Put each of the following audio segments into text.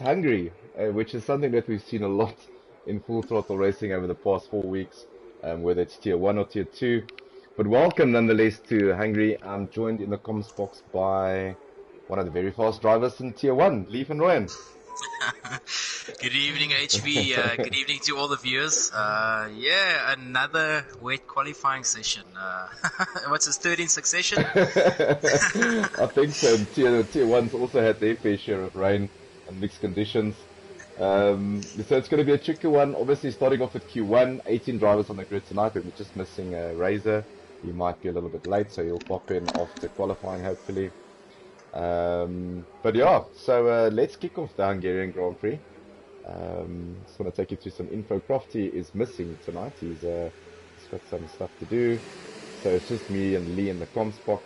Hungary, which is something that we've seen a lot in full throttle racing over the past 4 weeks, whether it's tier 1 or tier 2. But welcome nonetheless to Hungary. I'm joined in the comms box by one of the very fast drivers in tier 1, Leaf and Ryan. Good evening, HV. Good evening to all the viewers. Yeah, another wet qualifying session. What's his third in succession? I think so. Tier 1's also had their fair share of rain and mixed conditions. So it's going to be a tricky one. Obviously, starting off with Q1, 18 drivers on the grid tonight, but we're just missing Razor. He might be a little bit late, so he'll pop in after qualifying, hopefully. But yeah, so let's kick off the Hungarian Grand Prix. Just want to take you through some info. Crofty is missing tonight. He's got some stuff to do. So it's just me and Lee in the comms box.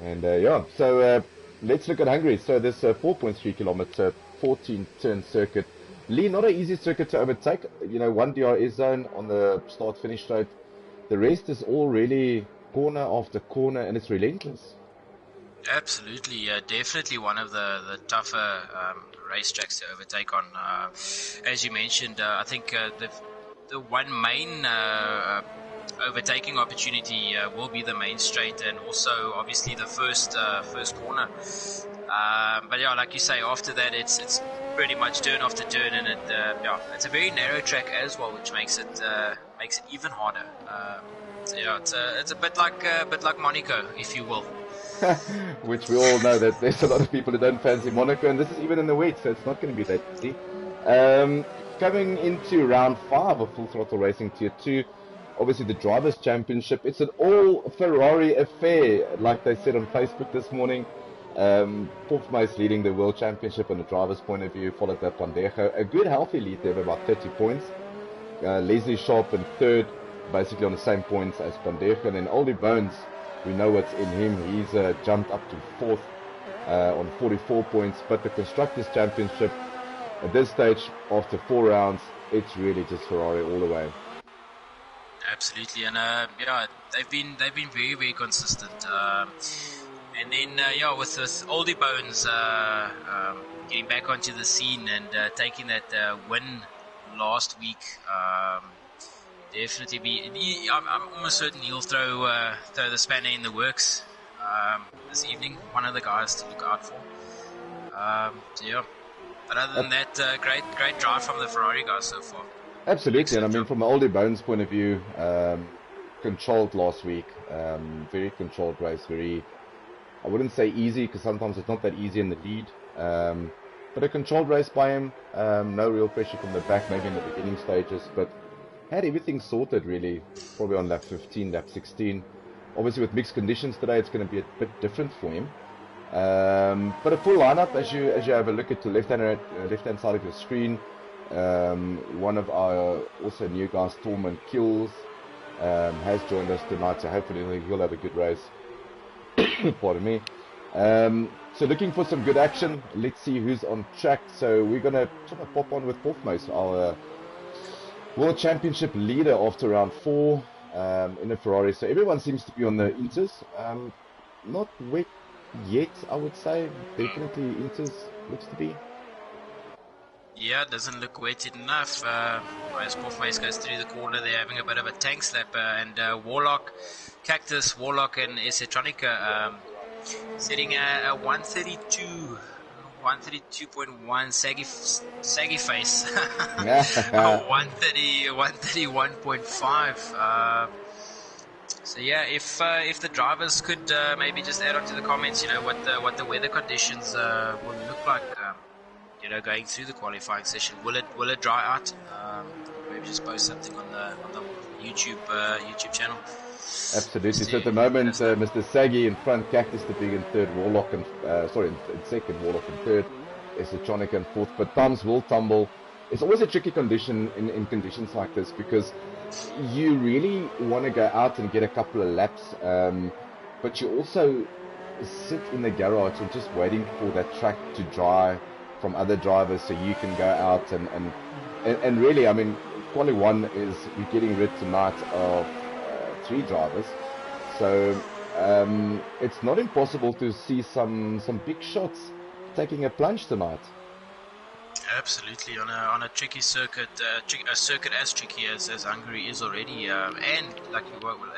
And yeah, so let's look at Hungary. So this 4.3 kilometer, 14 turn circuit. Lee, not an easy circuit to overtake. You know, one DRS zone on the start finish straight. The rest is all really corner after corner, and it's relentless. Absolutely, definitely one of the tougher racetracks to overtake on. As you mentioned, I think the one main overtaking opportunity will be the main straight, and also obviously the first corner. But yeah, like you say, after that it's pretty much turn after turn, and it's a very narrow track as well, which makes it even harder. So yeah, it's a bit like Monaco, if you will. Which we all know that there's a lot of people who don't fancy Monaco, and this is even in the wet, so it's not going to be that easy. Coming into round 5 of Full Throttle Racing Tier 2, obviously the Drivers' Championship. It's an all-Ferrari affair, like they said on Facebook this morning. Hofmeister leading the World Championship on the driver's point of view, followed by Pandejo. A good, healthy lead there of about 30 points. Leslie Sharp in third, basically on the same points as Pandejo, and then Oldie Bones. We know what's in him. He's jumped up to 4th on 44 points. But the Constructors' Championship, at this stage, after 4 rounds, it's really just Ferrari all the way. Absolutely, and yeah, they've been very, very consistent. And then yeah, with this Oldie Bones getting back onto the scene and taking that win last week. Definitely I'm almost certain he'll throw the spanner in the works this evening. One of the guys to look out for. So yeah. But other than that, great drive from the Ferrari guys so far. Absolutely, and I mean from an Oldie Bones point of view, controlled last week. Very controlled race. Very, I wouldn't say easy, because sometimes it's not that easy in the lead. But a controlled race by him. No real pressure from the back, maybe in the beginning stages, but had everything sorted really, probably on lap 15, lap 16. Obviously with mixed conditions today, it's going to be a bit different for him. But a full lineup, as you have a look at the left-hand side of your screen. One of our also new guys, Torman Kills, has joined us tonight, so hopefully he'll have a good race. Pardon me. So looking for some good action. Let's see who's on track. So we're going to sort of pop on with Hofmeister, our World Championship leader after round 4 in a Ferrari. So everyone seems to be on the Inters. Not wet yet, I would say. Definitely Inters looks to be. Yeah, it doesn't look wet enough. As Hofmeister goes through the corner, they're having a bit of a tank slap. And Cactus, Warlock and Esetronica sitting at 132. 132.1 saggy face. 131.5. So yeah, if the drivers could maybe just add on to the comments, you know, what the weather conditions will look like, you know, going through the qualifying session. Will it dry out? Maybe just post something on the YouTube channel. Absolutely. So at the moment, Mr. Saggy in front, Cactus the Big in third, Warlock in second, Warlock in third, Esotronica in fourth. But times will tumble. It's always a tricky condition in conditions like this, because you really want to go out and get a couple of laps, but you also sit in the garage and just waiting for that track to dry from other drivers, so you can go out and really, I mean, quali 1 is we're getting rid tonight of 3 drivers, so it's not impossible to see some big shots taking a plunge tonight. Absolutely, on a tricky circuit, a circuit as tricky as Hungary is already, and like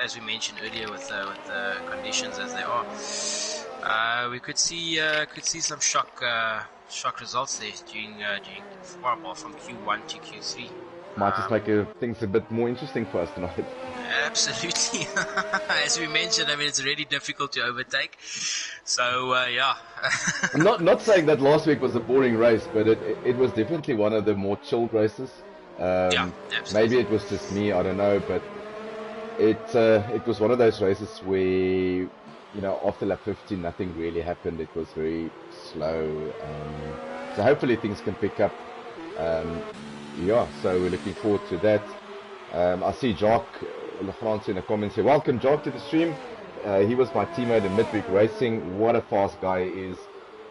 as we mentioned earlier, with the conditions as they are, we could see some shock results there from Q1 to Q3. Might just make things a bit more interesting for us tonight. Absolutely. As we mentioned, I mean, it's really difficult to overtake. So, yeah. I'm not saying that last week was a boring race, but it was definitely one of the more chilled races. Yeah, absolutely. Maybe it was just me, I don't know, but it was one of those races where, after lap 15, nothing really happened. It was very slow. So hopefully things can pick up. Yeah, so we're looking forward to that. I see Jacques Lefrance in the comments here. Welcome, Jacques, to the stream. He was my teammate in Midweek Racing. What a fast guy he is.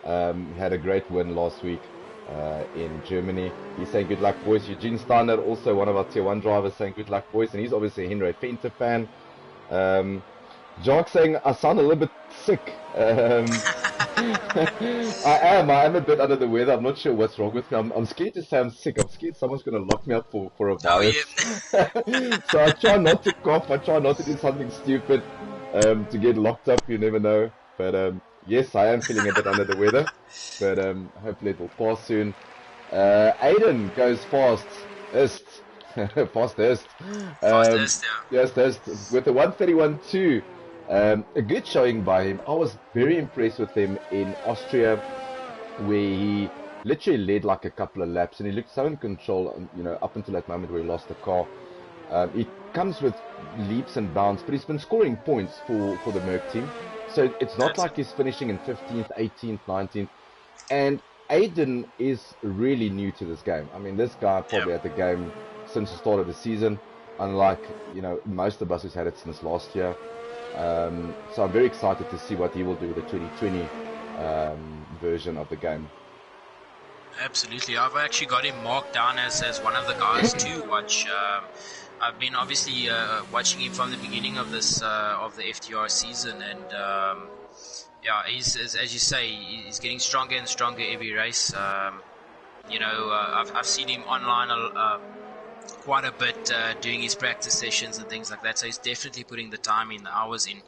Had a great win last week in Germany. He's saying good luck, boys. Eugene Steiner, also one of our Tier 1 drivers, saying good luck, boys. And he's obviously a Henry Fenter fan. Jacques saying, I sound a little bit sick. I am a bit under the weather. I'm not sure what's wrong with me. I'm scared to say I'm sick. I'm scared someone's going to lock me up for a virus. Oh, yeah. So I try not to cough. I try not to do something stupid to get locked up. You never know. But yes, I am feeling a bit under the weather. But hopefully it will pass soon. Aiden goes fastest. Fastest. Yeah. Yes, with the 131.2. A good showing by him. I was very impressed with him in Austria, where he literally led like a couple of laps and he looked so in control, up until that moment where he lost the car. He comes with leaps and bounds, but he's been scoring points for the Merc team. So it's not like he's finishing in 15th, 18th, 19th. And Aiden is really new to this game. I mean, this guy probably had the game since the start of the season, unlike, most of us who's had it since last year. So I'm very excited to see what he will do with the 2020 version of the game. Absolutely. I've actually got him marked down as one of the guys to watch. I've been obviously watching him from the beginning of this of the FTR season, and yeah, he's as you say, he's getting stronger and stronger every race. I've seen him online quite a bit doing his practice sessions and things like that. So he's definitely putting the time in, the hours in,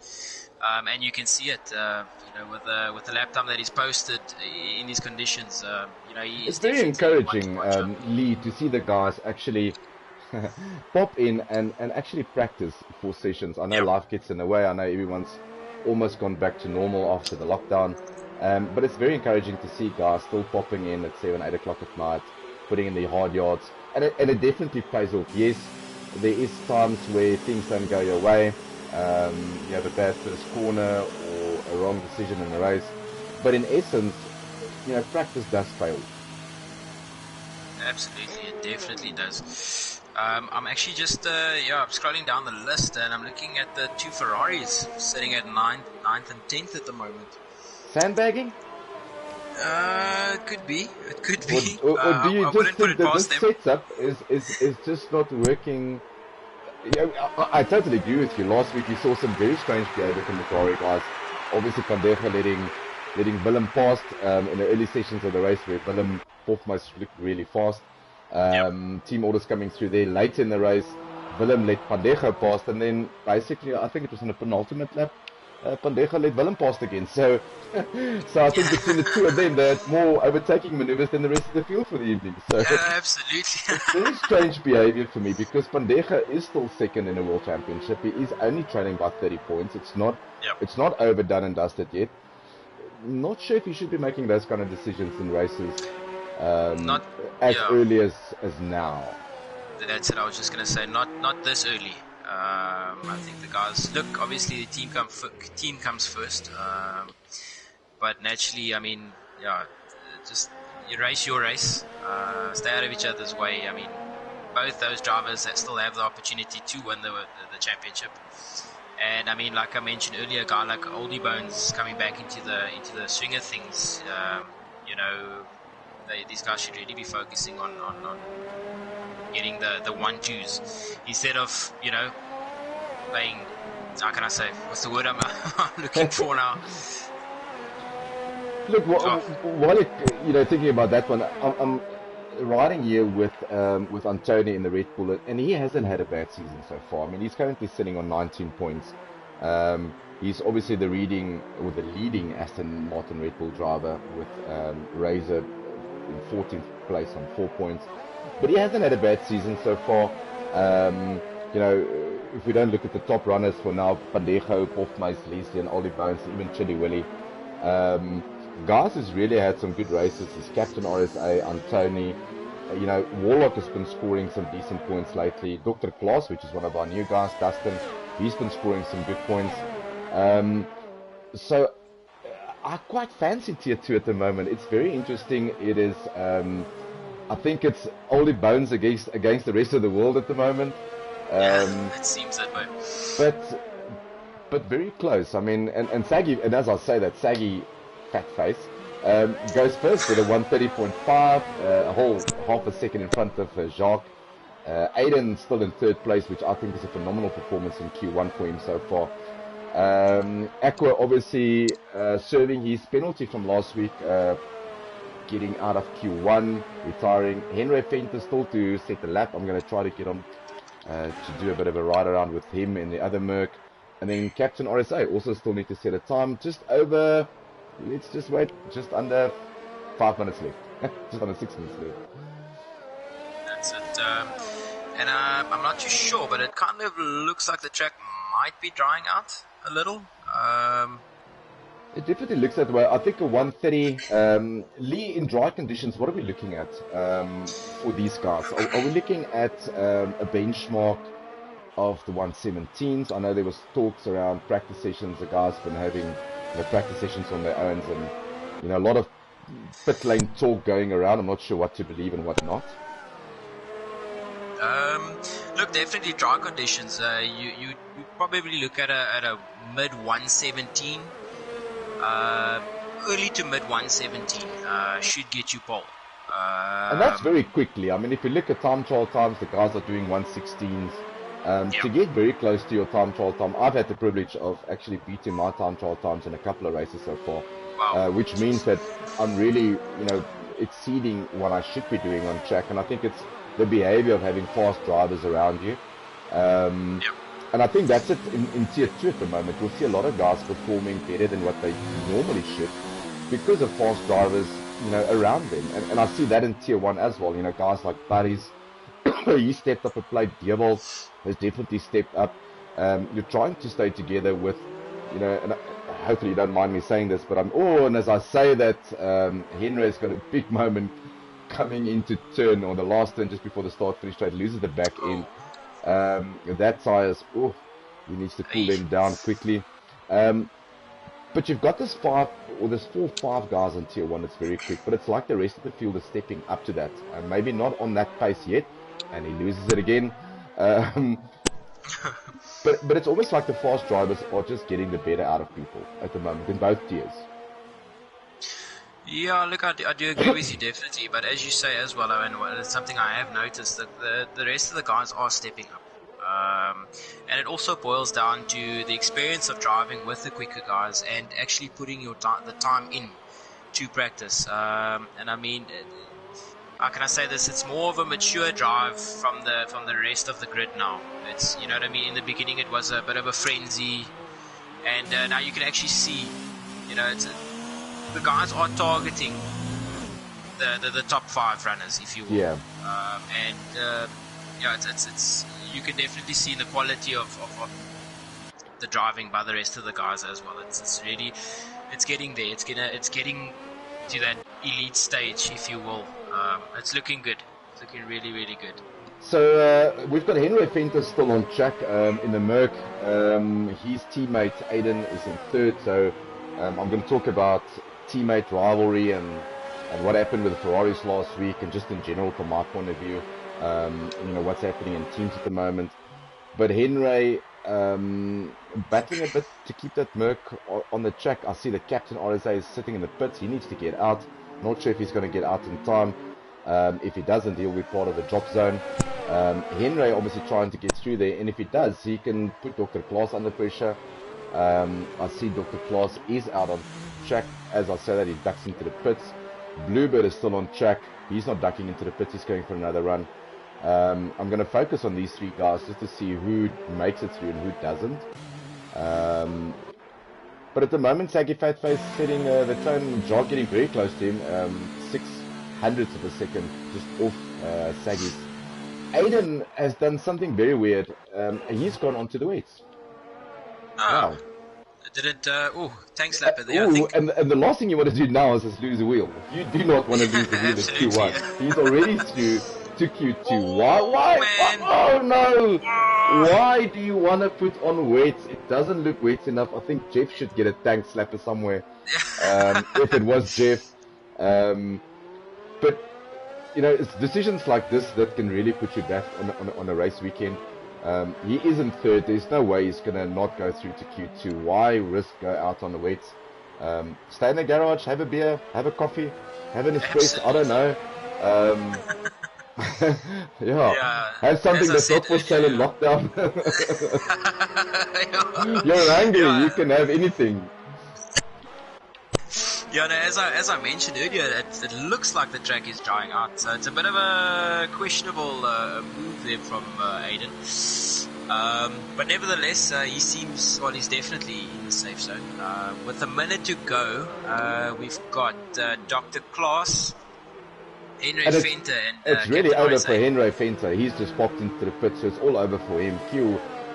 and you can see it. With the lap time that he's posted in these conditions, it's very encouraging, Lee, to see the guys actually pop in and actually practice for sessions. I know life gets in the way. I know everyone's almost gone back to normal after the lockdown, but it's very encouraging to see guys still popping in at 7, 8 o'clock at night, putting in the hard yards, and it definitely pays off. Yes, there is times where things don't go your way. You have a bad first corner or a wrong decision in the race, but in essence, practice does pay off. Absolutely, it definitely does. I'm actually just scrolling down the list, and I'm looking at the two Ferraris sitting at 9th and 10th at the moment. Sandbagging? It could be. Or do you just think that this them. setup is just not working? Yeah, I totally agree with you. Last week we saw some very strange behavior from the Ferrari guys. Obviously, Van der Merwe letting Willem past in the early sessions of the race, where Willem fourth-most looked really fast. Team orders coming through there late in the race. Willem let Van der Merwe past, and then basically, I think it was in the penultimate lap, Van der Merwe let Willem past again. So I think between the two of them, they had more overtaking maneuvers than the rest of the field for the evening. So absolutely. It's very strange behavior for me, because Van der Merwe is still second in the World Championship. He is only trailing by 30 points. It's not overdone and dusted yet. Not sure if he should be making those kind of decisions in races early as now. That's it. I was just going to say, not this early. I think the guys look. Obviously, the team comes first. But naturally, I mean, just you race your race. Stay out of each other's way. I mean, both those drivers that still have the opportunity to win the championship. And I mean, like I mentioned earlier, a guy like Oldie Bones coming back into the swing of things. These guys should really be focusing on getting the 1-2s instead of playing. How can I say? What's the word I'm looking for now? Look, while thinking about that one, riding here with Antoni in the Red Bull, and he hasn't had a bad season so far. I mean, he's currently sitting on 19 points. He's obviously the leading Aston Martin Red Bull driver with Razor in 14th place on 4 points. But he hasn't had a bad season so far. You know, if we don't look at the top runners for now, Pandejo, Hofmeis, Leslie, and Ollie Bones, even Chili Willy. Guys has really had some good races. His captain RSA, Antoni. You know, Warlock has been scoring some decent points lately. Dr. Klaas, which is one of our new guys, Dustin, he's been scoring some good points. So I quite fancy Tier 2 at the moment. It's very interesting. It is, I think it's Ollie Bones against the rest of the world at the moment. It seems that way. But very close. I mean, and Saggy, and as I say that, Saggy, fat face, goes first with a 130.5, a whole half a second in front of Jacques. Aiden still in third place, which I think is a phenomenal performance in Q1 for him so far. Aqua obviously serving his penalty from last week, getting out of Q1, retiring. Henry Fenter still to set the lap. I'm going to try to get him to do a bit of a ride around with him in the other Merc. And then Captain RSA also still need to set a time. Just over, let's just wait, just under 5 minutes left. Just under 6 minutes left. That's it. And I'm not too sure, but it kind of looks like the track might be drying out a little. It definitely looks that way. I think a 130. Lee, in dry conditions, what are we looking at for these guys? Are we looking at a benchmark of the 117s? I know there was talks around practice sessions. The guys have been having practice sessions on their own, and a lot of pit lane talk going around. I'm not sure what to believe and what not. Look, definitely dry conditions. You probably look at a mid 117. Early to mid 117 should get you pole. And that's very quickly. I mean, if you look at time trial times, the guys are doing 116s. To get very close to your time trial time, I've had the privilege of actually beating my time trial times in a couple of races so far. Wow. Which means that I'm really, exceeding what I should be doing on track. And I think it's the behavior of having fast drivers around you. And I think that's it in Tier 2 at the moment. You'll see a lot of guys performing better than what they normally should because of fast drivers, around them. And I see that in Tier 1 as well. Guys like Buddies, he stepped up a plate. Dievel has definitely stepped up. You're trying to stay together with, and hopefully you don't mind me saying this, but and as I say that, Henry's got a big moment coming into turn, or the last turn just before the start finish straight, loses the back end. That tyres, he needs to cool them down quickly. But you've got this 4 or 5 guys on Tier 1 that's very quick, but it's like the rest of the field is stepping up to that. Maybe not on that pace yet, and he loses it again. But it's almost like the fast drivers are just getting the better out of people at the moment in both tiers. Yeah, look, I do agree with you definitely, but as you say as well, I mean, it's something I have noticed that the rest of the guys are stepping up. And it also boils down to the experience of driving with the quicker guys and actually putting the time in to practice. And I mean, how can I say this? It's more of a mature drive from the rest of the grid now. It's, you know what I mean? In the beginning, it was a bit of a frenzy, and now you can actually see, the guys are targeting the top 5 runners, if you will. Yeah. It's you can definitely see the quality of the driving by the rest of the guys as well. It's really, it's getting there. It's getting to that elite stage, if you will. It's looking good. It's looking really, really good. So we've got Henry Fenter still on track in the Merc. His teammate Aiden is in third. So I'm going to talk about teammate rivalry and what happened with the Ferraris last week, and just in general from my point of view, what's happening in teams at the moment. But Henry battling a bit to keep that Merc on the track. I see the captain RSA is sitting in the pits. He needs to get out. Not sure if he's going to get out in time. If he doesn't, he'll be part of the drop zone. Henry obviously trying to get through there, and if he does, he can put Dr. Klaas under pressure. I see Dr. Klaas is out on track. As I say that, he ducks into the pits. Bluebird is still on track. He's not ducking into the pits. He's going for another run. I'm going to focus on these 3 guys just to see who makes it through and who doesn't. But at the moment, Saggy Fatface setting the tone, Jog getting very close to him, 600ths of a second just off Saggy's. Aiden has done something very weird. He's gone onto the weights. Wow. Didn't, thanks, Lapper. There, I think. And the last thing you want to do now is just lose the wheel. You do not want to lose the wheel at Q1. He's already through to Q2. Oh, Why? man. Oh, no! Why do you want to put on weights? It doesn't look weights enough. I think Jeff should get a tank slapper somewhere. If it was Jeff. But, you know, it's decisions like this that can really put you back on a race weekend. He is in 3rd. There's no way he's going to not go through to Q2. Why risk go out on the weights? Stay in the garage, have a beer, have a coffee, have an espresso. I don't know. Yeah. Have something that's not for sale in lockdown. You're angry. You can have anything. Yeah, no, as I mentioned earlier, it looks like the track is drying out, so it's a bit of a questionable move there from Aiden. But nevertheless, he seems, well, he's definitely in the safe zone. With a minute to go, we've got Dr. Klaas, Henry Venter, and it's really Captain over RSA. for Henry Venter. He's just popped into the pit, so it's all over for him.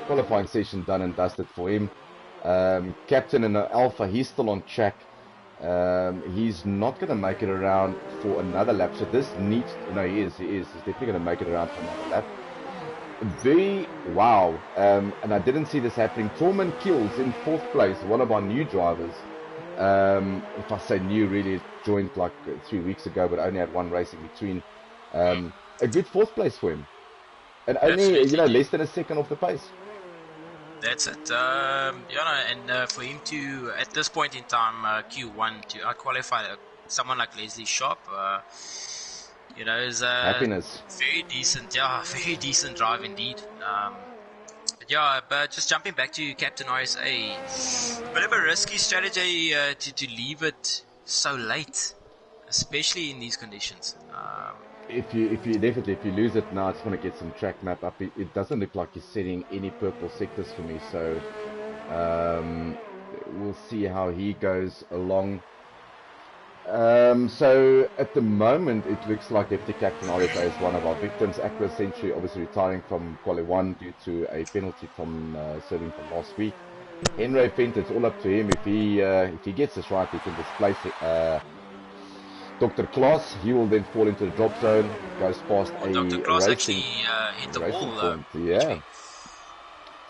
Qualifying session done and dusted for him. Captain in the Alpha, he's still on track. He's not going to make it around for another lap. So this needs, no, he is. He's definitely going to make it around for another lap. Wow. And I didn't see this happening. Torman Kills in 4th place, one of our new drivers. If I say new, really joined like 3 weeks ago, but only had one race in between. A good 4th place for him. And only, less than a second off the pace. That's it. And for him to, at this point in time, Q1 to qualify someone like Leslie Sharp, is happiness. Very decent drive indeed. But just jumping back to Captain RSA, bit of a risky strategy to leave it so late, especially in these conditions. If you lose it now, I just want to get some track map up. It doesn't look like he's setting any purple sectors for me, so we'll see how he goes along. So at the moment, it looks like FT Captain RFA is one of our victims. Aqua Century obviously retiring from Quali 1 due to a penalty from serving from last week. Henry Fent, it's all up to him. If he gets this right, he can displace Dr. Klaas. He will then fall into the drop zone, goes past Dr. Klaas actually hit the wall. Point. Yeah.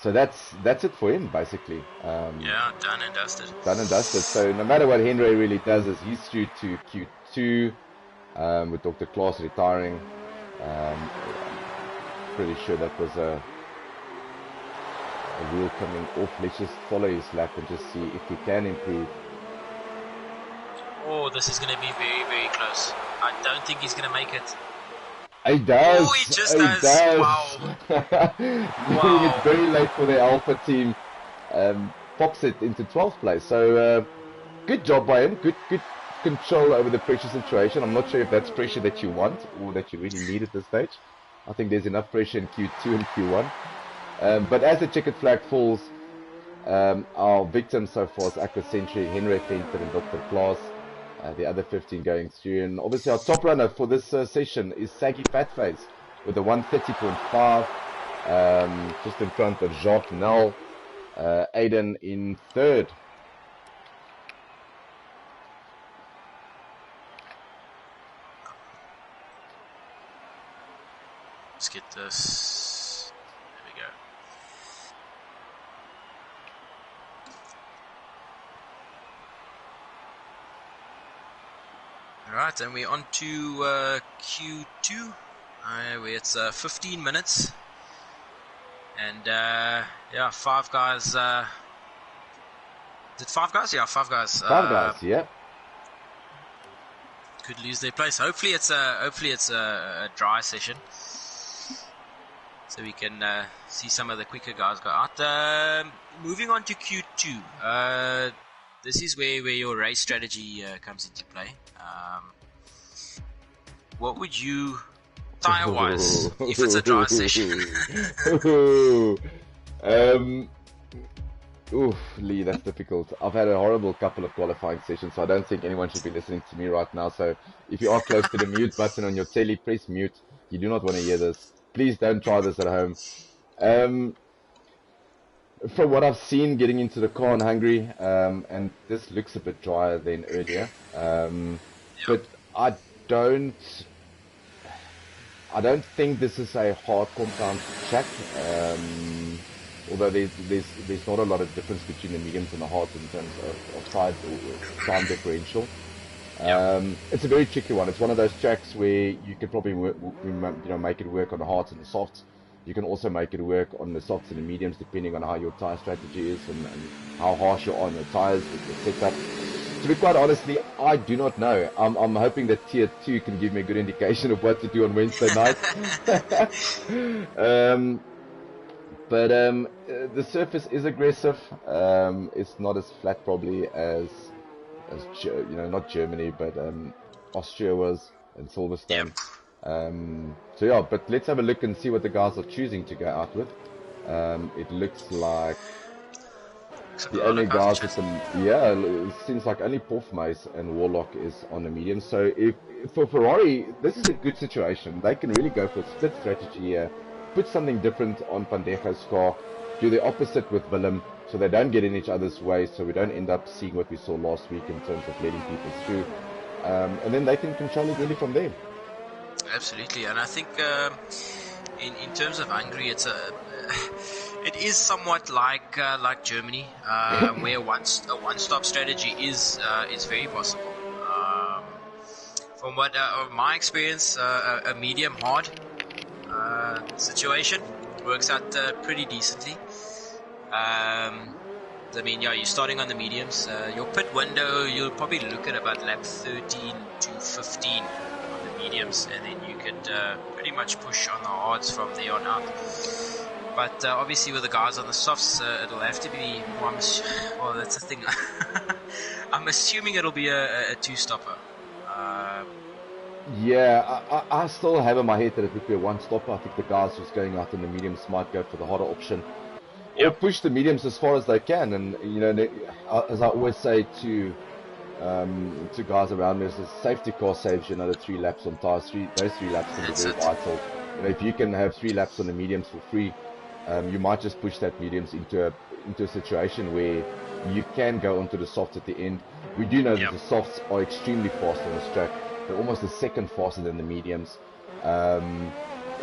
So that's it for him, basically. Done and dusted. Done and dusted. So no matter what Henry really does, is he's through to Q2 with Dr. Klaas retiring. Pretty sure that was a wheel coming off. Let's just follow his lap and just see if he can improve. Oh, this is going to be very, very close. I don't think he's going to make it. He does. Oh, he just does. Wow. Doing it very late for the Alpha team. Pops it into 12th place. So good job by him. Good control over the pressure situation. I'm not sure if that's pressure that you want or that you really need at this stage. I think there's enough pressure in Q2 and Q1. But as the checkered flag falls, our victims so far is Aqua Century, Henry Fenter and Dr. Klaas. The other 15 going through, and obviously our top runner for this session is Saggy Fatface with a 130.5, just in front of Jacques Nel. Aiden in third. Let's get this. There we go. Alright, and we're on to Q2, where it's 15 minutes, and 5 guys, is it 5 guys? Yeah, 5 guys. 5 guys, yeah. Could lose their place. Hopefully it's a dry session, so we can see some of the quicker guys go out. Moving on to Q2, this is where your race strategy comes into play. what would you tire-wise if it's a dry session? Oof, Lee, that's difficult. I've had a horrible couple of qualifying sessions, so I don't think anyone should be listening to me right now. So if you are close to the mute button on your telly, press mute. You do not want to hear this. Please don't try this at home. From what I've seen getting into the car in Hungary, and this looks a bit drier than earlier, but I don't think this is a hard compound track. Although there's not a lot of difference between the mediums and the hards in terms of size or time differential. It's a very tricky one. It's one of those tracks where you could probably make it work on the hards and the softs. You can also make it work on the softs and the mediums depending on how your tire strategy is and how harsh you're on your tires with the setup. To be quite honestly, I do not know. I'm hoping that Tier 2 can give me a good indication of what to do on Wednesday night. But the surface is aggressive. It's not as flat probably as not Germany, but Austria was and Silverstone. So yeah, but let's have a look and see what the guys are choosing to go out with. It looks like the only guys with them, it seems like only Porfmace and Warlock is on the medium. So if for Ferrari, this is a good situation. They can really go for a split strategy here. Put something different on Van Dege's car, do the opposite with Willem, so they don't get in each other's way, so we don't end up seeing what we saw last week in terms of letting people through, and then they can control it really from there. Absolutely, and I think in terms of Hungary, it is somewhat like Germany, where a one-stop strategy is very possible. From what my experience, a medium hard situation works out pretty decently. You're starting on the mediums. Your pit window, you'll probably look at about lap 13 to 15 on the mediums, and then you could pretty much push on the hards from there on out. But obviously with the guys on the softs, it'll have to be, well, that's the thing. I'm assuming it'll be a two-stopper. I still have in my head that it would be a one-stopper. I think the guys who's going out in the mediums might go for the harder option. Or push the mediums as far as they can. And, as I always say to guys around me, the safety car saves you another 3 laps on tires. Those 3 laps can be very vital. If you can have 3 laps on the mediums for free, you might just push that mediums into a situation where you can go onto the softs at the end. We do know that the softs are extremely fast on this track. They're almost a second faster than the mediums, or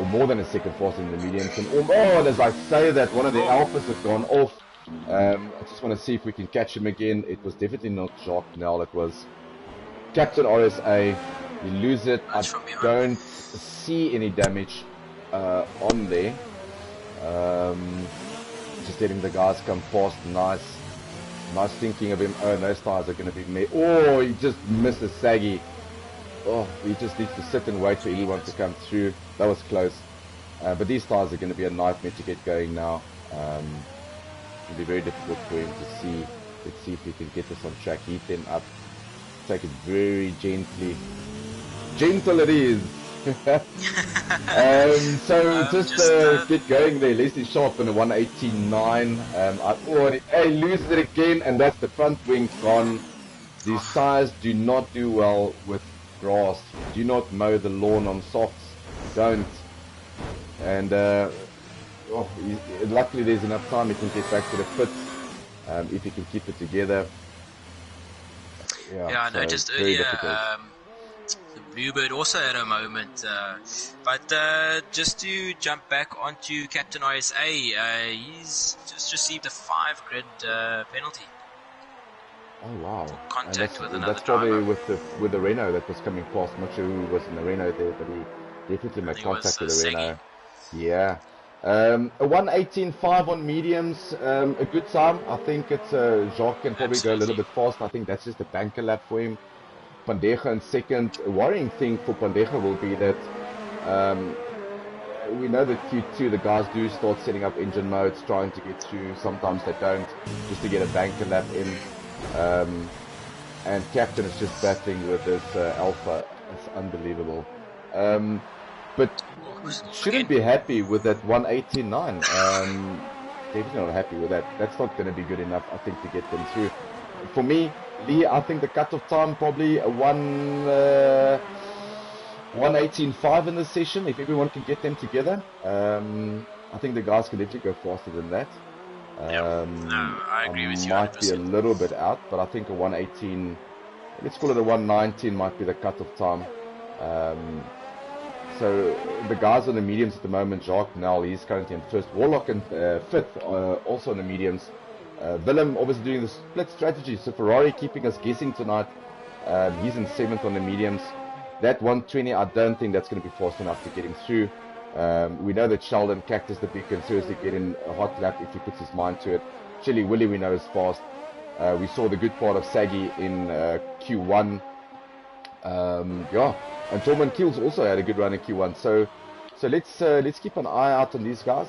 more than a second faster than the mediums. And as I say that, one of the Alphas have gone off. I just want to see if we can catch him again. It was definitely not Jacques Nel, it was Captain RSA. You lose it. I don't see any damage on there. Just letting the guys come fast. Nice thinking of him. Oh, and those tires are going to be made. Oh, he just missed a saggy. Oh, he just needs to sit and wait for everyone to come through. That was close. But these tires are going to be a nightmare to get going now. It'll be very difficult for him to see. Let's see if we can get this on track. Heat them up. Take it very gently. Gentle it is. Get going there. Leslie Sharp in a 189. He loses it again, and that's the front wing gone. These tires do not do well with grass. Do not mow the lawn on softs. Don't. And luckily there's enough time he can get back to the pits if he can keep it together. I noticed earlier the Bluebird also had a moment, but just to jump back onto Captain RSA, he's just received a 5 grid penalty. Oh wow! Contact with another that's probably driver. with the Renault that was coming past. I'm not sure who was in the Renault there, but he definitely made contact with the Renault. Yeah. A 118.5 on mediums, a good time. I think it's Jacques can probably go a little bit fast. I think that's just a banker lap for him. Van Dege in second. A worrying thing for Van Dege will be that we know that Q2 the guys do start setting up engine modes, trying to get through. Sometimes they don't, just to get a banker lap in. And Captain is just battling with this Alpha. It's unbelievable. But shouldn't be happy with that 118.9. Definitely not happy with that. That's not going to be good enough, I think, to get them through. For me, Lee, I think the cut-off time probably a 118.5 in this session. If everyone can get them together, I think the guys can definitely go faster than that. No, I agree with you. Might 100%. be a little bit out, but I think a 118, let's call it a 119, might be the cut-off time. So the guys on the mediums at the moment, Jacques Nel, he's currently in first. Warlock in fifth, also on the mediums. Willem obviously doing the split strategy. So Ferrari keeping us guessing tonight. He's in seventh on the mediums. That 120, I don't think that's going to be fast enough to get him through. We know that Sheldon Cactus the Big can seriously get in a hot lap if he puts his mind to it. Chili Willy we know is fast. We saw the good part of Saggy in Q1. And Tormund Kills also had a good run in Q1. So let's keep an eye out on these guys.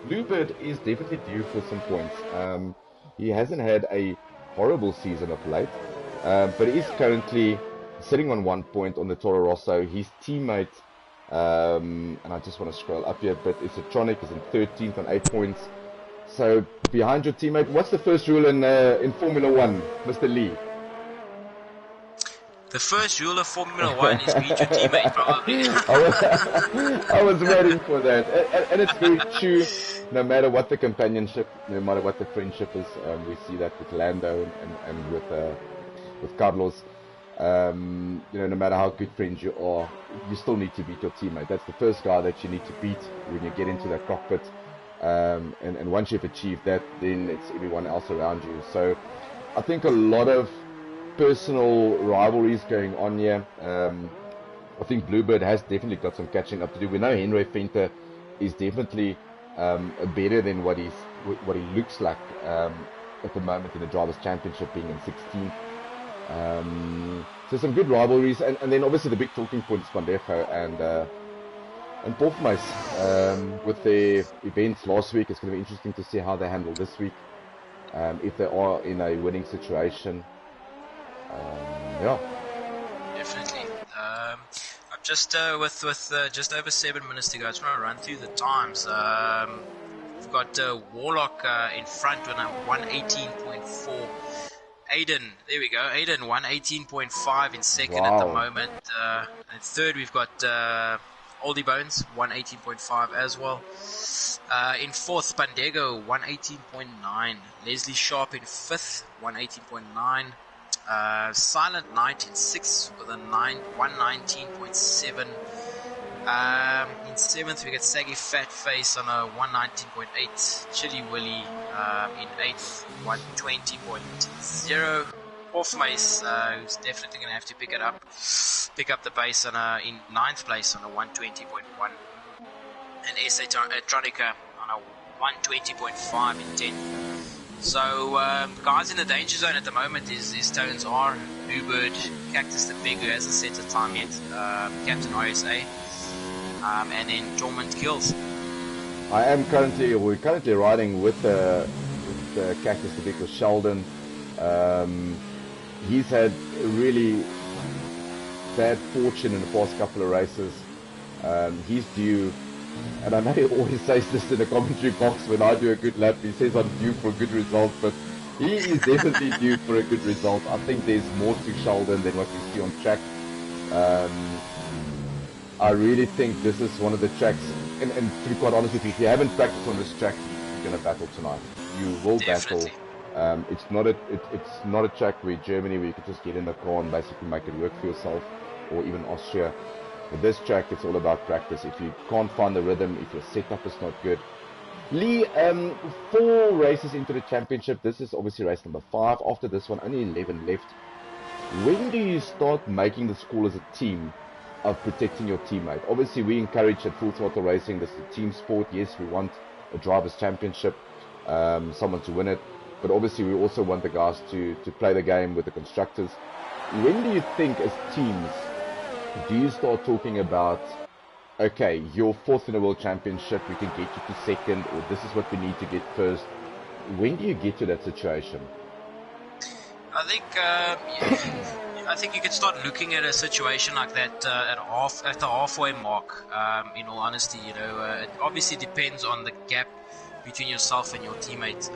Bluebird is definitely due for some points. He hasn't had a horrible season of late, but he is currently sitting on 1 point on the Toro Rosso. His teammate, and I just want to scroll up here, but it's Tronic is in 13th on 8 points. So behind your teammate, what's the first rule in Formula One, Mr. Lee? The first rule of Formula One is beat your teammate, probably. I was waiting for that. And it's very true, no matter what the companionship, no matter what the friendship is. We see that with Lando and with Carlos. No matter how good friends you are, you still need to beat your teammate. That's the first guy that you need to beat when you get into that cockpit. And once you've achieved that, then it's everyone else around you. So I think a lot of personal rivalries going on here. I think Bluebird has definitely got some catching up to do. We know Henry Fenter is definitely better than what he looks like at the moment in the Drivers' Championship, being in 16th. So some good rivalries, and then obviously the big talking point is Pandejo and Porfmace with their events last week. It's going to be interesting to see how they handle this week, if they are in a winning situation. Definitely. I'm just with just over 7 minutes to go. I just want to run through the times. We've got Warlock in front with a 118.4. Aiden, there we go. Aiden 118.5 in second at the moment. In third we've got Oldie Bones 118.5 as well. In fourth, Pandego 118.9. Leslie Sharp in fifth 118.9. Silent Knight in 6th with a 119.7. In 7th we got Saggy Fat Face on a 119.8. Chili Willy in 8th 120.0. Porfmace, who's definitely going to have to pick up the pace in 9th place on a 120.1. And SA Tronica on a 120.5 in 10th. So, guys in the danger zone at the moment is Tones R, Bluebird, Cactus the Big, who hasn't set a time yet, Captain RSA, and then Torment Kills. We're currently riding with the Cactus the Big with Sheldon. He's had really bad fortune in the past couple of races. He's due. And I know he always says this in the commentary box when I do a good lap. He says I'm due for a good result, but he is definitely due for a good result. I think there's more to Sheldon than what you see on track. I really think this is one of the tracks, and to be quite honest with you, if you haven't practiced on this track, you're going to battle tonight. You will Definitely. battle. It's not a track where Germany where you can just get in the car and basically make it work for yourself, or even Austria. With this track, it's all about practice. If you can't find the rhythm, if your setup is not good. Lee, 4 races into the championship. This is obviously race number 5. After this one, only 11 left. When do you start making the call as a team of protecting your teammate? Obviously, we encourage at Full Throttle Racing, this is a team sport. Yes, we want a Drivers' Championship, someone to win it. But obviously, we also want the guys to play the game with the constructors. When do you think, as teams, do you start talking about, okay, you're 4th in the World Championship, we can get you to 2nd, or this is what we need to get first? When do you get to that situation? I think I think you can start looking at a situation like that at the halfway mark. In all honesty, it obviously depends on the gap between yourself and your teammate.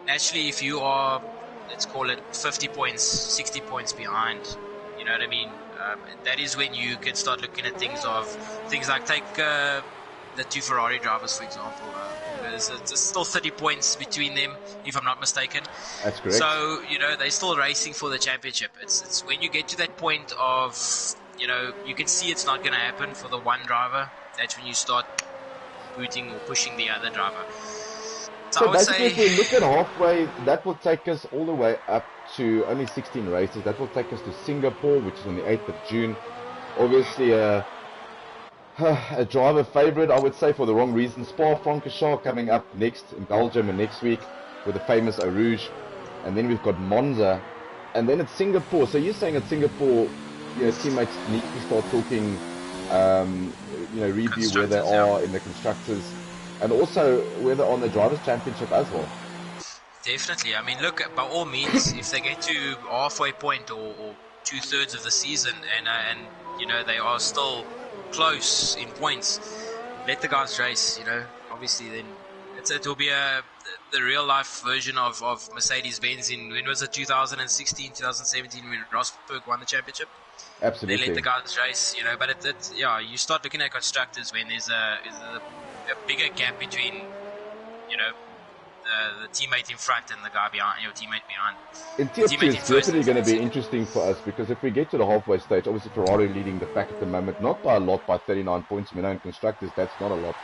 Naturally, if you are, let's call it 50 points, 60 points behind, you know what I mean? That is when you can start looking at things like take the two Ferrari drivers, for example. There's still 30 points between them, if I'm not mistaken. That's correct. So, they're still racing for the championship. It's when you get to that point of, you can see it's not going to happen for the one driver. That's when you start booting or pushing the other driver. So basically, if we look at halfway, that will take us all the way up to only 16 races. That will take us to Singapore, which is on the 8th of June. Obviously, a driver favorite, I would say, for the wrong reason. Spa-Francorchamps coming up next in Belgium and next week with the famous Eau Rouge. And then we've got Monza. And then it's Singapore. So you're saying at Singapore, teammates need to start talking, review where they are in the constructors. And also where they're on the Drivers' Championship as well. Definitely. I mean, look, by all means, if they get to halfway point or 2/3 of the season and they are still close in points, let the guys race, Obviously, then it will be the real-life version of Mercedes-Benz in, when was it, 2016, 2017, when Rosberg won the championship? Absolutely. They let the guys race, but you start looking at constructors when there's a bigger gap between, the teammate in front and the guy behind, your teammate behind. In Tier 2, it's definitely going to be interesting for us because if we get to the halfway stage, obviously Ferrari leading the pack at the moment, not by a lot, by 39 points. We know in constructors that's not a lot.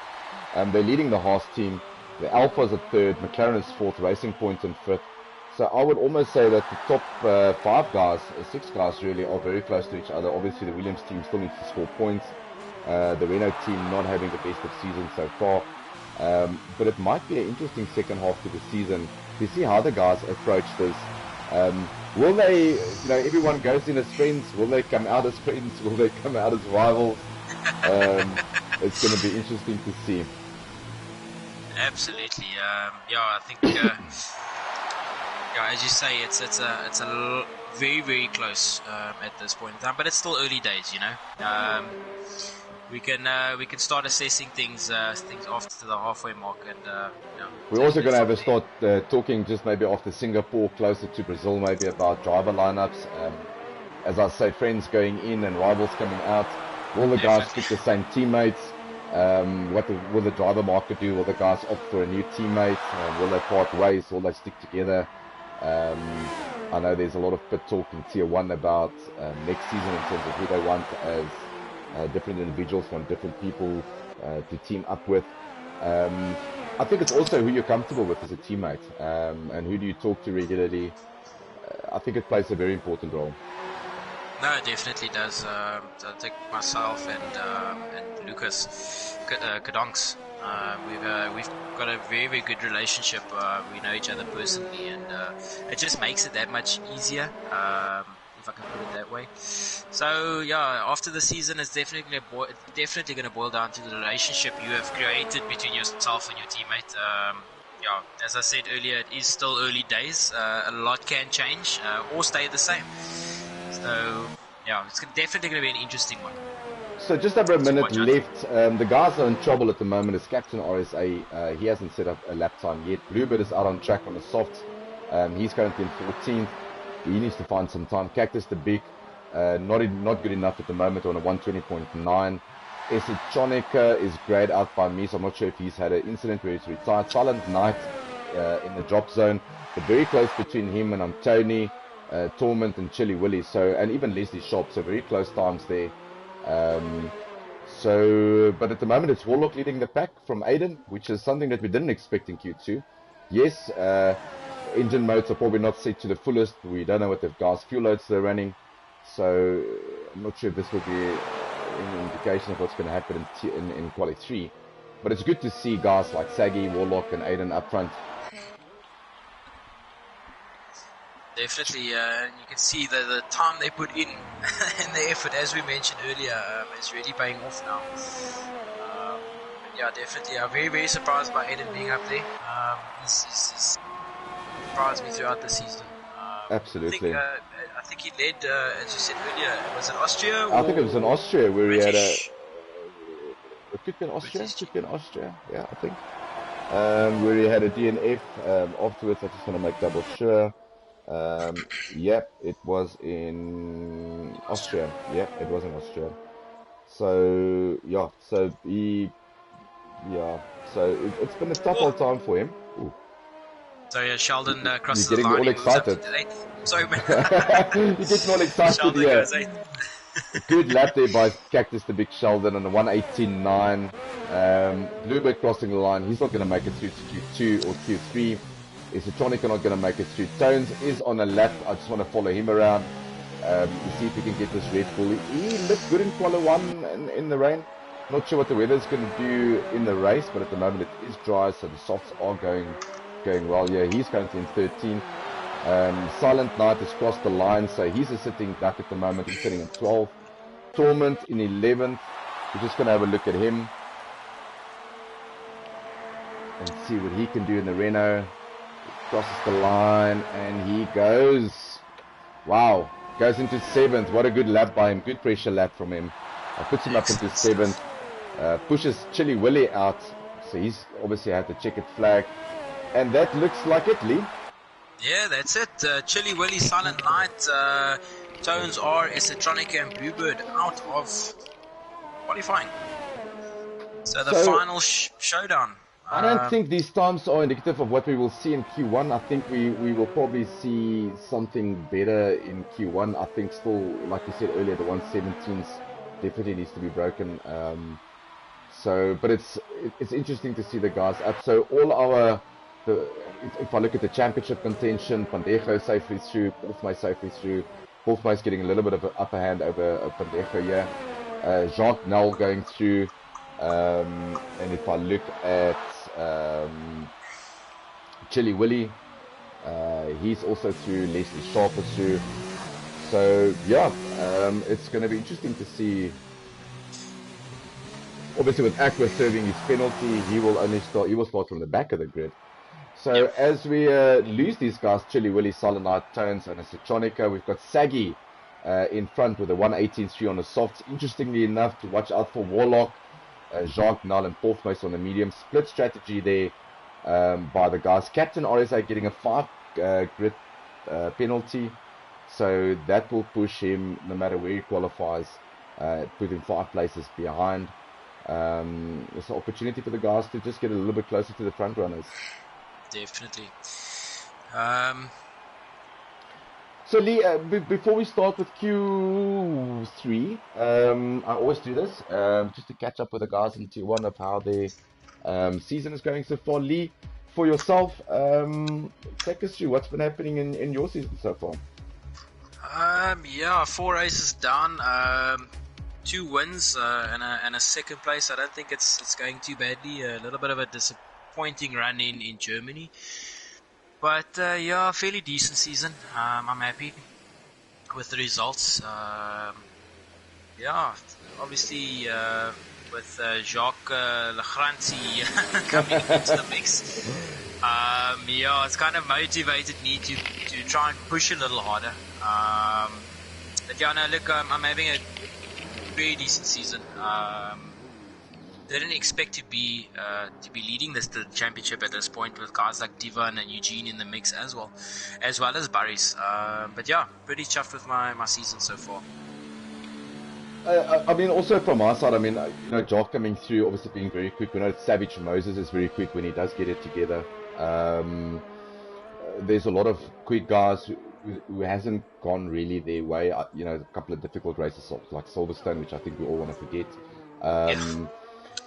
They're leading the Haas team. The Alpha's at 3rd, McLaren is 4th, Racing Point in 5th. So I would almost say that the top 5 guys, 6 guys really, are very close to each other. Obviously the Williams team still needs to score points. The Renault team not having the best of season so far. But it might be an interesting second half to the season to see how the guys approach this. Will they, everyone goes in as friends. Will they come out as friends? Will they come out as rivals? It's going to be interesting to see. Absolutely. I think, as you say, it's a very, very close at this point in time, but it's still early days, We can start assessing things after the halfway mark, and we're also going to have a start talking just maybe after Singapore, closer to Brazil, maybe about driver lineups. As I say, friends going in and rivals coming out. Will the guys pick the same teammates? What will the driver market do? Will the guys opt for a new teammate? Will they part ways? Will they stick together? I know there's a lot of pit talk in Tier 1 about next season in terms of who they want as different individuals, want different people to team up with. I think it's also who you're comfortable with as a teammate, and who do you talk to regularly. I think it plays a very important role. No, it definitely does. I think myself and Lucas Kadonks, we've got a very, very good relationship. We know each other personally, and it just makes it that much easier, if I can put it that way. So after the season, it's definitely going to boil down to the relationship you have created between yourself and your teammate. As I said earlier, it is still early days. A lot can change or stay the same. So, it's definitely going to be an interesting one. So just over a minute left. The guys are in trouble at the moment. It's Captain RSA. He hasn't set up a lap time yet. Bluebird is out on track on the soft. He's currently in 14th. He needs to find some time. Cactus the Big, not good enough at the moment on a 120.9. Esitronica is grayed out by me, so I'm not sure if he's had an incident where he's retired. Silent Knight in the drop zone, but very close between him and Tony, Torment and Chili Willy, and even Leslie Sharp, so very close times there. But at the moment it's Warlock leading the pack from Aiden, which is something that we didn't expect in Q2. Yes, engine modes are probably not set to the fullest. We don't know what the gas fuel loads they're running, so I'm not sure if this will be an indication of what's going to happen in Quali 3. But it's good to see guys like Saggy, Warlock and Aiden up front. Definitely, and you can see the time they put in and the effort, as we mentioned earlier, is really paying off now. Definitely. I'm very, very surprised by Aiden being up there. He's surprised me throughout the season. Absolutely. I think he led, as you said earlier, was it Austria? I think it was in Austria where British, he had a. It could be in Austria. British Could be in Austria. Yeah, I think. Where he had a DNF. Afterwards, I just want to make double sure. Yep, it was in Austria. Yep, it was in Austria. So yeah, it's been a tough old time for him. Ooh. So yeah, Sheldon crosses You're the getting me line. all He moves up to excited. 8th. Sorry, man. You're getting all excited Sheldon here. goes 8th. Good lap there by Cactus the Big Sheldon on the 118.9. Bluebird crossing the line. He's not going to make it through to Q2 or Q3. Is Electronica not going to make it through? Tones is on a lap. I just want to follow him around. See if we can get this Red Bull. He looked good in Quali 1 in the rain. Not sure what the weather's going to do in the race, but at the moment it is dry, so the softs are going well. Yeah, he's currently in 13th. Silent Knight has crossed the line, so he's a sitting duck at the moment. He's sitting at 12th. Torment in 11th. We're just going to have a look at him and see what he can do in the Renault. Crosses the line and he goes. Wow. Goes into 7th. What a good lap by him. Good pressure lap from him. Puts him up into 7th. Pushes Chili Willy out. So he's obviously had the checkered flag. And that looks like it, Lee. Yeah, that's it. Chili Willy, Silent Night, Tones R, Esotronica, and Bluebird out of qualifying. So the final showdown. I don't think these times are indicative of what we will see in Q1. I think we will probably see something better in Q1. I think still, like you said earlier, the 117s definitely needs to be broken. But it's interesting to see the guys up. So all our, if I look at the championship contention, Pandejo safely through, Wolfmeister safely through. Wolfmeister getting a little bit of an upper hand over Pandejo here. Jacques Null going through. And if I look at Chili Willy, he's also through. Leslie Sharp is through. So yeah, it's going to be interesting to see. Obviously, with Aqua serving his penalty, he will start from the back of the grid. So as we lose these guys, Chili Willy, Silent Night, Tones, and Electronica, we've got Saggy in front with a 118.3 on the softs. Interestingly enough, to watch out for Warlock, Jacques Null, and Porthmos on the medium. Split strategy there by the guys. Captain RSA getting a 5 grid penalty, so that will push him, no matter where he qualifies, put him 5 places behind. It's an opportunity for the guys to just get a little bit closer to the front runners. Definitely. So Lee, before we start with Q3, I always do this just to catch up with the guys in Tier 1 of how their season is going so far. Lee, for yourself, take us through what's been happening in your season so far. 4 races down, 2 wins and a second place. I don't think it's going too badly. A little bit of a disappointing run in Germany. But fairly decent season. I'm happy with the results. Obviously with Jacques Lagranci coming into the mix, it's kind of motivated me to try and push a little harder. I'm having a very decent season. Didn't expect to be leading the championship at this point with guys like Divan and Eugene in the mix as well as Barry's. Pretty chuffed with my season so far. I mean, also from our side, I mean, Jock coming through, obviously being very quick. We know Savage Moses is very quick when he does get it together. There's a lot of quick guys who hasn't gone really their way. A couple of difficult races like Silverstone, which I think we all want to forget.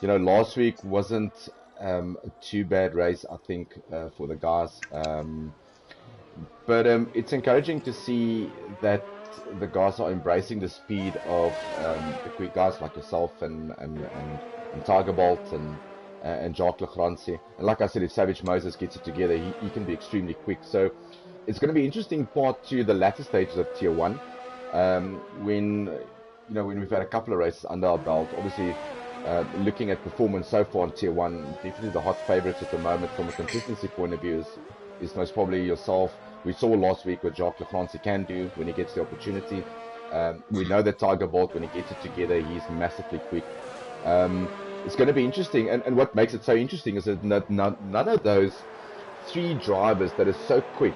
Last week wasn't a too bad race, I think, for the guys. But it's encouraging to see that the guys are embracing the speed of the quick guys like yourself and Tiger Bolt and Jacques Lagranci. And like I said, if Savage Moses gets it together, he can be extremely quick. So it's going to be interesting part to the latter stages of Tier 1 when we've had a couple of races under our belt. Obviously, looking at performance so far in Tier 1, definitely the hot favourites at the moment from a consistency point of view is most probably yourself, we saw last week what Jacques Lefrançois can do when he gets the opportunity. We know that Tiger Bolt, when he gets it together, he's massively quick. It's going to be interesting, and what makes it so interesting is that none of those three drivers that are so quick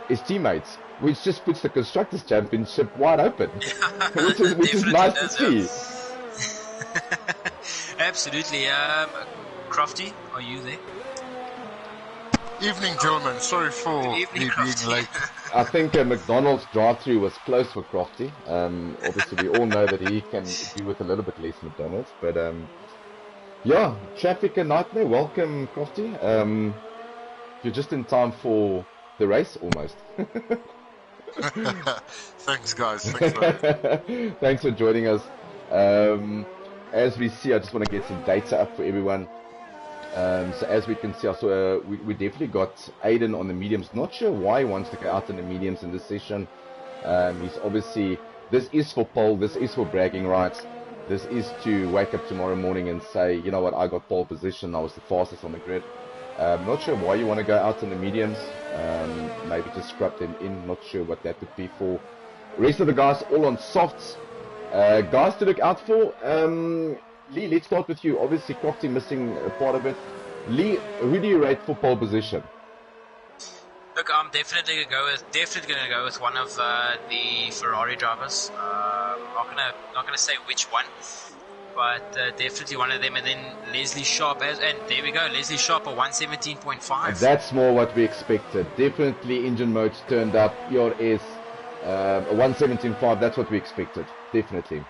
is teammates, which just puts the Constructors' Championship wide open, which is nice to see. Absolutely. Crofty, are you there? Evening, gentlemen. Sorry for me being late. I think McDonald's drive-thru was close for Crofty. Obviously, we all know that he can do with a little bit less McDonald's, but yeah, traffic a nightmare. Welcome, Crofty. You're just in time for the race, almost. Thanks, guys. Thanks, Thanks for joining us. As we see, I just want to get some data up for everyone. So as we can see, I saw, we definitely got Aiden on the mediums. Not sure why he wants to go out in the mediums in this session. He's obviously, this is for pole, this is for bragging rights. This is to wake up tomorrow morning and say, you know what, I got pole position, I was the fastest on the grid. Not sure why you want to go out in the mediums. Maybe just scrub them in, not sure what that would be for. The rest of the guys all on softs. Guys to look out for. Lee, let's start with you. Obviously, Crofty missing a part of it. Lee, who do you rate for pole position? Look, I'm definitely gonna go with one of the Ferrari drivers. Not gonna say which one, but definitely one of them. And then Leslie Sharp, and there we go, Leslie Sharp, a 117.5. That's more what we expected. Definitely engine modes turned up. ERS, a 117.5. That's what we expected. Definitely.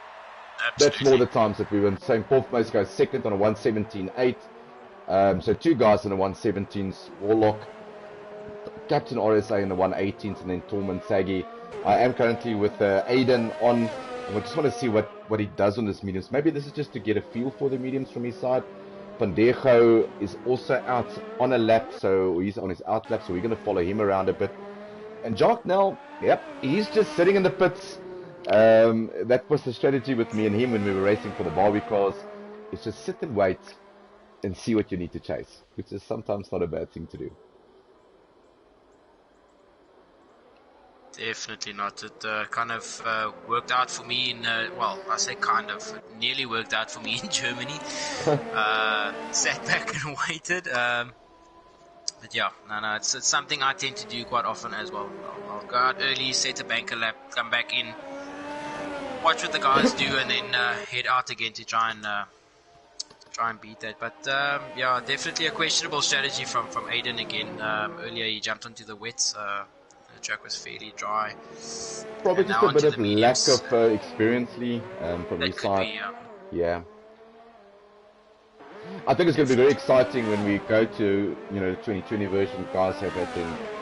Absolutely. That's more the times that we were saying. Porthmost goes second on a 117.8. So two guys in the 117s. Warlock, Captain RSA in the 118s, and then Tormund Saggy. I am currently with Aiden on. I just want to see what he does on this mediums. Maybe this is just to get a feel for the mediums from his side. Pandejo is also out on a lap, so he's on his out lap, so we're going to follow him around a bit. And Jock now, yep, he's just sitting in the pits. That was the strategy with me and him when we were racing for the Barbie cars. It's just sit and wait and see what you need to chase, which is sometimes not a bad thing to do. Definitely not. It kind of worked out for me in, well, I say kind of, it nearly worked out for me in Germany. Sat back and waited. But yeah, no, it's something I tend to do quite often as well. I'll go out early, set a banker lap, come back in, watch what the guys do, and then head out again to try and beat that. But yeah, definitely a questionable strategy from Aiden again. Earlier he jumped onto the wets. The track was fairly dry. Probably just a bit of lack of experience, Lee, from his side. Yeah. I think it's going to be very exciting when we go to, the 2020 version. Guys have had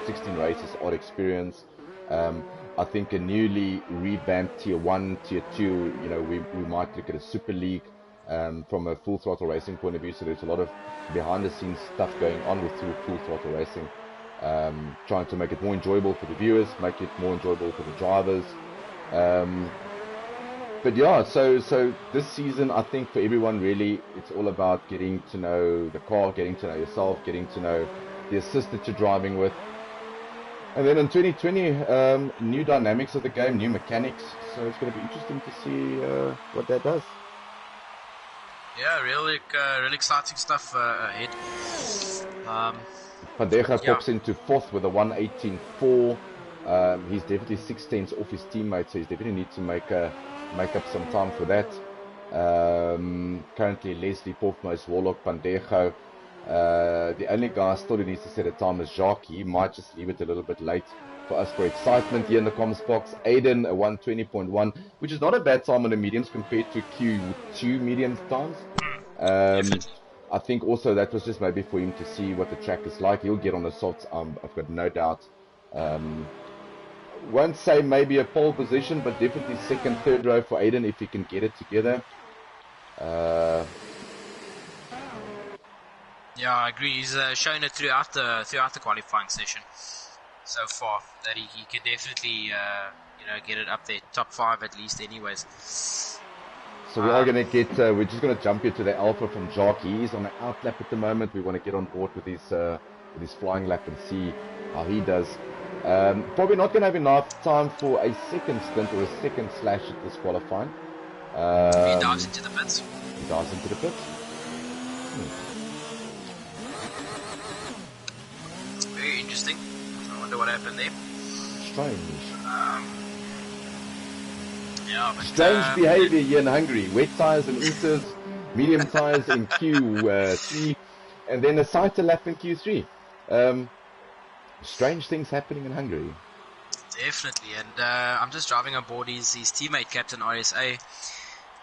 16 races, odd experience. I think a newly revamped Tier 1, Tier 2, we might look at a Super League from a full throttle racing point of view. So there's a lot of behind the scenes stuff going on with full throttle racing. Trying to make it more enjoyable for the viewers, make it more enjoyable for the drivers. But yeah, so this season, I think for everyone really, it's all about getting to know the car, getting to know yourself, getting to know the assist that you're driving with. And then in 2020, new dynamics of the game, new mechanics. So it's going to be interesting to see what that does. Yeah, really exciting stuff ahead. Pandejo pops into fourth with a 118.4. He's definitely 6 tenths off his teammate, so he's definitely need to make up some time for that. Currently Leslie, Porthmost, Warlock, Pandejo. The only guy still who needs to set a time is Jacques. He might just leave it a little bit late for us for excitement here in the comms box. Aiden, a 120.1, which is not a bad time on the mediums compared to Q2 mediums times. I think also that was just maybe for him to see what the track is like. He'll get on the softs, I've got no doubt. Won't say maybe a pole position, but definitely second, third row for Aiden if he can get it together. Yeah, I agree. He's shown it throughout the qualifying session so far that he can definitely get it up there, top 5 at least, anyways. So we are going to get, we're just going to jump into the Alpha from Jacques. He's on the out lap at the moment. We want to get on board with his flying lap and see how he does. Probably not going to have enough time for a second stint or a second slash at this qualifying. He dives into the pits. He dives into the pits. Very interesting. I wonder what happened there. Strange. Yeah, but, Strange behavior here in Hungary. Wet tires in Inters, medium tires in Q3, and then a cycle lap in Q3. Strange things happening in Hungary. Definitely, and I'm just driving on board his teammate, Captain RSA,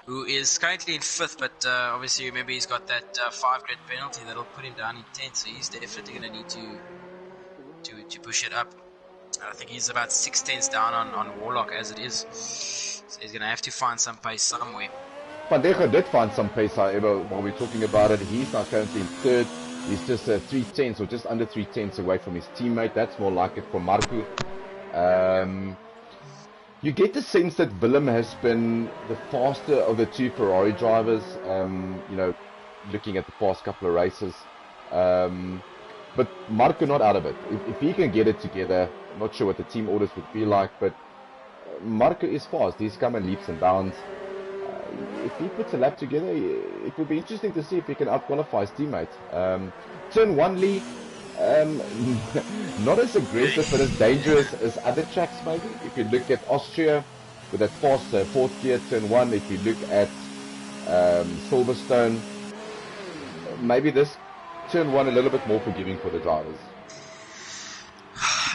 who is currently in 5th, but obviously remember he's got that 5-grid penalty that'll put him down in 10th, so he's definitely going to need to push it up. I think he's about 6 tenths down on Warlock as it is, so he's going to have to find some pace somewhere. Van Deger did find some pace, however, while we're talking about it. He's now currently in 3rd. He's just 3 tenths or just under 3 tenths away from his teammate. That's more like it for Marco. You get the sense that Willem has been the faster of the 2 Ferrari drivers, you know, looking at the past couple of races. But Marco not out of it. If he can get it together, I'm not sure what the team orders would be like, but Marco is fast. He's come in leaps and bounds. If he puts a lap together, it would be interesting to see if he can out-qualify his teammate. Turn 1 Lee, not as aggressive but as dangerous as other tracks maybe. If you look at Austria with that fast 4th gear, turn 1. If you look at Silverstone, maybe this turn 1 a little bit more forgiving for the drivers.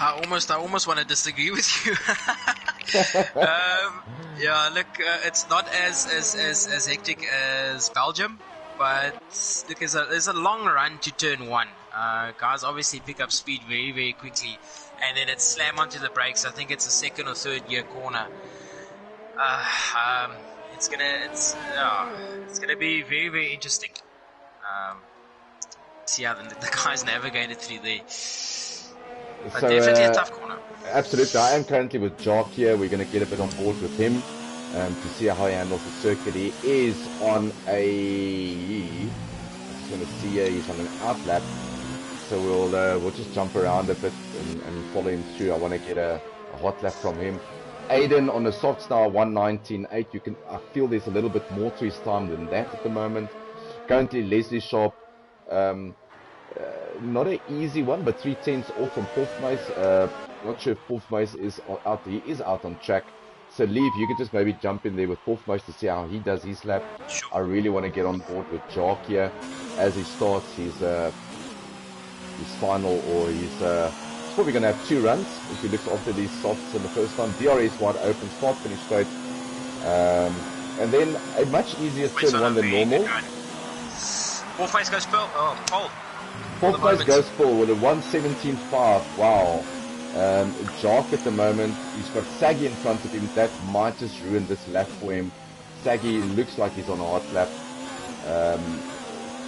I almost want to disagree with you. Yeah, look, it's not as hectic as Belgium, but look, there's a long run to turn 1. Guys obviously pick up speed very, very quickly, and then it's slam onto the brakes. I think it's a 2nd or 3rd gear corner. It's gonna be very, very interesting. See how the guys navigated through there. But definitely a tough corner. Absolutely. I am currently with Jock here. We're going to get a bit on board with him to see how he handles the circuit. He is on a... I'm just going to see here. He's on an out lap. So we'll just jump around a bit and follow him through. I want to get a hot lap from him. Aiden on the softs now, 1:19.8. I feel there's a little bit more to his time than that at the moment. Currently, Leslie Sharp... not an easy one, but 3 tenths off from Pofmeis. Not sure if Pofmeis is out. He is out on track. So, Lee, if you could just maybe jump in there with Pofmeis to see how he does his lap. Sure. I really want to get on board with Jock here as he starts his final, or he's probably going to have 2 runs if he looks after these softs in the first time. DRS wide open, start finish straight, and then a much easier turn 1 than normal. Pofmeis goes pole. Pofmeis goes full with a 1:17.5. Wow. Jock at the moment, he's got Saggy in front of him. That might just ruin this lap for him. Saggy looks like he's on a hot lap.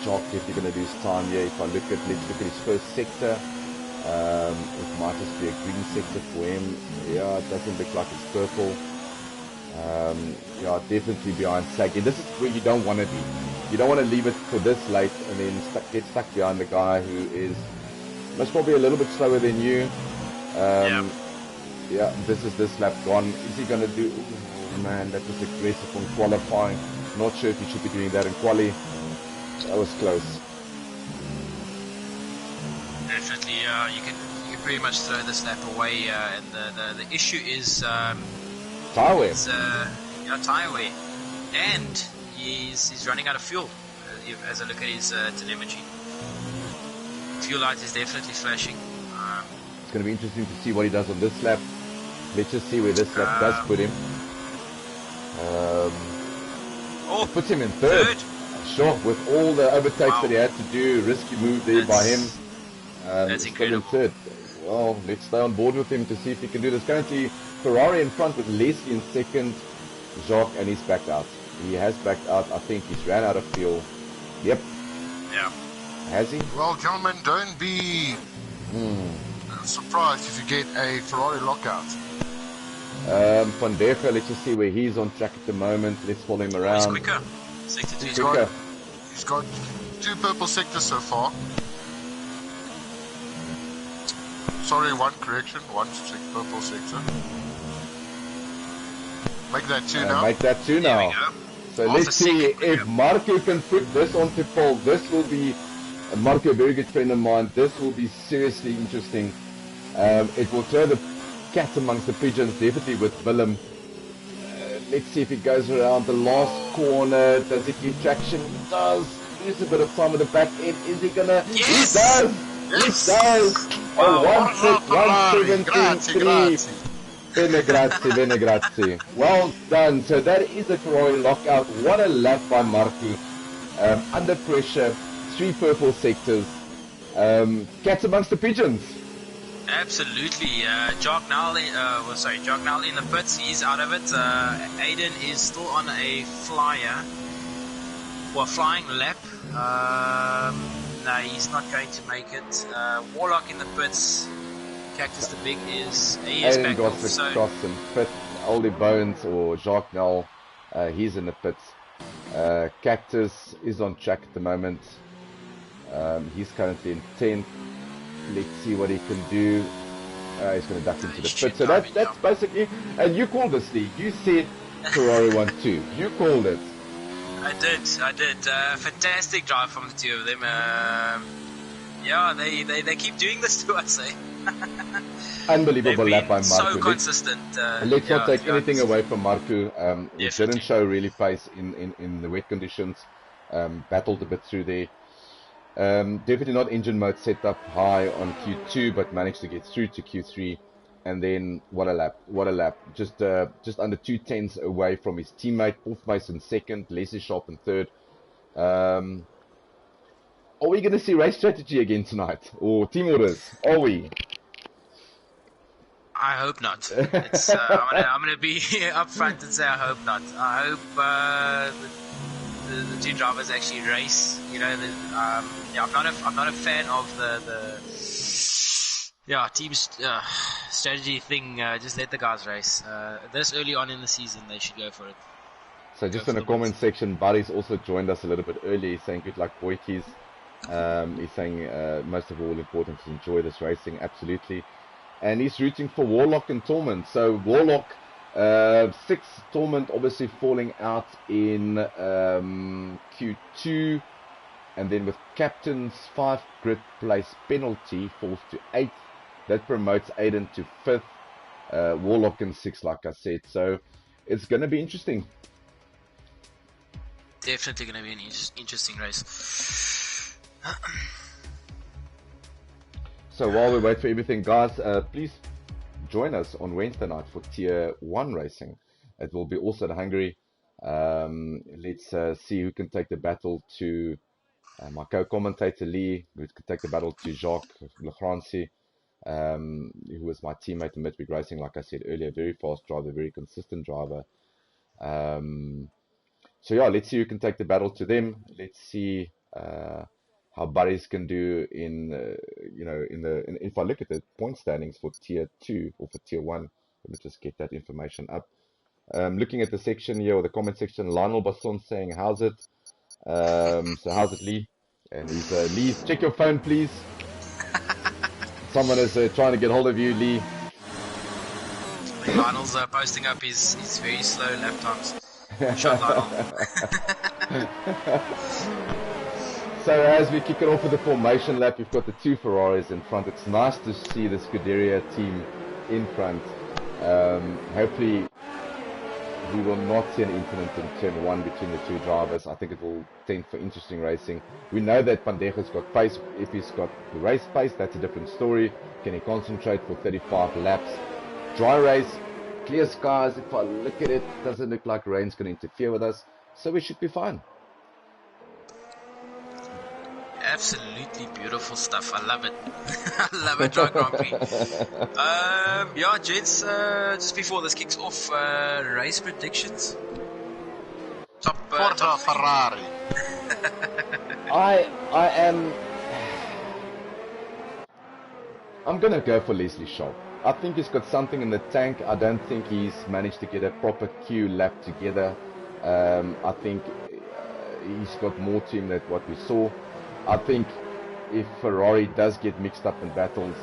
Jock definitely going to lose time here. If I let's look at his first sector. It might just be a green sector for him. Yeah, it doesn't look like it's purple. Yeah, definitely behind Saggy. This is where you don't want to be. You don't want to leave it for this late and then get stuck behind the guy who is most probably a little bit slower than you. Yeah, this is this lap gone. Is he going to do... Oh, man, that was aggressive on qualifying. Not sure if he should be doing that in quali. That was close. Definitely, you can pretty much throw this lap away, and the issue is Tire wear. Tire wear, and he's running out of fuel. As I look at his telemetry, fuel light is definitely flashing. It's going to be interesting to see what he does on this lap. Let's just see where this lap does put him. It puts him in third. Sure, with all the overtakes that he had to do, risky move there by him. That's incredible. Third. Well, let's stay on board with him to see if he can do this. Currently, Ferrari in front with Leslie in second. Jacques, and he's backed out. He has backed out. I think he's ran out of fuel. Yep. Yeah. Has he? Well, gentlemen, don't be surprised if you get a Ferrari lockout. Van Deger, let's just see where he's on track at the moment. Let's follow him around. He's quicker. Sector 2 is quicker. He's got 2 purple sectors so far. Sorry, one correction. One purple sector. Make that 2 now. Make that 2 There we now. go. So Half a let's see second if quicker. Marco can put this onto poll. This will be, Marco, a very good friend of mine. This will be seriously interesting. It will throw the cat amongst the pigeons, definitely with Willem. Let's see if he goes around the last corner. Does it get traction? He does. Lose a bit of time at the back end. Is he gonna? Yes! He does. Yes! He does. Wow. A 1 Forza foot, Ferrari. 117.3. Bene grazie, bene grazie. Well done. So that is a Ferrari lockout. What a lap by Marco. Under pressure, 3 purple sectors. Cats amongst the pigeons. Absolutely. Jock now in the pits. He's out of it. Aiden is still on a flyer. Well, flying lap. No, he's not going to make it. Warlock in the pits. Cactus the Big is Aiden back off. Gossett So cross in pit. Oldie Bones or Jacques Nel, he's in the pits. Cactus is on track at the moment. He's currently in 10th. Let's see what he can do. He's going to duck into the pit. So that's basically. And you called this, Lee. You said Ferrari 1-2. You called it. I did. Fantastic drive from the two of them. Yeah, they keep doing this to us, eh? Unbelievable lap by Marco. So consistent. Let's not take anything away from Marco. He didn't show really pace in the wet conditions. Battled a bit through there. Definitely not engine mode set up high on Q2, but managed to get through to Q3. And then what a lap. Just under 2 tenths away from his teammate. Wolfmason second, Leslie Sharp in third. Are we going to see race strategy again tonight? Or team orders? Are we? I hope not. It's, I'm going to be upfront and say I hope not. I hope the two drivers actually race. You know, I'm not a fan of the team strategy thing. Just let the guys race. This early on in the season, they should go for it. So just in the comment section, Barry's also joined us a little bit early. He's saying good luck, boykies. He's saying most of all important to enjoy this racing, absolutely. And he's rooting for Warlock and Torment. So Warlock, 6, Torment obviously falling out in Q2. And then with Captain's 5 grid place penalty, falls to 8th. That promotes Aiden to 5th. Warlock in 6th, like I said. So it's going to be interesting. Definitely going to be an interesting race. So while we wait for everything, guys, please join us on Wednesday night for Tier 1 racing. It will be also at Hungary. Let's see who can take the battle to my co-commentator Lee, who can take the battle to Jacques Lefrancy, who was my teammate in Midweek Racing, like I said earlier, very fast driver, very consistent driver. So yeah, let's see who can take the battle to them. Let's see how Barry's can do if I look at the point standings for Tier 2 or for Tier 1. Let me just get that information up. Looking at the section here, or the comment section, Lionel Basson saying, how's it? So how's it, Lee? And he's, Lee, check your phone, please. Someone is trying to get hold of you, Lee. Lionel's posting up his very slow lap times. Shot Lionel. So as we kick it off with the formation lap, we've got the 2 Ferraris in front. It's nice to see the Scuderia team in front. Hopefully we will not see an incident in turn 1 between the 2 drivers. I think it will tend for interesting racing. We know that Pandejo's got pace. If he's got the race pace, that's a different story. Can he concentrate for 35 laps? Dry race, clear skies. If I look at it, doesn't look like rain's going to interfere with us. So we should be fine. Absolutely beautiful stuff. I love it. I love it, Dry Grand Prix. Yeah, gents, just before this kicks off, race predictions. Top Ferrari. I'm gonna go for Leslie Sharp. I think he's got something in the tank. I don't think he's managed to get a proper Q lap together. I think he's got more to him than what we saw. I think if Ferrari does get mixed up in battles,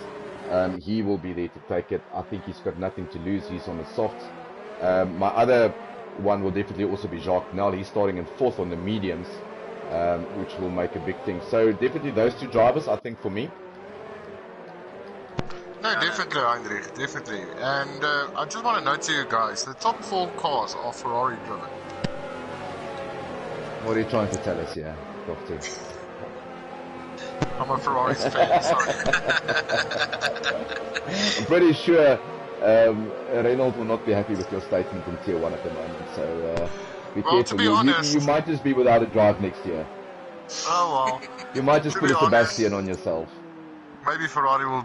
he will be there to take it. I think he's got nothing to lose. He's on the softs. My other one will definitely also be Jacques Nel. He's starting in 4th on the mediums, which will make a big thing. So definitely those 2 drivers, I think, for me. No, definitely, Heinrich, definitely. And I just want to note to you guys, the top 4 cars are Ferrari driven. What are you trying to tell us here, Doctor? I'm a Ferrari fan, sorry. I'm pretty sure Reynolds will not be happy with your statement in Tier 1 at the moment, so be careful. To be honest, you might just be without a drive next year. Oh well. You might just put a Sebastian on yourself. Maybe Ferrari will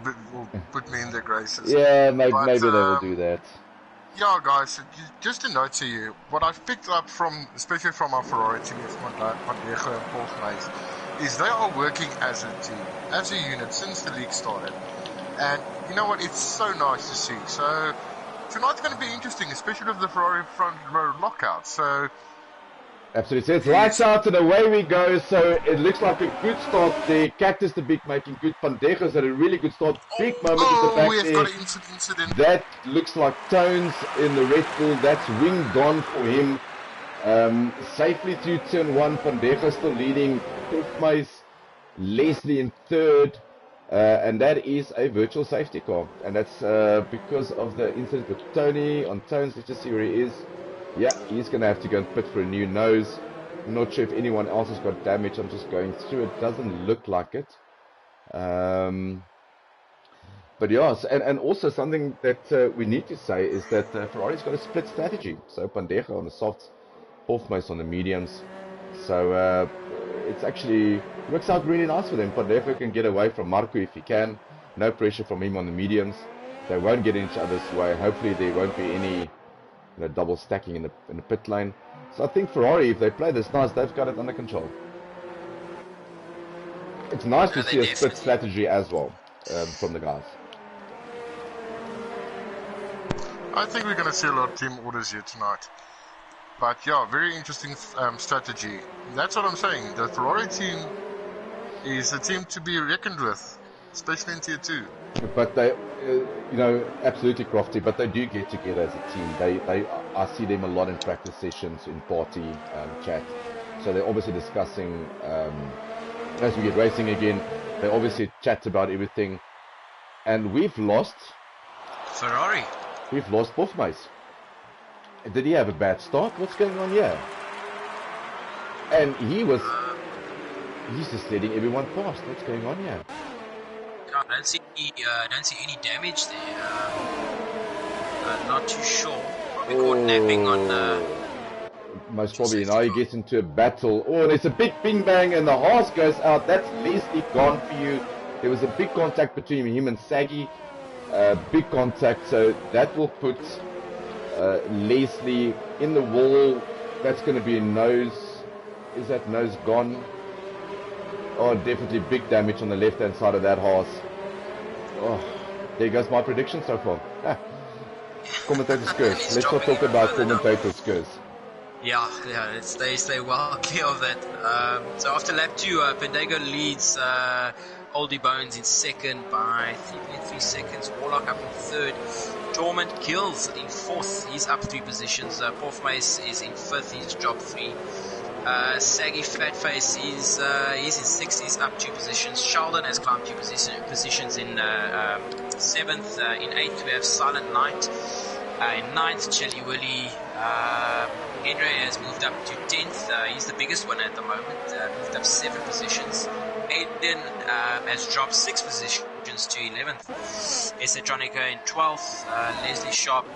put me in their graces. Yeah, maybe they will do that. Yeah, guys, just a note to you, what I've picked up from, especially from our Ferrari team, Van Degen and Paul Meis, is they are working as a team, as a unit since the league started. And you know what, it's so nice to see. So tonight's going to be interesting, especially with the Ferrari front row lockout. So absolutely, it's lights out and away we go. So it looks like a good start there. Cactus the Big making good. Van Degen's had a really good start. Big moment at the back there. Got an incident. That looks like Tones in the Red Bull. That's wing gone for him. Safely through turn 1. Van Degen still leading. Meis, Leslie in 3rd. And that is a virtual safety car. And that's because of the incident with Tony on Tones. Let's just see where he is. Yeah, he's going to have to go and pit for a new nose. I'm not sure if anyone else has got damage. I'm just going through. It doesn't look like it. But yes, and also something that we need to say is that Ferrari's got a split strategy. So Van Degen on the softs, Hofmeis on the mediums. So it's actually works out really nice for them. Van Degen can get away from Marco if he can. No pressure from him on the mediums. They won't get in each other's way. Hopefully there won't be any double stacking in the pit lane. So I think Ferrari, if they play this nice, they've got it under control. It's nice to see a split strategy as well from the guys. I think we're going to see a lot of team orders here tonight. But yeah, very interesting strategy. That's what I'm saying. The Ferrari team is a team to be reckoned with, especially in Tier 2. But they, absolutely crafty. But they do get together as a team. I see them a lot in practice sessions, in party chat. So they're obviously discussing as we get racing again. They obviously chat about everything. And we've lost Ferrari. We've lost Hofmeis. Did he have a bad start? What's going on here? And he's just letting everyone past. What's going on here? I don't see any damage there. Not too sure. Probably caught napping on. Most probably. Now he gets into a battle. Oh, there's a big bing bang and the horse goes out. That's Leslie gone for you. There was a big contact between him and Saggy. Big contact. So that will put Leslie in the wall. That's going to be a nose. Is that nose gone? Oh, definitely big damage on the left-hand side of that horse. Oh, there goes my prediction so far. Commentator's curse. Let's not talk about commentator's curse. Yeah, stay well clear of that. So after lap 2, Pendego leads Oldie Bones in 2nd by 3.3 seconds. Warlock up in 3rd. Dormant Kills in 4th. He's up 3 positions. Hofmeis is in 5th. He's dropped 3. Saggy Fatface is he's in 6th. He's up 2 positions. Sheldon has climbed 2 positions in 7th. In 8th we have Silent Knight. In 9th, Chelly Willy. Henry has moved up to 10th. He's the biggest one at the moment. Moved up 7 positions. Aiden has dropped 6 positions to 11th. Esatronica in 12th. Leslie Sharp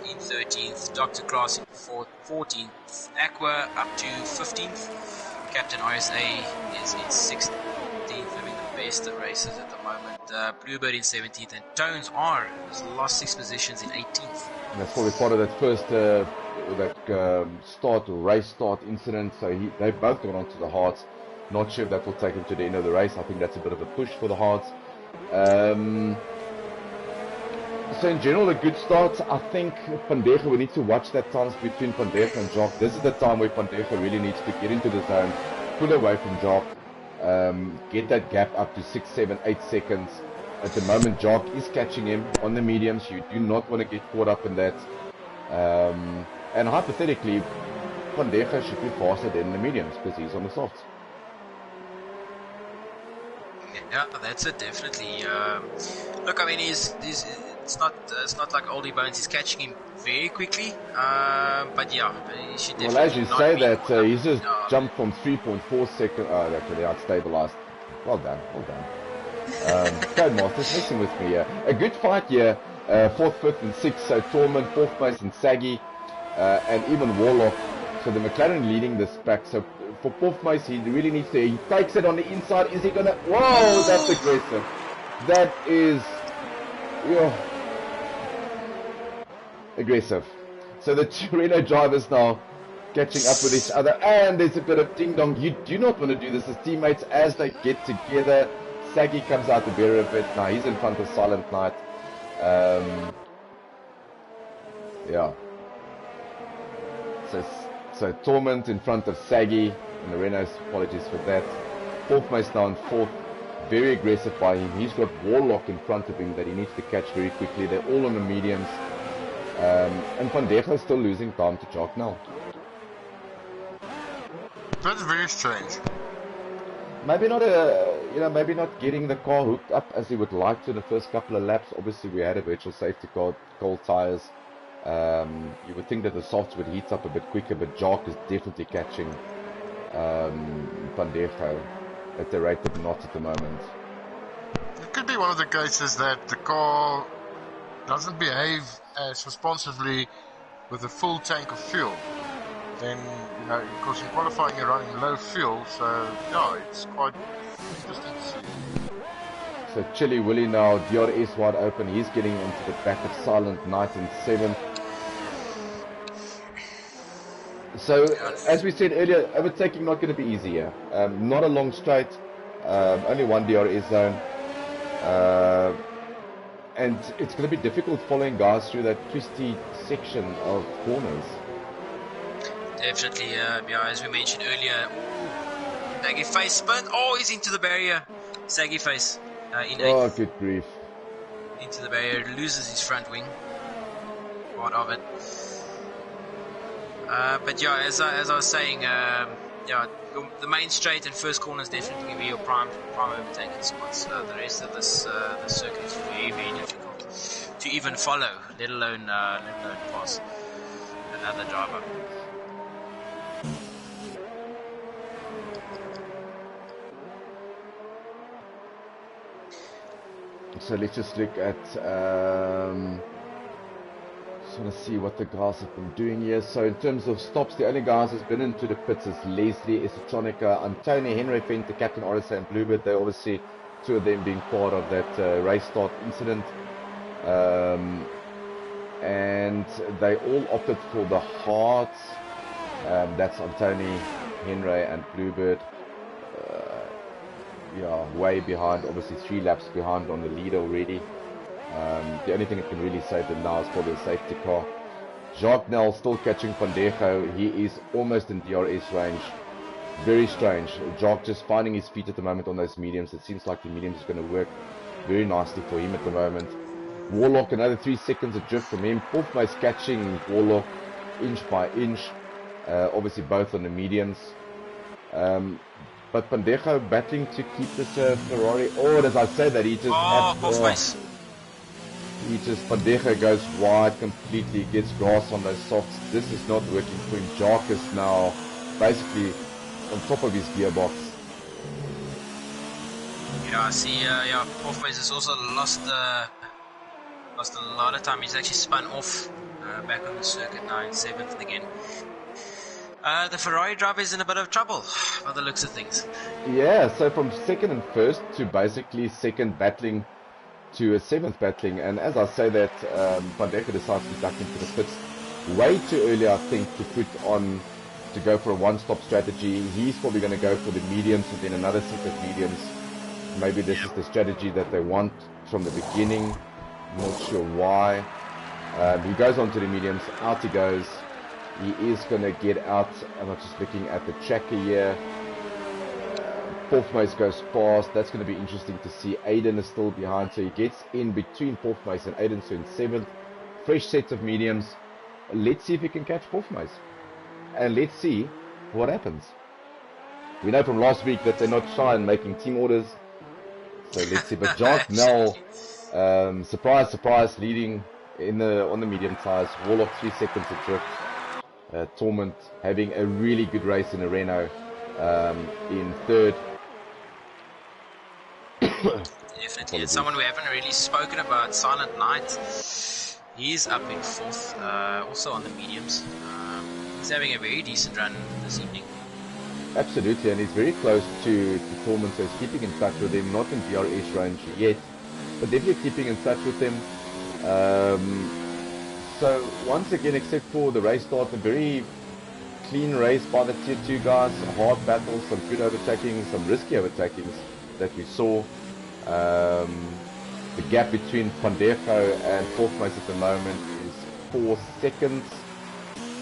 in 13th. Dr. Class in 14th. Aqua up to 15th. Captain RSA is in 16th. Having the best of races at the moment. Bluebird in 17th. And Tones R has lost 6 positions in 18th. And that's probably part of that first race start incident. So they both got onto the hards. Not sure if that will take them to the end of the race. I think that's a bit of a push for the hards. So in general, a good start. I think Van Degen, we need to watch that times between Van Degen and Jacques. This is the time where Van Degen really needs to get into the zone, pull away from Jacques, get that gap up to 6, 7, 8 seconds. At the moment, Jock is catching him on the mediums. You do not want to get caught up in that. And hypothetically, Van Decha should be faster than the mediums because he's on the softs. Yeah, that's it, definitely. Look, I mean, it's not like Oldie Bones. He's catching him very quickly. But yeah, he should definitely. Well, as you say that, he's just jumped from 3.4 seconds. Oh, actually, out stabilized. Well done, well done. Codemasters messing with me here. A good fight here. 4th, 5th, and 6th. So Torment, 4th place, and Saggy, and even Warlock. So the McLaren leading this pack. So for 4th place, he really needs to. He takes it on the inside. Is he gonna? Whoa, that's aggressive. That is, aggressive. So the two Renault drivers now catching up with each other, and there's a bit of ding dong. You do not want to do this as teammates as they get together. Saggy comes out to bear a bit. Now he's in front of Silent Knight. Yeah. So Torment in front of Saggy, and the Renaults, apologies for that. 4th place now in 4th. Very aggressive by him. He's got Warlock in front of him that he needs to catch very quickly. They're all on the mediums. And Van Decha is still losing time to Jock now. That's very strange. Maybe not maybe not getting the car hooked up as he would like to in the first couple of laps. Obviously, we had a virtual safety car, cold tires. You would think that the softs would heat up a bit quicker, but Jock is definitely catching Van Decha at the rate of knots at the moment. It could be one of the cases that the car doesn't behave as responsively with a full tank of fuel. Then, because in qualifying you're running low fuel, so yeah, it's quite interesting to see. So Chili Willy now, DRS wide open, he's getting onto the back of Silent Knight in 7th. So, as we said earlier, overtaking not going to be easy here. Not a long straight, only one DRS zone. And it's going to be difficult following guys through that twisty section of corners. Definitely, yeah, as we mentioned earlier. Saggy face spin. Oh, he's into the barrier. Saggy face. Oh, good grief. Into the barrier, loses his front wing. Part of it. But yeah, as I was saying, the main straight and first corner is definitely going to be your prime overtaking spots. The rest of this circuit is very, very difficult to even follow, let alone pass another driver. So let's just look at, just want to see what the guys have been doing here. So in terms of stops, the only guys who's been into the pits is Leslie, Esotronica, Antony, Henry Fenter, Captain RSA and Bluebird. They're obviously, two of them being part of that race start incident. And they all opted for the hards. That's Antony, Henry and Bluebird. Yeah, way behind, obviously 3 laps behind on the lead already. The only thing that can really save them now is probably a safety car. Jacques Nel still catching Van Decha. He is almost in DRS range. Very strange. Jacques just finding his feet at the moment on those mediums. It seems like the mediums is going to work very nicely for him at the moment. Warlock, another 3 seconds adrift from him. 4th place catching Warlock inch by inch. Obviously both on the mediums. But Van Decha battling to keep this Ferrari. Oh, as I say that, he just... Van Decha goes wide completely, gets grass on those softs. This is not working for him. Jacques is now basically on top of his gearbox. Yeah, I see. Pathways has also lost a lot of time. He's actually spun off back on the circuit now in 7th again. The Ferrari driver is in a bit of trouble by the looks of things. Yeah, so from 2nd and 1st to basically 2nd battling to a 7th battling, and as I say that, Van Decha decides to duck into the pits way too early, I think, to go for a one-stop strategy. He's probably going to go for the mediums and then another set of mediums. Maybe this is the strategy that they want from the beginning. Not sure why. He goes on to the mediums, out he goes. He is going to get out. I'm not just looking at the tracker here. Porfmace goes past. That's going to be interesting to see. Aiden is still behind, so he gets in between Porfmace and Aiden, so in 7th. Fresh sets of mediums. Let's see if he can catch Porfmace. And let's see what happens. We know from last week that they're not shy in making team orders. So let's see. But Jacques Nel, surprise, surprise, leading on the medium tires. Warlock 3 seconds adrift. Torment having a really good race in a Renault in 3rd. Definitely. It's someone we haven't really spoken about. Silent Knight. He's up in 4th, also on the mediums. He's having a very decent run this evening. Absolutely, and he's very close to Torment, so he's keeping in touch with him. Not in DRS range yet, but definitely keeping in touch with him. So once again, except for the race start, a very clean race by the tier 2 guys. Hard battles, some good overtaking, some risky overtakings that we saw. The gap between Pandejo and Porfmace at the moment is 4 seconds.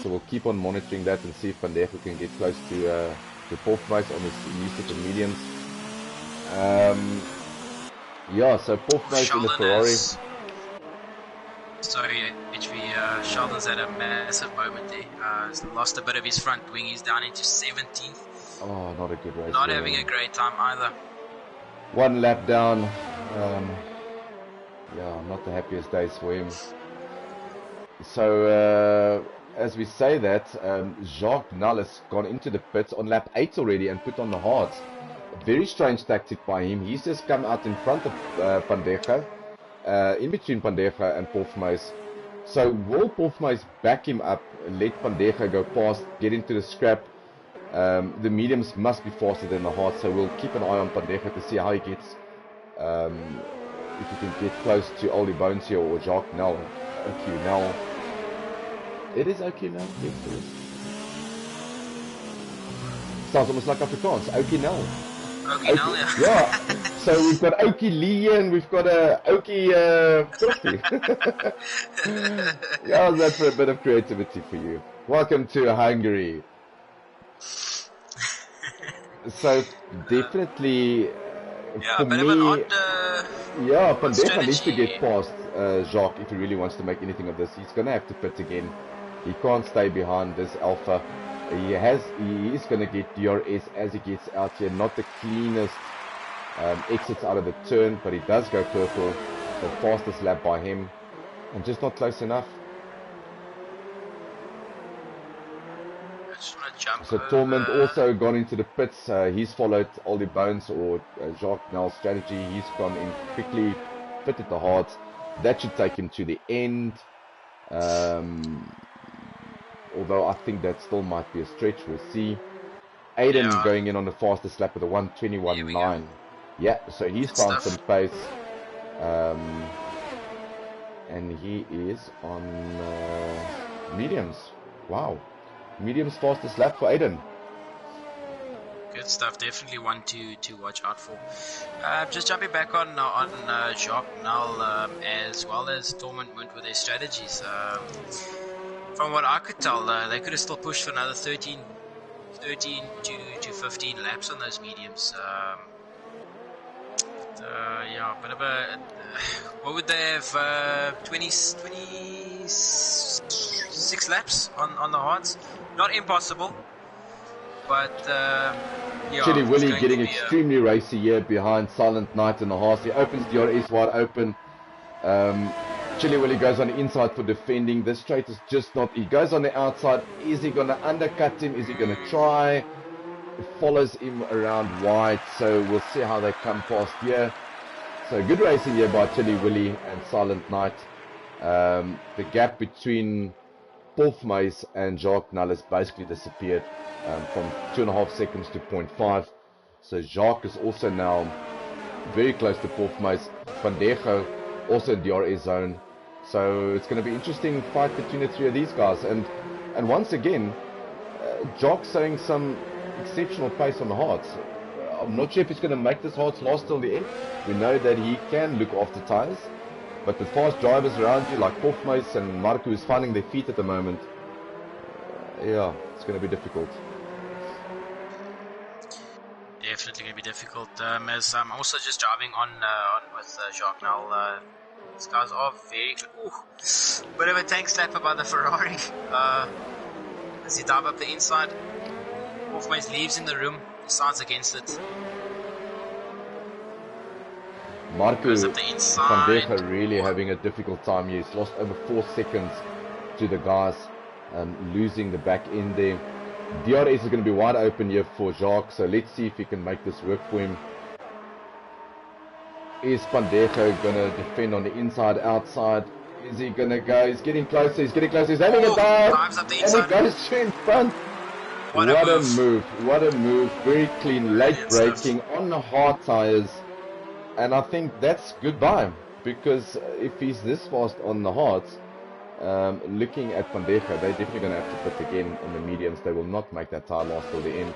So we'll keep on monitoring that and see if Pandejo can get close to Porfmace on his new set of mediums. Yeah, so Porfmace in the Ferrari. Sorry, HV, Sheldon's had a massive moment there. He's lost a bit of his front wing. He's down into 17th. Oh, not a good race. Not having a great time either. 1 lap down. Yeah, not the happiest days for him. So, as we say that, Jacques Nel has gone into the pits on lap 8 already and put on the hards. A very strange tactic by him. He's just come out in front of Pandejo, in between Pandejo and Porfmace. So will Porfmace back him up, let Pandejo go past, get into the scrap? The mediums must be faster than the hards, so we'll keep an eye on Pandejo to see how he gets. If he can get close to Oldie Bones here or Jacques Nel, OQ Nel. It is OQ Nel, yes it is. Sounds almost like Afrikaans, OQ Nel. OQ Nel, yeah. Yeah, so we've got Okie Lee and we've got Okie Krofty. Yeah, that's a bit of creativity for you. Welcome to Hungary. So definitely for bit me, of an odd, yeah, Pandejo needs to strategy. get past Jacques if he really wants to make anything of this. He's going to have to pit again. He can't stay behind this Alpha. He is going to get DRS as he gets out here. Not the cleanest exits out of the turn, but he does go purple. The fastest lap by him, and just not close enough. I just want to jump So over. Torment also gone into the pits. He's followed Oldie Bones or Jacques Nel's strategy. He's gone in quickly, fitted the hards. That should take him to the end. Although I think that still might be a stretch. We'll see. Aiden going in on the fastest lap with a 1:21.9. Yeah, so he's found some pace. And he is on mediums. Wow. Mediums fastest lap for Aiden. Good stuff. Definitely one to watch out for. Just jumping back on Jacques Nel, as well as Torment went with their strategies. From what I could tell, they could have still pushed for another 13 to 15 laps on those mediums. Yeah, bit of a... what would they have? 26 laps on the hards? Not impossible, but yeah. Chili Willy getting extremely racy here behind Silent Knight in the half. He opens DRS wide open. Chili Willy goes on the inside for defending. This straight is just not... He goes on the outside. Is he going to undercut him? Is he going to try? It follows him around wide. So we'll see how they come past here. So good racing here by Chili Willy and Silent Knight. The gap between Porfmace and Jacques Nel has basically disappeared from 2.5 seconds to 0.5. So Jacques is also now very close to Porfmace. Pandejo also in DRS zone. So it's going to be interesting fight between the three of these guys. And once again, Jacques showing some exceptional pace on the hards. I'm not sure if he's going to make this hards last till the end. We know that he can look after tires. But the fast drivers around you, like Porfmace and Marco, who's finding their feet at the moment, yeah, it's going to be difficult. definitely going to be difficult. As I'm also just driving on with Jacques now. These guys are very good. Ooh, bit of a tank slapper by the Ferrari. As he dive up the inside, Wolfmace leaves in the room, decides against it. Marco Goes up the van inside. Bergen really having a difficult time here. He's lost over 4 seconds to the guys, losing the back end there. DRS is going to be wide open here for Jacques, so let's see if he can make this work for him. Is Pandejo going to defend on the inside, outside? Is he going to go? He's getting closer, he's having a dive, Up the and inside. he goes straight in front. What a move, very clean, late braking on the hard tyres. And I think that's goodbye, because if he's this fast on the hards, looking at Pandejo, they're definitely going to have to pit again on the mediums. They will not make that tyre last till the end.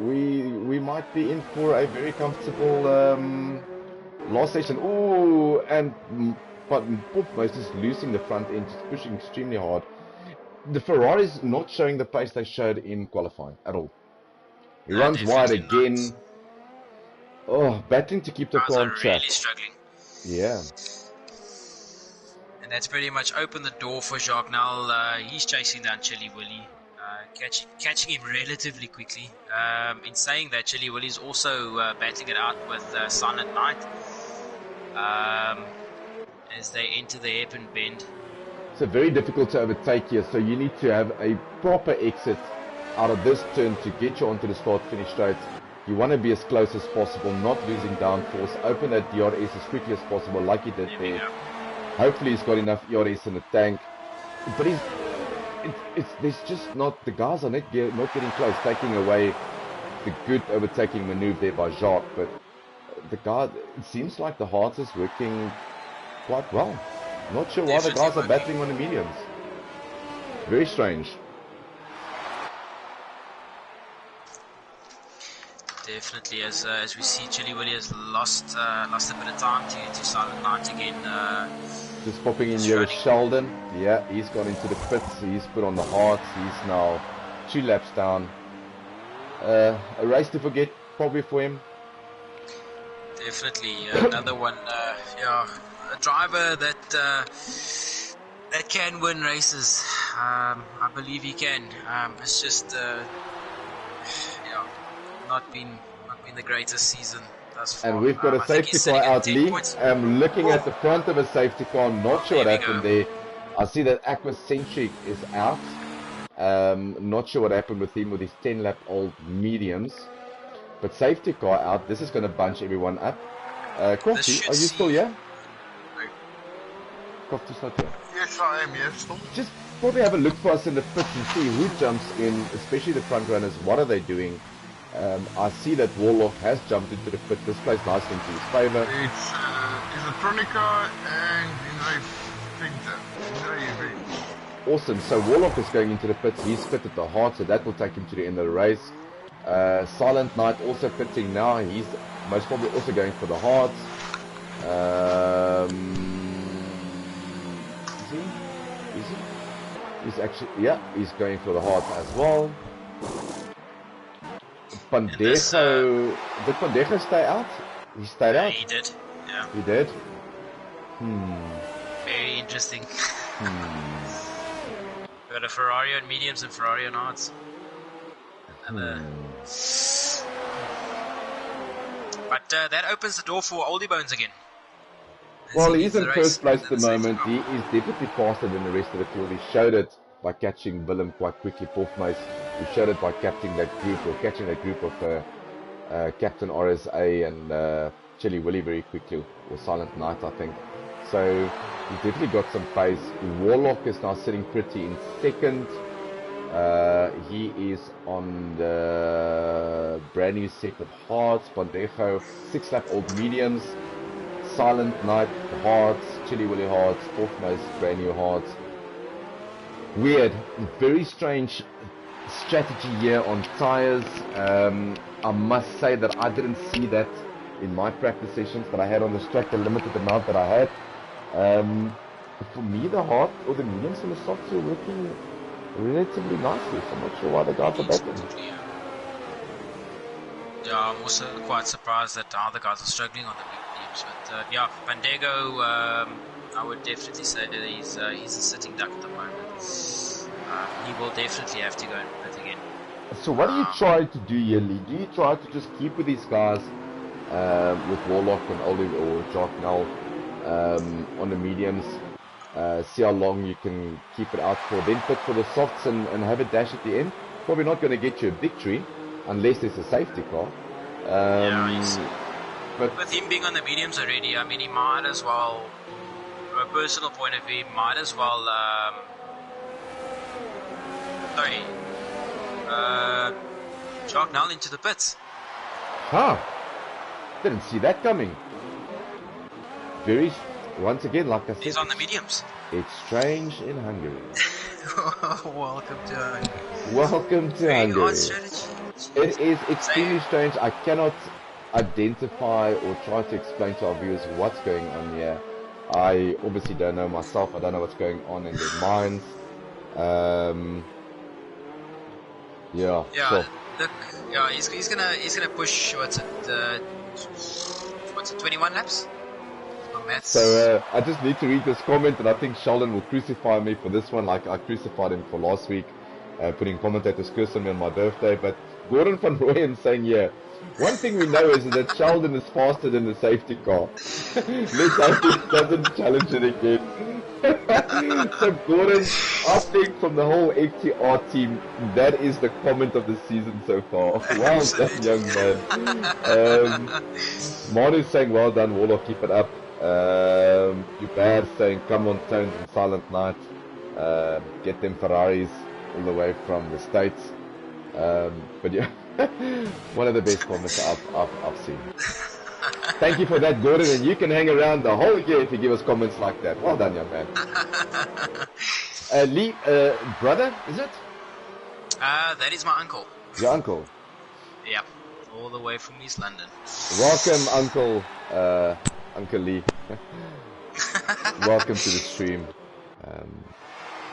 We might be in for a very comfortable last session. Ooh, but Wolfmace is losing the front end, just pushing extremely hard. The Ferrari's not showing the pace they showed in qualifying at all. He runs wide again. Not. Oh, battling to keep the car on track. Really struggling. Yeah. And that's pretty much opened the door for Jacques. Now he's chasing down Chili Willy, catching him relatively quickly. In saying that, Chili Willy's also battling it out with Silent Night as they enter the hairpin bend. So very difficult to overtake here, so you need to have a proper exit out of this turn to get you onto the start-finish straight. You want to be as close as possible, not losing downforce. Open that DRS as quickly as possible, like he did there. Hopefully he's got enough ERS in the tank. But there's just not, the guys are not getting close, taking away the good overtaking maneuver there by Jacques. But the guy, it seems like the hards is working quite well. Not sure why the guys are battling on the mediums. Very strange. Definitely, as we see, Chili Willy has lost a bit of time to Silent Night again. Just popping in here with Sheldon. Yeah, he's gone into the pits. He's put on the hards. He's now 2 laps down. A race to forget, probably for him. Definitely, another one. A driver that can win races. I believe he can. It's just not been the greatest season thus far. And we've got a safety car out, Lee. I'm looking at the front of a safety car. Not sure what happened there. I see that Aquacentric is out. Not sure what happened with him with his 10-lap-old mediums. But safety car out. This is going to bunch everyone up. Crofty, are you still here? Crofty's not here. Yes, I am, yes, still. Just probably have a look for us in the pits and see who jumps in, especially the front runners. What are they doing? I see that Warlock has jumped into the pit. This plays nicely into his favour. It's Isotronica and Inray. Awesome. So Warlock is going into the pits. He's pitted the hard, so that will take him to the end of the race. Silent Knight also pitting now. He's most probably also going for the hards. Is he? He's actually, yeah, he's going for the hards as well. Pandejo, did Pandejo stay out? He stayed out? He did, yeah. He did? Very interesting. We got a Ferrari on mediums and Ferrari on hards. But that opens the door for Oldie Bones again. Well, he's in first place at the moment. He is definitely faster than the rest of the field. He showed it by catching Willem quite quickly, Wolfmace. He showed it by catching that group of Captain RSA and Chili Willy very quickly, or Silent Night, I think. So he's definitely got some pace. Warlock is now sitting pretty in second. He is on the brand new set of hards. Pandejo, 6-lap-old mediums. Silent Night, the hards. Chili Willy hards. Wolfmace, brand new hards. Weird, very strange strategy here on tires. I must say that I didn't see that in my practice sessions that I had on this track, the limited amount that I had. For me, the hard or the mediums and the softs are working relatively nicely, so I'm not sure why the guys are battling. Yeah, I'm also quite surprised at how the guys are struggling on the mediums. But yeah, Bandego, I would definitely say that he's a sitting duck at the moment. He will definitely have to go and pit again. So what do you try to do here, Lee? Do you try to just keep with these guys with Warlock and Olive or Jock now on the mediums? See how long you can keep it out for, then pit for the softs and have a dash at the end. Probably not going to get you a victory unless there's a safety car. But with him being on the mediums already, I mean, he might as well, from a personal point of view, might as well, Jock Null into the pits. Huh. Didn't see that coming. Once again, like I said, he's on the mediums. It's strange in Hungary. Welcome to Hungary. Welcome to Hungary. It is extremely Same. strange. I cannot identify or try to explain to our viewers what's going on here. I obviously don't know myself. I don't know what's going on in their minds. Yeah. Sure. Look, yeah, he's gonna push. What's it? 21 laps. So I just need to read this comment, and I think Sheldon will crucify me for this one, like I crucified him for last week, putting commentator's curse on me on my birthday. But Gordon van Rooyen saying, yeah, one thing we know is that Sheldon is faster than the safety car. Let's hope he doesn't challenge it again. So Gordon, I think from the whole FTR team, that is the comment of the season so far. Well done, young man. Manu's saying, well done, Warlock, keep it up. Hubert saying, come on, Tones and Silent Night. Get them Ferraris all the way from the States. But yeah, one of the best comments I've seen. Thank you for that, Gordon, and you can hang around the whole year if you give us comments like that. Well done, young man. Lee, brother, is it? That is my uncle. Your uncle? Yep, all the way from East London. Welcome, Uncle Lee. Welcome to the stream.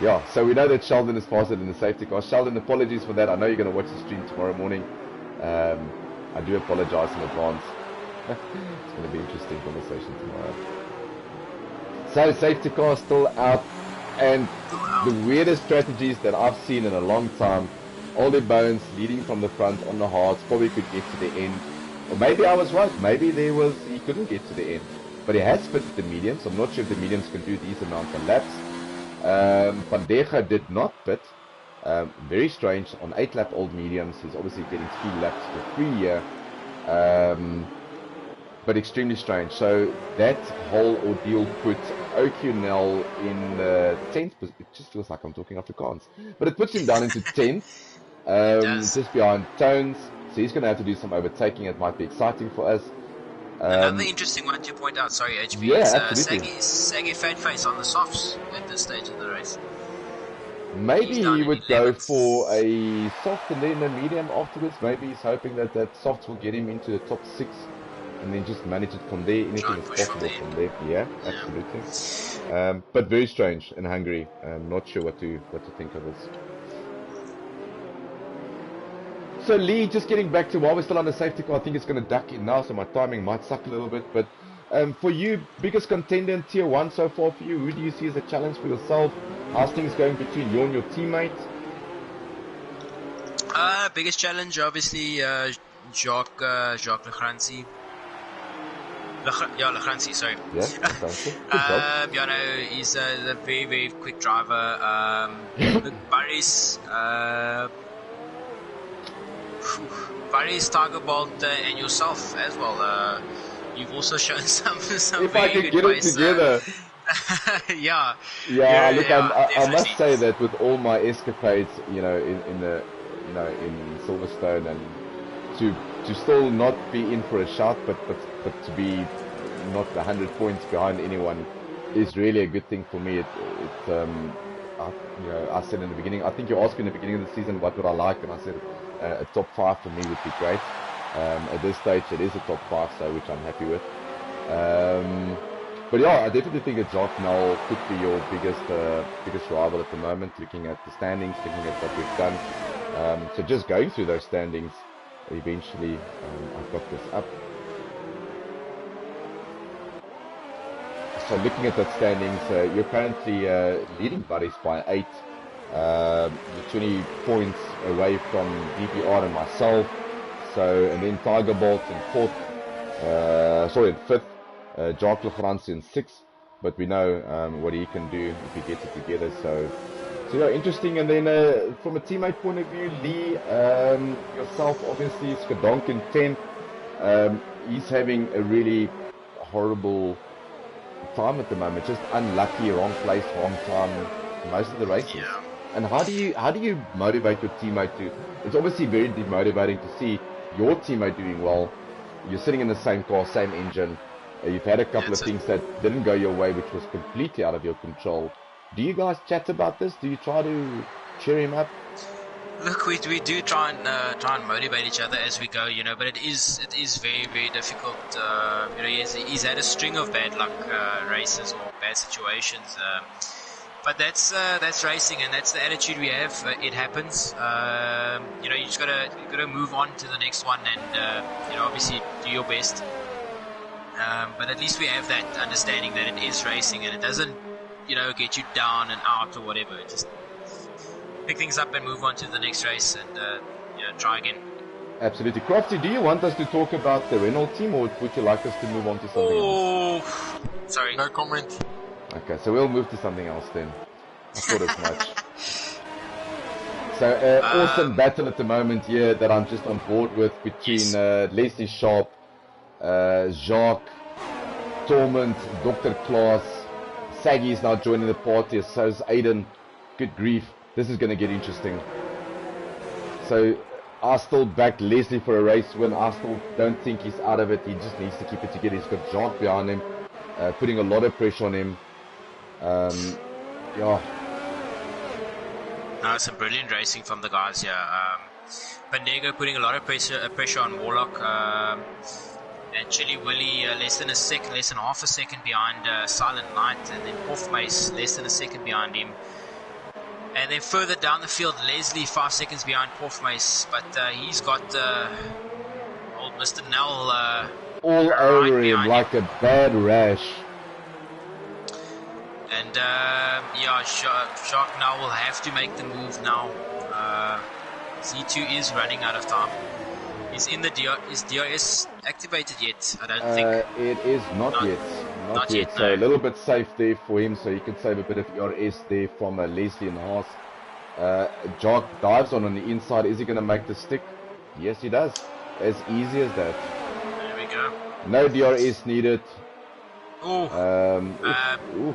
Yeah, so we know that Sheldon is faster than the safety car. Sheldon, apologies for that. I know you're going to watch the stream tomorrow morning. I do apologize in advance. It's going to be an interesting conversation tomorrow. So, safety car still out. And the weirdest strategies that I've seen in a long time. Ollie Bones leading from the front on the hards. Probably could get to the end. Or maybe I was right. Maybe he couldn't get to the end. But he has pitted the mediums. I'm not sure if the mediums can do these amounts of laps. Pandega did not pit. Very strange. On 8-lap old mediums, he's obviously getting 3 laps for free here. But extremely strange. So that whole ordeal put O'Connell in 10th. It just feels like I'm talking Afrikaans. But it puts him down into 10th. Just behind Tones. So he's going to have to do some overtaking. It might be exciting for us. Another interesting one to point out, sorry, HB, yeah, is Sagi Fatface on the softs at this stage of the race. Maybe he would go for a soft and then a medium afterwards. Maybe he's hoping that soft will get him into the top 6 and then just manage it from there. Anything is possible from there. Yeah, absolutely. But very strange in Hungary. I'm not sure what to think of this. So Lee, just getting back to while we're still on the safety car, I think it's going to duck in now, so my timing might suck a little bit. But for you, biggest contender in Tier 1 so far for you, who do you see as a challenge for yourself? How's things going between you and your teammates? Biggest challenge, obviously, Jacques Lechrancy. Lechrancy, sorry. Yeah, Lechrancy. You know, he's a very, very quick driver. Barry's... Barry's Tiger Bolt and yourself as well. You've also shown some if very I could good get pace, it together. Yeah, look, I must say that with all my escapades, you know, in Silverstone, and to still not be in for a shot, but to be not 100 points behind anyone is really a good thing for me. I said in the beginning, I think you asked me in the beginning of the season what would I like, and I said a top 5 for me would be great. At this stage, it is a top 5, so which I'm happy with. But yeah, I definitely think that Jacques now could be your biggest rival at the moment. Looking at the standings, looking at what we've done, so just going through those standings, eventually I've got this up. So looking at that standings, you're currently leading Buddies by 8. You're 20 points away from DPR and myself. So, and then Tiger Bolt in 4th, in 5th, Jacques Legrand in 6th. But we know what he can do if he gets it together. So yeah, interesting. And then from a teammate point of view, Lee, yourself, obviously, Skadonk in 10th. He's having a really horrible time at the moment. Just unlucky, wrong place, wrong time, most of the races. Yeah. And how do you motivate your teammate to? It's obviously very demotivating to see your teammate doing well. You're sitting in the same car, same engine. You've had a couple of things that didn't go your way, which was completely out of your control. Do you guys chat about this? Do you try to cheer him up? Look, we do try and motivate each other as we go, but it is very, very difficult. He's had a string of bad luck races or bad situations. But that's racing, and that's the attitude we have. It happens. You just gotta move on to the next one, and obviously do your best. But at least we have that understanding that it is racing, and it doesn't get you down and out or whatever. Just pick things up and move on to the next race, and try again. Absolutely. Crofty, do you want us to talk about the Renault team, or would you like us to move on to something else? Sorry. No comment. Okay, so we'll move to something else then. I thought as much. So, awesome battle at the moment here that I'm just on board with between Leslie Sharp, Jacques, Torment, Dr. Klaas. Saggy is now joining the party, so is Aiden. Good grief. This is going to get interesting. So, I still back Leslie for a race win. I still don't think he's out of it. He just needs to keep it together. He's got Jacques behind him, putting a lot of pressure on him. Yeah. No, some brilliant racing from the guys here. Bandego putting a lot of pressure on Warlock. And Chili Willy less than half a second behind Silent Knight, and then Off Mace less than a second behind him. And then further down the field, Leslie 5 seconds behind Off Mace, but he's got old Mr. Nell all over him like a bad rash. And Jacques now will have to make the move now. Z2 is running out of time. Is DRS activated yet? I don't think. It is not yet. Not yet. So no. A little bit safe there for him, so he can save a bit of ERS there from Leslie and Haas. Jacques dives on the inside. Is he going to make the stick? Yes, he does. As easy as that. There we go. No DRS needed.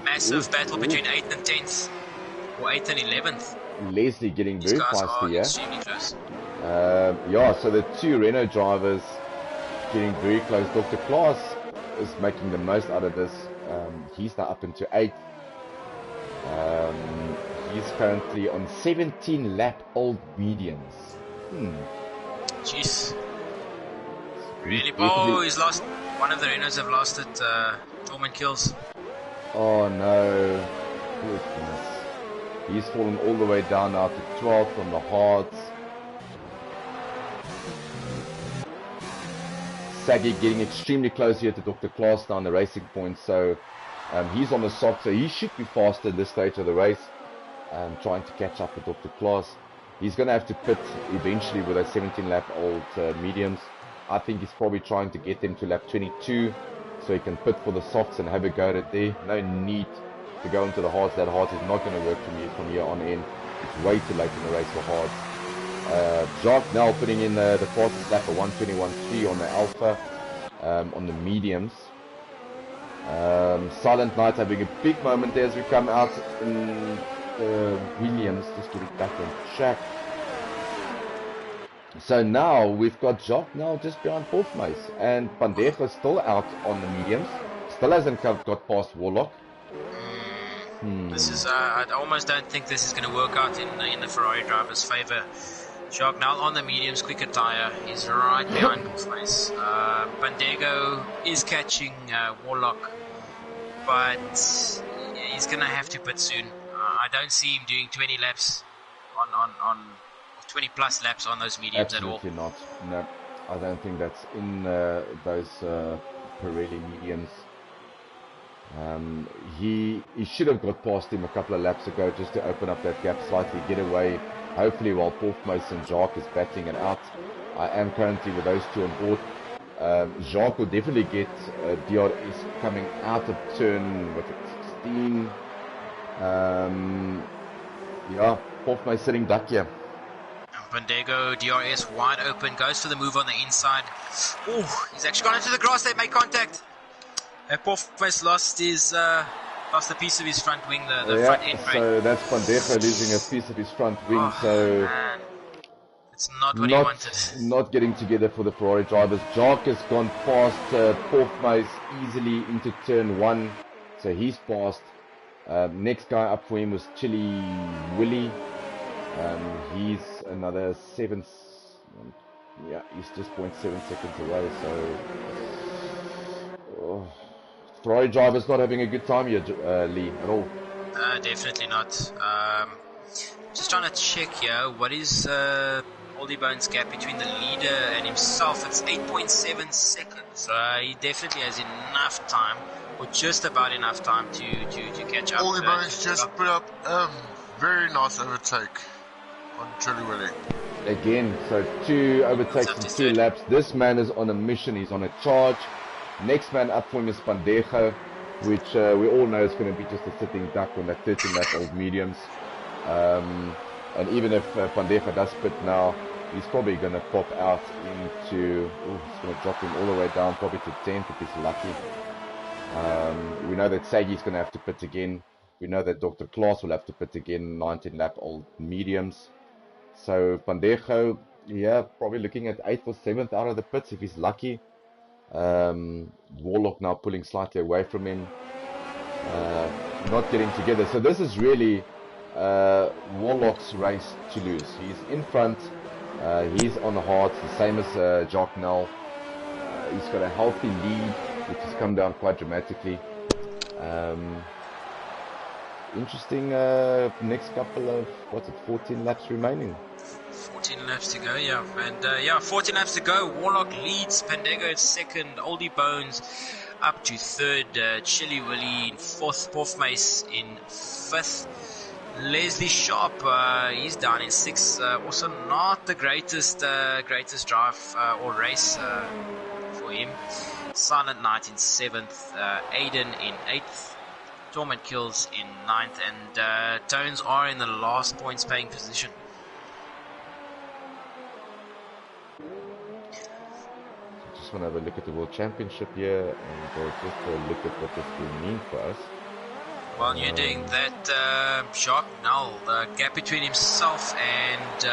Massive battle between 8th and 10th, or 8th and 11th. Leslie getting very feisty here. Extremely close. So the two Renault drivers getting very close. Dr. Klaas is making the most out of this. He's now up into 8th. He's currently on 17 lap old mediums. Jeez. Really? Oh, he's lost. One of the Renaults have lost it. Torment kills. Oh no. Goodness. He's fallen all the way down now to 12th on the hards. Saggy getting extremely close here to Dr. Klaas down the racing point, so he's on the soft, so he should be faster in this stage of the race, trying to catch up with Dr. Klaas. He's going to have to pit eventually with those 17 lap old mediums. I think he's probably trying to get them to lap 22 so he can pit for the softs and have a go at it there. No need to go into the hards. That hards is not going to work from here on in. It's way too late in the race for hards. Jacques now putting in the fastest lap of 121.3 on the Alpha, on the mediums. Silent Knight having a big moment there as we come out in Williams, just getting back on track. So now we've got Jacques now just behind fourth Mace, and Pandejo still out on the mediums, still hasn't got past Warlock. This is I almost don't think this is going to work out in the Ferrari driver's favour. Jacques now on the mediums, quicker tyre, he's right behind fourth Mace. Pandego is catching Warlock, but he's going to have to pit soon. I don't see him doing 20 plus laps on those mediums. Absolutely at all. Not. No. I don't think that's in those Pirelli mediums. He should have got past him a couple of laps ago just to open up that gap slightly, get away, hopefully while Porfmace and Jacques is battling it out. I am currently with those two on board. Jacques will definitely get DRS coming out of turn, what, 16. Yeah, Porfmace sitting duck here. Bandego, DRS wide open, goes for the move on the inside. Oh, he's actually gone into the grass, they make contact. Porfmace lost a piece of his front wing, the front end brake. So that's Bandego losing a piece of his front wing, man. It's not what he wanted. Not getting together for the Ferrari drivers. Jacques has gone past Porfmace easily into turn 1, so he's passed. Next guy up for him was Chili Willy. He's another 7. Yeah, he's just 0.7 seconds away. So Ferrari drivers not having a good time here, Lee, at all. Definitely not. Just trying to check here. What is Oldie Bones' gap between the leader and himself? It's 8.7 seconds. He definitely has enough time, or just about enough time to catch up. Oldie Bones just put up a very nice overtake on Chili Willy. Again, so 2 overtakes in 2 laps. This man is on a mission. He's on a charge. Next man up for him is Bandego, which we all know is going to be just a sitting duck on that 13 lap old mediums. And even if Bandego does pit now, he's probably going to pop out into, it's going to drop him all the way down, probably to 10th if he's lucky. We know that Saggy's going to have to pit again. We know that Dr. Klaas will have to pit again, 19 lap old mediums. So Bandego, yeah, probably looking at 8th or 7th out of the pits if he's lucky. Warlock now pulling slightly away from him, not getting together. So this is really Warlock's race to lose. He's in front, he's on the hard, the same as Jacques Nel. He's got a healthy lead, which has come down quite dramatically. Interesting next couple of, 14 laps remaining. 14 laps to go, yeah. And 14 laps to go. Warlock leads, Bandego is second, Oldie Bones up to third, Chili Willy in fourth, Porfmace in fifth. Leslie Sharp, he's down in sixth. Also not the greatest drive or race for him. Silent Knight in seventh, Aiden in eighth. Torment Kills in ninth, and Tones are in the last points paying position. Just want to have a look at the World Championship here and just look at what this will mean for us. While you're doing that, Jacques Null, the gap between himself and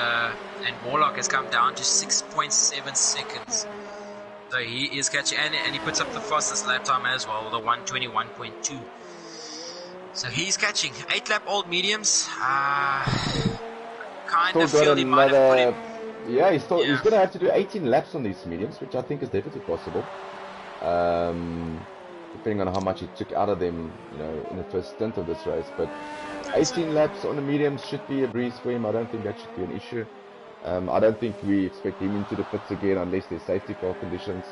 Warlock has come down to 6.7 seconds. So he is catching, and he puts up the fastest lap time as well, the 1:21.2. So he's catching 8 lap old mediums. Kind of feel he might have put him. Yeah, he's going to have to do 18 laps on these mediums, which I think is definitely possible. Depending on how much he took out of them, in the first stint of this race. But 18 laps on the mediums should be a breeze for him. I don't think that should be an issue. I don't think we expect him into the pits again unless there's safety car conditions.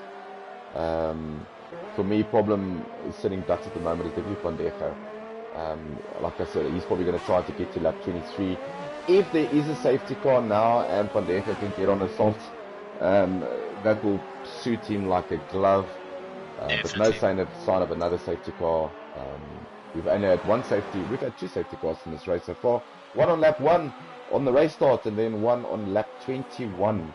For me, problem is sitting ducks at the moment is definitely Bandego. Like I said, he's probably going to try to get to lap 23. If there is a safety car now and Bandego can get on assault, that will suit him like a glove. But no sign of another safety car. We've only had we've had 2 safety cars in this race so far. One on lap 1 on the race start, and then one on lap 21.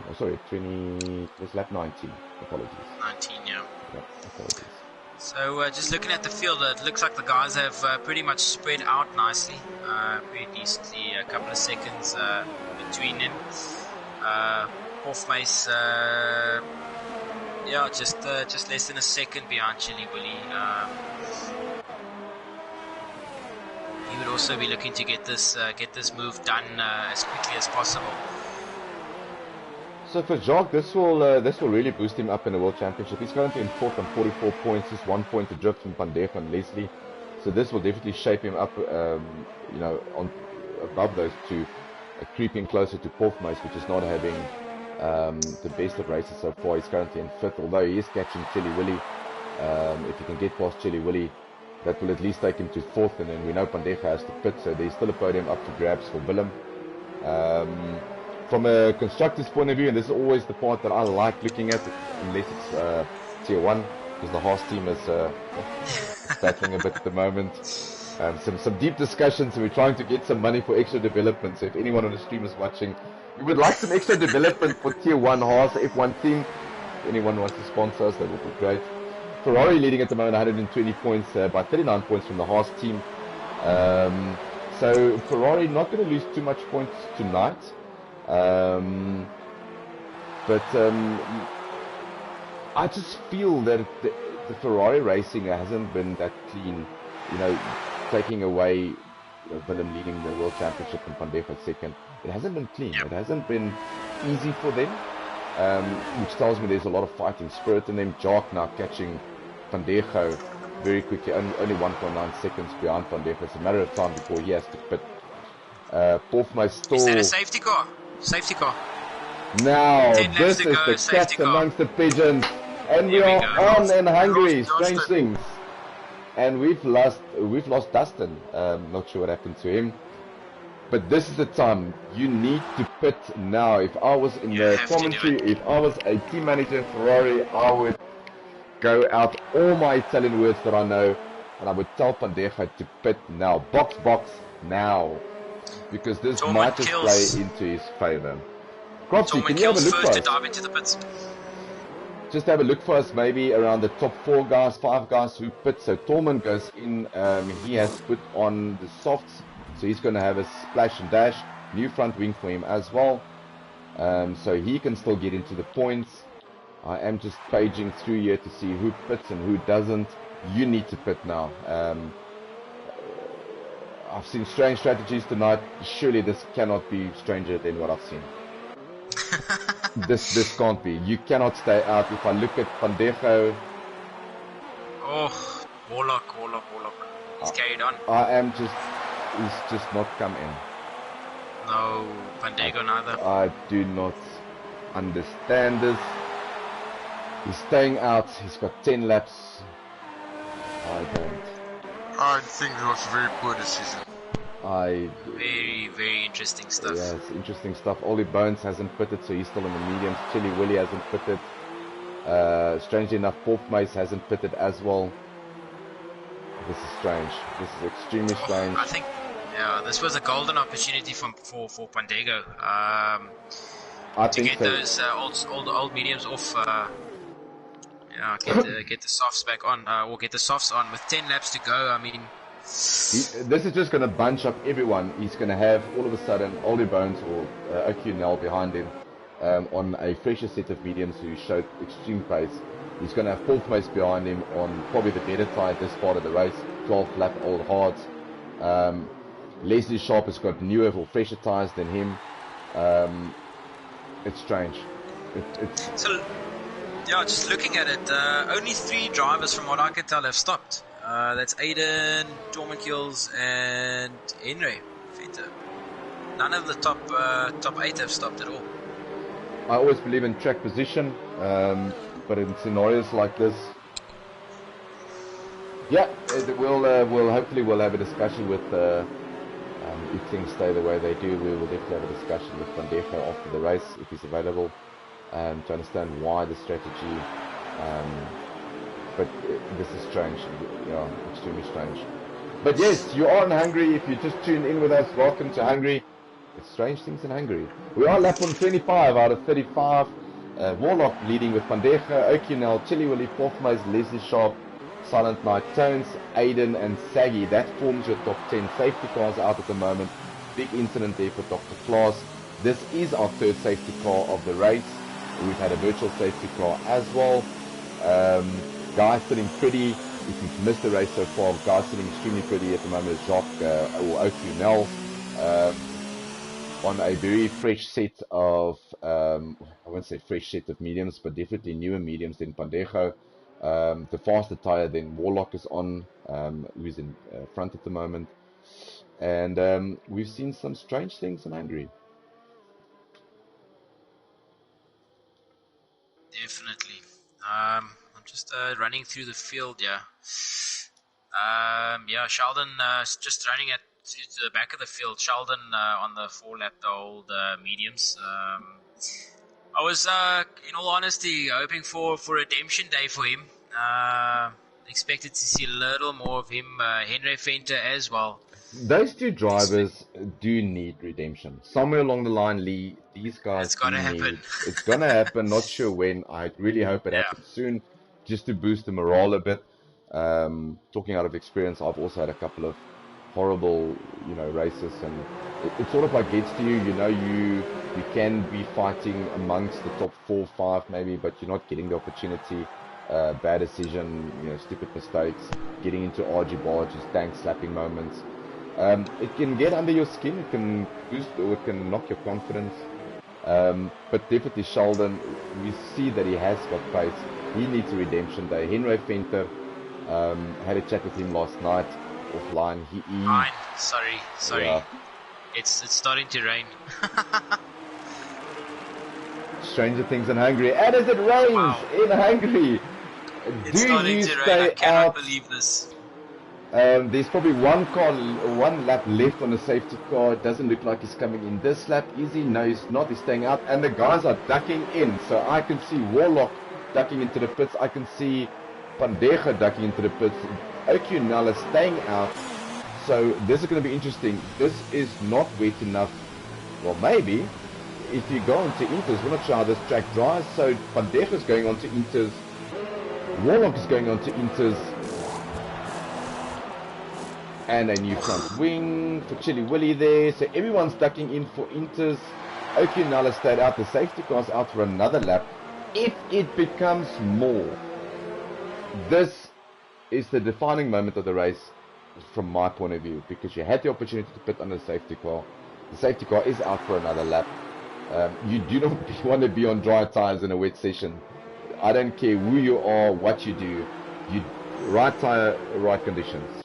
It was lap 19. Apologies. 19, yeah. Apologies. So just looking at the field, it looks like the guys have pretty much spread out nicely, pretty decently. A couple of seconds between them. Porfmace, just less than a second behind Chili Willy. He would also be looking to get this move done as quickly as possible. So for Jacques, this will really boost him up in the World Championship. He's currently in 4th on 44 points, just 1 point adrift from Bandego and Leslie. So this will definitely shape him up, on above those two, creeping closer to Porfmace, which is not having the best of races so far. He's currently in 5th, although he is catching Chili Willy. If he can get past Chili Willy, that will at least take him to 4th, and then we know Pandeja has to pit, so there's still a podium up to grabs for Willem. From a constructor's point of view, and this is always the part that I like looking at, unless it's Tier 1, because the Haas team is battling a bit at the moment. Some deep discussions, and we're trying to get some money for extra development, so if anyone on the stream is watching, we would like some extra development for Tier 1 Haas F1 team. If anyone wants to sponsor us, that would be great. Ferrari leading at the moment, 120 points by 39 points from the Haas team. So Ferrari not going to lose too much points tonight. But I just feel that the Ferrari racing hasn't been that clean. You know, taking away Willem leading the World Championship and Pandeja 2nd. It hasn't been clean. It hasn't been easy for them. Which tells me there's a lot of fighting spirit in them. Jacques now catching Pandeja very quickly, only 1.9 seconds behind Pandeja. It's a matter of time before he has to pit. Porfma still... Is that a safety car? Safety car. Now, this is the cat amongst the pigeons. And we are on in Hungary. Strange things. And we've lost Dustin. Not sure what happened to him. But this is the time. You need to pit now. If I was in the commentary, if I was a team manager in Ferrari, I would go out all my Italian words that I know, and I would tell Pandeja to pit now. Box now. Because this might just play into his favor. Cropsy, can you have a look for us? To dive into the pits. Just have a look for us, maybe around the top 4 guys, 5 guys who pit. So Torman goes in, he has put on the softs. So he's going to have a splash and dash, new front wing for him as well. So he can still get into the points. I am just paging through here to see who pits and who doesn't. You need to pit now. I've seen strange strategies tonight. Surely this cannot be stranger than what I've seen. This can't be. You cannot stay out. If I look at Pandeja... Oh, Warlock. He's carried on. He's just not come in. No, Pandeja neither. I do not understand this. He's staying out. He's got 10 laps. I don't. I think it was a very poor decision. Very, very interesting stuff. Yeah, it's interesting stuff. Ollie Bones hasn't pitted, so he's still in the mediums. Chili Willy hasn't pitted. Strangely enough, Porfma hasn't pitted as well. This is strange. This is extremely strange. I think, this was a golden opportunity for Pandeja to get those old mediums off. Get the softs back on, or get the softs on with 10 laps to go. I mean, this is just going to bunch up everyone. He's going to have all of a sudden Ollie Bones or O'Connell behind him on a fresher set of mediums who showed extreme pace. He's going to have Porfma behind him on probably the better tyre at this part of the race, 12 lap old hards. Leslie Sharp has got newer or fresher tyres than him. It's strange. So, just looking at it, only 3 drivers from what I can tell have stopped. That's Aiden, Tormakils, and Henry Venter. None of the top 8 have stopped at all. I always believe in track position, but in scenarios like this, we'll hopefully have a discussion with. If things stay the way they do, we will definitely have a discussion with Pandeja after the race if he's available, to understand why the strategy. But this is strange, extremely strange. But yes, you are in Hungary. If you just tuned in with us, welcome to Hungary. It's strange things in Hungary. We are lap on 25 out of 35. Warlock leading with Pandeja, O'Connell, Chili Willy, Porfma, Leslie Sharp, Silent Night Tones, Aiden and Saggy. That forms your top 10. Safety cars out at the moment. Big incident there for Dr. Klaas. This is our 3rd safety car of the race. We've had a virtual safety car as well. Guys sitting pretty. If you've missed the race so far, guys sitting extremely pretty at the moment is Jacques or O'Connell on a very fresh set of, I won't say fresh set of mediums, but definitely newer mediums than Pandeja. The faster tyre than Warlock is on, who's in front at the moment. And we've seen some strange things in Hungary. Definitely. I'm just running through the field, yeah. Sheldon just running to the back of the field. Sheldon on the 4-lap, the old mediums. I was, in all honesty, hoping for redemption day for him. Expected to see a little more of him, Henry Venter as well. Those two drivers do need redemption. Somewhere along the line, Lee, these guys It's gotta happen. It's going to happen, not sure when. I really hope it happens soon, just to boost the morale a bit. Talking out of experience, I've also had a couple of horrible, races, and it sort of like gets to you. You can be fighting amongst the top 4 or 5 maybe, but you're not getting the opportunity. Bad decision, stupid mistakes, getting into argy barges, tank slapping moments. It can get under your skin, it can boost or it can knock your confidence. But definitely Sheldon, we see that he has got pace. He needs a redemption day. Henry Venter, had a chat with him last night offline. Fine. Sorry. Yeah. It's starting to rain. Stranger things in Hungary. And as it rains in Hungary, It's starting to rain. I cannot believe this. There's probably one lap left on the safety car. It doesn't look like he's coming in this lap. Is he? No, he's not. He's staying out. And the guys are ducking in. So I can see Warlock ducking into the pits. I can see Pandega ducking into the pits. Okunala staying out. So this is going to be interesting. This is not wet enough. Well, maybe. If you go onto Inters, we're not sure how this track dries. So Pandega is going onto Inters. Warlock is going onto Inters. And a new front wing for Chili Willy there. So everyone's ducking in for Inters. Okunala stayed out. The safety car's out for another lap. If it becomes more, this is the defining moment of the race from my point of view, because you had the opportunity to pit on the safety car. The safety car is out for another lap. You do not want to be on dry tires in a wet session. I don't care who you are, what you do. You right tire, right conditions.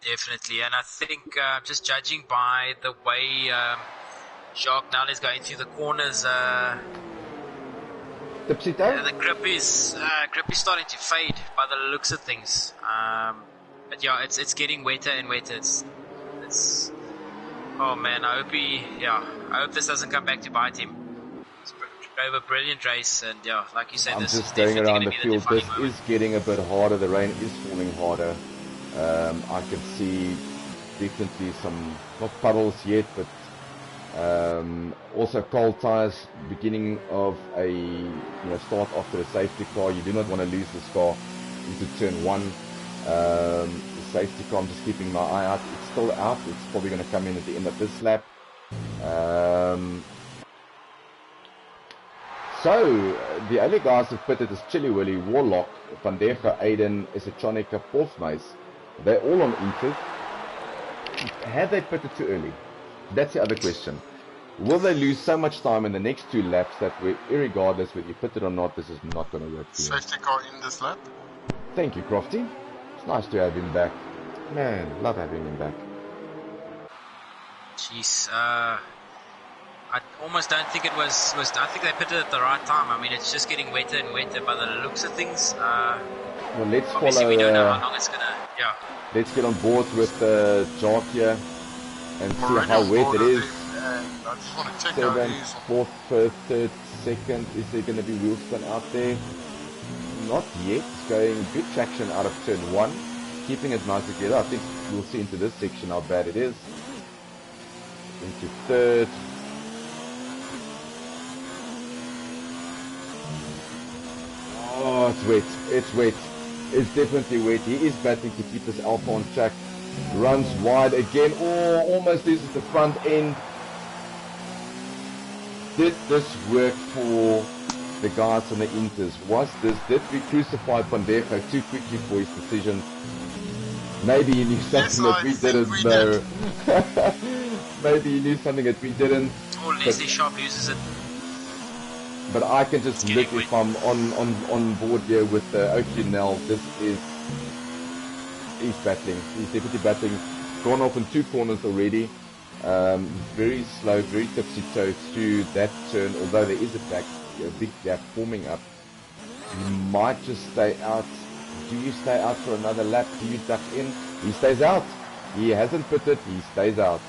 Definitely, and I think just judging by the way Jacques Nall is going through the corners, the grip is starting to fade by the looks of things. But yeah, it's getting wetter and wetter. It's oh man, I hope this doesn't come back to bite him. It's a brilliant race, and yeah, like you said, I'm this just is going definitely around going the to be the field. defining This moment. is getting a bit harder. The rain is falling harder. I can see definitely some, not puddles yet, but also cold tires, beginning of a start after the safety car. You do not want to lose this car into turn 1. The safety car, I'm just keeping my eye out. It's still out. It's probably going to come in at the end of this lap. So the only guys who pitted is Chili Willy, Warlock, Pandega, Aiden, Isatronica, Portsmace. They're all on Inters. Have they pitted too early? That's the other question. Will they lose so much time in the next 2 laps that irregardless whether you pitted or not, this is not going to work for you? Safety car in this lap? Thank you, Crofty. It's nice to have him back. Man, love having him back. Jeez, I almost don't think it was. I think they pitted at the right time. I mean, it's just getting wetter and wetter by the looks of things. Well, let's Obviously, follow. we don't know how long it's gonna. Yeah. Let's get on board with Jock here and see Already how on wet board it is. and I just want to check how 7th, it is. 4th, 1st, 3rd, 2nd. Is there going to be wheel spin out there? Not yet. It's going good traction out of turn 1. Keeping it nice together. I think we'll see into this section how bad it is. Into 3rd. Oh, it's wet. It's wet. It's definitely wet. He is battling to keep this Alpha on track. Runs wide again. Oh, almost loses the front end. Did this work for the guys on the Inters? Did we crucify Pandega too quickly for his decision? Maybe he knew something that we didn't know. Maybe he knew something that we didn't. Or Leslie Sharp uses it. But I can just look if I'm on board here with Okunel. This is, he's battling. He's definitely battling. Gone off in 2 corners already. Very slow, very tipsy-toe through that turn. Although there is a big gap forming up. He might just stay out. Do you stay out for another lap? Do you duck in? He stays out. He hasn't pitted. He stays out.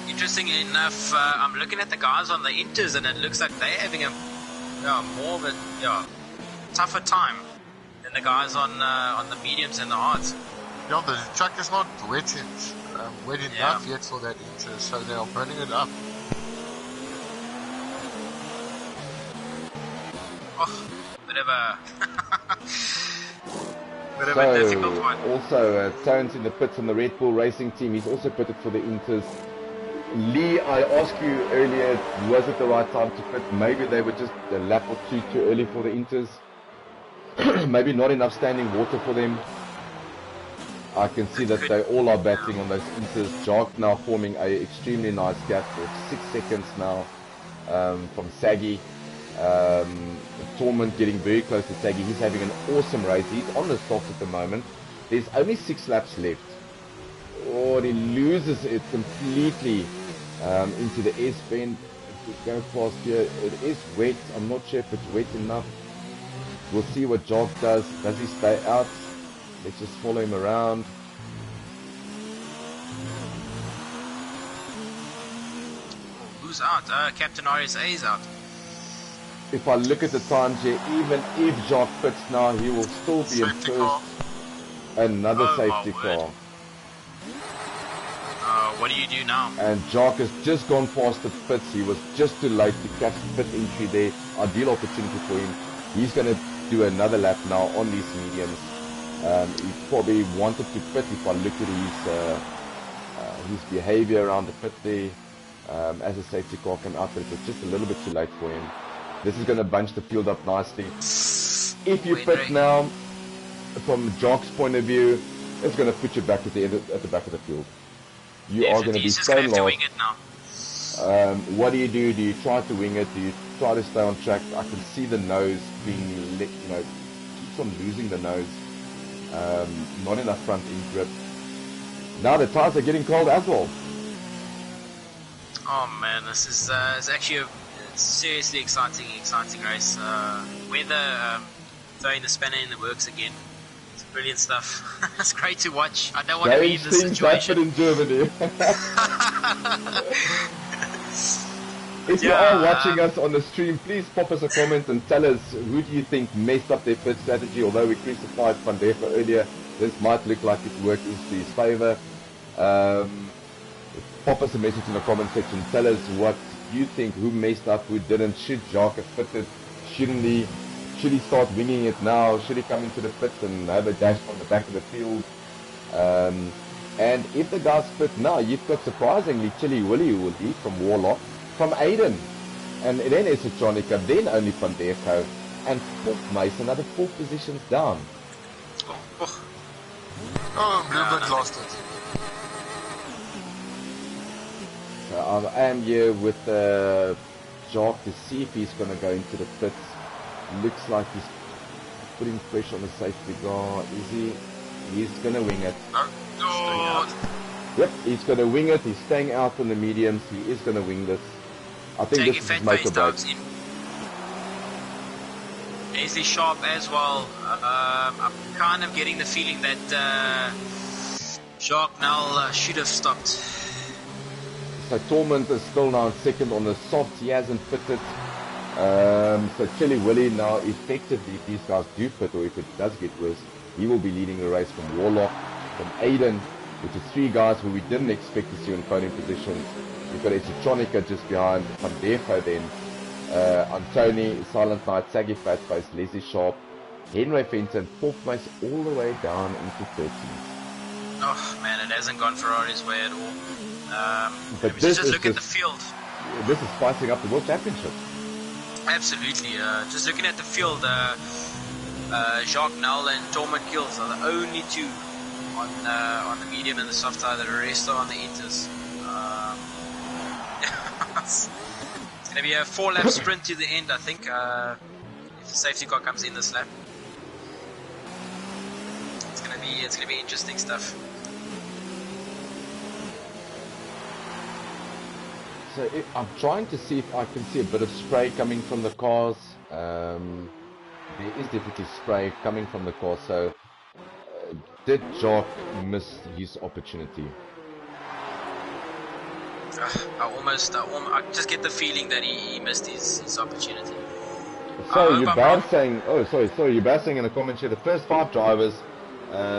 Interestingly enough, I'm looking at the guys on the inters, and it looks like they're having a more of a tougher time than the guys on the mediums and the hards. Yeah, the track is not wet enough yet for that inter, so they are burning it up. Oh, bit of a difficult one. Also, Tones in the pits on the Red Bull Racing team. He's also pitted for the inters. Lee, I asked you earlier, was it the right time to pit? Maybe they were just a lap or two too early for the inters. Maybe not enough standing water for them. I can see that they all are battling on those inters. Jark now forming a extremely nice gap of 6 seconds now from Saggy. Torment getting very close to Saggy. He's having an awesome race. He's on the softs at the moment. There's only 6 laps left. Oh, he loses it completely into the S bend. If we go past here, it is wet. I'm not sure if it's wet enough. We'll see what Jark does. Does he stay out? Let's just follow him around. Who's out? Captain RSA is out. If I look at the times here, even if Jark pits now, he will still be in first. Another safety car. What do you do now? And Jark has just gone past the pits. He was just too late to catch the pit entry there. Ideal opportunity for him. He's going to do another lap now on these mediums. He probably wanted to pit if I look at his behavior around the pit there. As a safety car came out, but it was just a little bit too late for him. This is going to bunch the field up nicely. If you pit now, from Jark's point of view, it's going to put you back at the back of the field. You are going to be so lost. What do? Do you try to wing it? Do you try to stay on track? I can see the nose being, keeps on losing the nose. Not enough front end grip. Now the tires are getting cold as well. Oh man, this is it's actually a seriously exciting race. Weather throwing the spanner in the works again. It's brilliant stuff. It's great to watch. I don't want to be in this situation. In Germany. If you are watching us on the stream, please pop us a comment and tell us who do you think messed up their pit strategy. Although we crucified Van der Merwe earlier, this might look like it worked into his favour. Pop us a message in the comment section. Tell us what you think, who messed up, who didn't. Should Jark have pitted? Shouldn't he? Should he start winging it now? Should he come into the pit and have a dash on the back of the field? And if the guys pit now, you've got surprisingly Chili Willie who will lead from Warlock, from Aiden, and then Esotronica, then only Van der Merwe, and fourth Mace, another 4 positions down. Bluebird lost it. So I am here with Jark to see if he's going to go into the pits. Looks like he's putting pressure on the safety car. Is he? He's going to wing it. No. Yep, he's going to wing it. He's staying out on the mediums. He is going to wing this. I think this is make or break. Leslie Sharp as well. I'm kind of getting the feeling that Jacques Nel should have stopped. So Torment is still now in second on the soft. He hasn't fitted. So Chili Willie now effectively, if these guys do fit or if it does get worse, he will be leading the race from Warlock, from Aiden, which is 3 guys who we didn't expect to see in podium positions. You've got Esotronica just behind Van der Merwe then. Antoni, Silent Knight, Saggy Fatface, Leslie Sharp, Henry Fenton, and fourth place all the way down into 13th. Oh man, it hasn't gone Ferrari's way at all. But just look at the field. This is spicing up the World Championship. Absolutely. Just looking at the field, Jacques Nel and Torment Kills are the only 2 on the medium and the soft tire. The rest are on the inters. It's going to be a 4-lap sprint to the end, I think, if the safety car comes in this lap. It's going to be interesting stuff. So I'm trying to see if I can see a bit of spray coming from the cars. there is definitely spray coming from the car. So did Jock miss his opportunity? I just get the feeling that he missed his opportunity. So you're saying, you're saying in the comments here, the first 5 drivers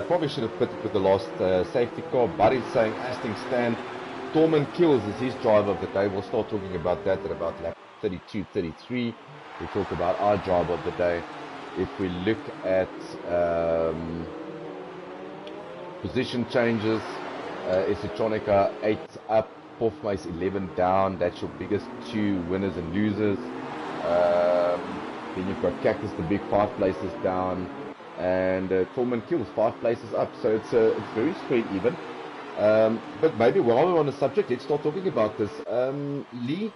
probably should have pitted with the last safety car. Buddy's saying Asting stand. Torman Kills is his driver of the day. We'll start talking about that at about lap 32, 33. We talk about our driver of the day. If we look at position changes, Isitronica 8 up, Hofmeis 11 down. That's your biggest 2 winners and losers. Then you've got Cactus, the big 5 places down, and Torman Kills 5 places up. So it's very straight even. But maybe while we're on the subject, let's start talking about this. Lee,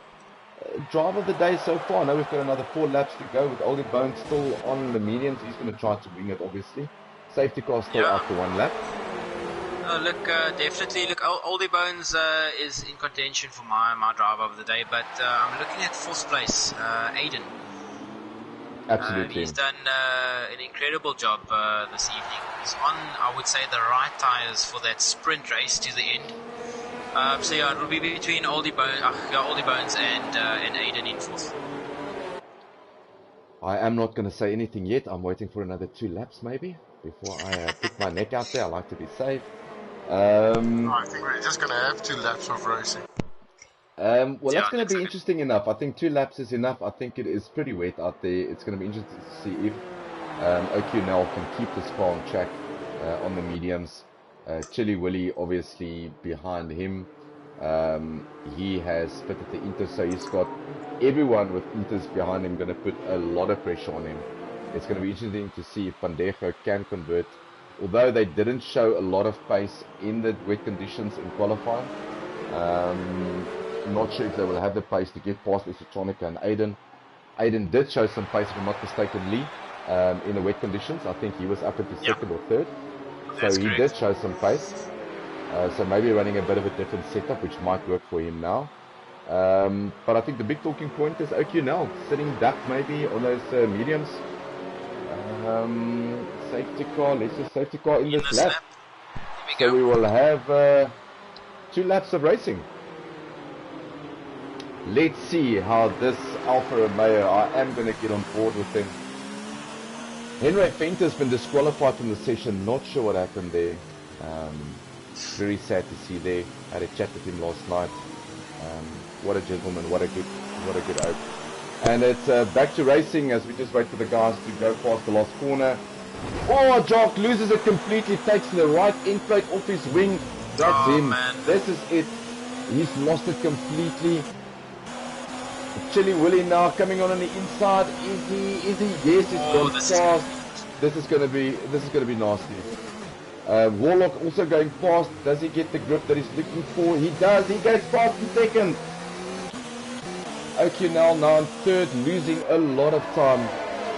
driver of the day so far. I know we've got another 4 laps to go with Oldie Bones still on the mediums. He's going to try to wing it, obviously. Safety car still after 1 lap. Definitely. Look, Oldie Bones is in contention for my driver of the day, but I'm looking at 4th place, Aiden. Absolutely. He's done an incredible job this evening. He's on, I would say, the right tyres for that sprint race to the end. So yeah, it will be between Oldie Bones and Aiden in 4th. I am not going to say anything yet. I'm waiting for another 2 laps maybe before I put my neck out there. I like to be safe. I think we're just going to have 2 laps of racing. Well, that's going to be interesting enough. I think 2 laps is enough. I think it is pretty wet out there. It's going to be interesting to see if OQNL can keep this car on track on the mediums. Chili Willy obviously behind him. He has fitted the Inter, so he's got everyone with Inters behind him, going to put a lot of pressure on him. It's going to be interesting to see if Pandejo can convert. Although they didn't show a lot of pace in the wet conditions in qualifying. I'm not sure if they will have the pace to get past Isitronica and Aiden. Aiden did show some pace, if I'm not mistaken, Lee, in the wet conditions. I think he was up into 2nd or 3rd. So he did show some pace. So maybe running a bit of a different setup, which might work for him now. But I think the big talking point is OQNL sitting ducked maybe on those mediums. Safety car, let's just safety car in this lap. So we will have 2 laps of racing. Let's see how this Alfa Romeo, I am going to get on board with him. Henry Fent has been disqualified from the session, not sure what happened there. Very sad to see there. Had a chat with him last night. What a gentleman, what a good oak. And it's back to racing as we just wait for the guys to go past the last corner. Oh, Jock loses it completely, takes the right end plate off his wing. That's him. Man. This is it. He's lost it completely. Chili Willy now coming on the inside. Is he? Yes, he's gone fast. This is gonna be nasty. Warlock also going fast. Does he get the grip that he's looking for? He does. He goes fast in 2nd. OQNL now in 3rd, losing a lot of time,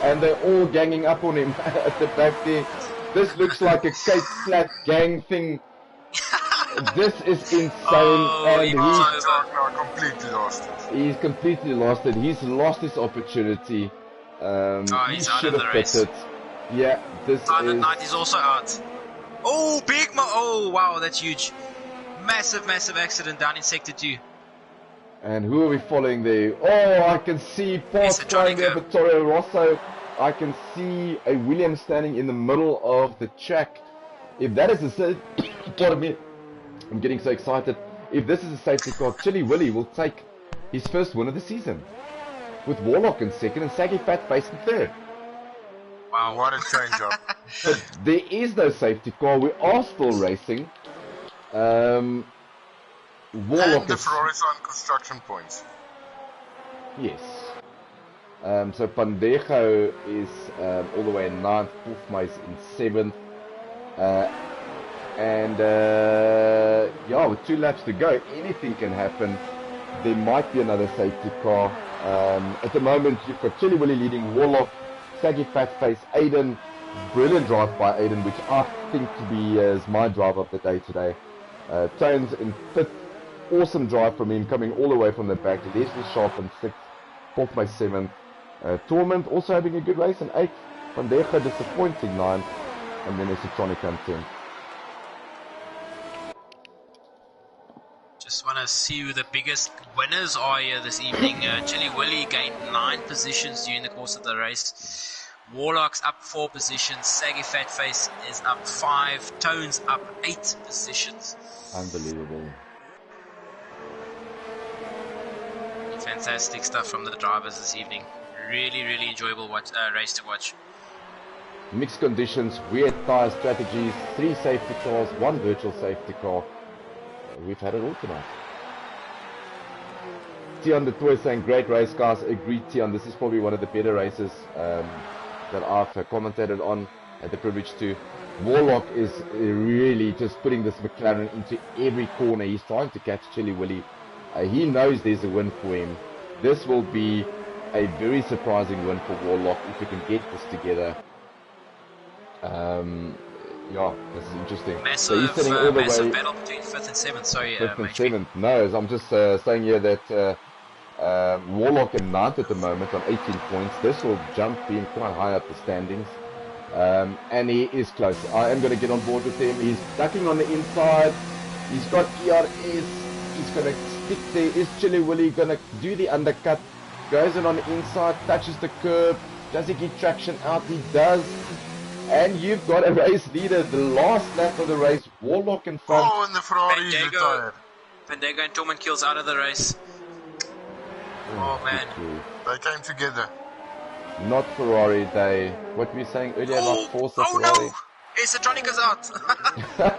and they're all ganging up on him at the back there. This looks like a Cape Flat gang thing. This is insane, and he's completely lost it. He's completely lost it. He's lost his opportunity. He should have fit it. Yeah, this is... Knight is also out. Oh, oh, wow, that's huge. Massive accident down in Sector 2. And who are we following there? Oh, I can see Port trying there, Vittorio Rosso. I can see a Williams standing in the middle of the track. If that is a... Pardon me. I'm getting so excited. If this is a safety car, Chili Willy will take his first win of the season. With Warlock in 2nd and Saggy Fatface in 3rd. Wow, what a change up. But there is no safety car. We are still racing. Warlock and the Ferrari's on construction points. Yes. So Pandejo is all the way in 9th, Hofmeis in 7th. Yeah, with 2 laps to go, anything can happen. There might be another safety car. At the moment, you've got Chili Willy leading, Warlock, Saggy Fatface, Aiden. Brilliant drive by Aiden, which I think to be is my driver of the day today. Tones in 5th. Awesome drive from him, coming all the way from the back. Leslie Sharp in 6th, Hofmeis 7th. Torment also having a good race in 8th. Van der Ghe disappointing 9th. And then Esotronica in 10th. Just want to see who the biggest winners are here this evening. Chili Willy gained 9 positions during the course of the race. Warlock's up 4 positions. Saggy Fatface is up 5. Tones up 8 positions. Unbelievable. Fantastic stuff from the drivers this evening. Really, really enjoyable race to watch. Mixed conditions, weird tyre strategies, 3 safety cars, 1 virtual safety car. We've had it all tonight. Tian the Toy saying, great race, guys. Agreed, Tian. This is probably one of the better races that I've commentated on, had the privilege to. Warlock is really just putting this McLaren into every corner. He's trying to catch Chili Willy. He knows there's a win for him. This will be a very surprising win for Warlock if he can get this together. Yeah, this is interesting. Massive, so he's all the massive way battle between 5th and 7th. Sorry, 5th and 7th. No, I'm just saying here that Warlock in 9th at the moment on 18 points. This will jump him quite high up the standings. And he is close. I am going to get on board with him. He's ducking on the inside. He's got ERS. He's going to stick there. Is Chili Willy going to do the undercut? Goes in on the inside, touches the curb. Does he get traction out? He does. And you've got a race leader. The last lap of the race, Warlock in front. Oh, and the Ferrari is retired. Pandego and Torment Kills out of the race. Oh man. They came together. Not Ferrari, what were you saying earlier about Forza Ferrari? Oh no! Esotronica's out!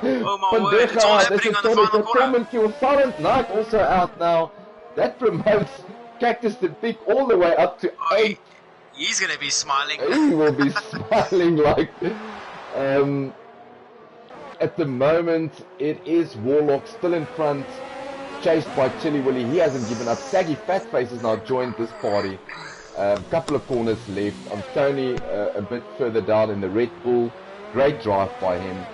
Oh my word, it's all out. happening on the final corner. Torment Kill, Silent Night also out now. That promotes Cactus the Big all the way up to 8. He's going to be smiling. He will be smiling like... at the moment, it is Warlock still in front, chased by Chili Willy. He hasn't given up. Saggy Fatface has now joined this party. A couple of corners left. Tony a bit further down in the Red Bull. Great drive by him.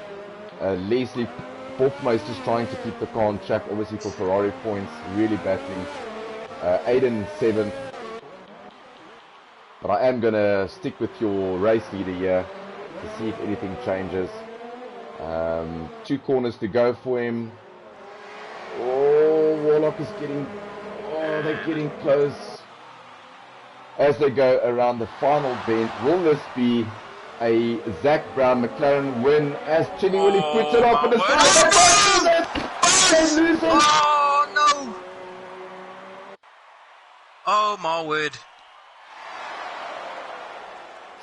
Leslie Boffma is just trying to keep the car on track, obviously for Ferrari points. Really battling. Aiden 7th. But I am going to stick with your race leader here to see if anything changes. 2 corners to go for him. Oh, Warlock is getting... Oh, they're getting close. As they go around the final bend, will this be a Zach Brown McLaren win as Chili Willy puts it off on the side? They lose it! Oh, no! Oh, my word.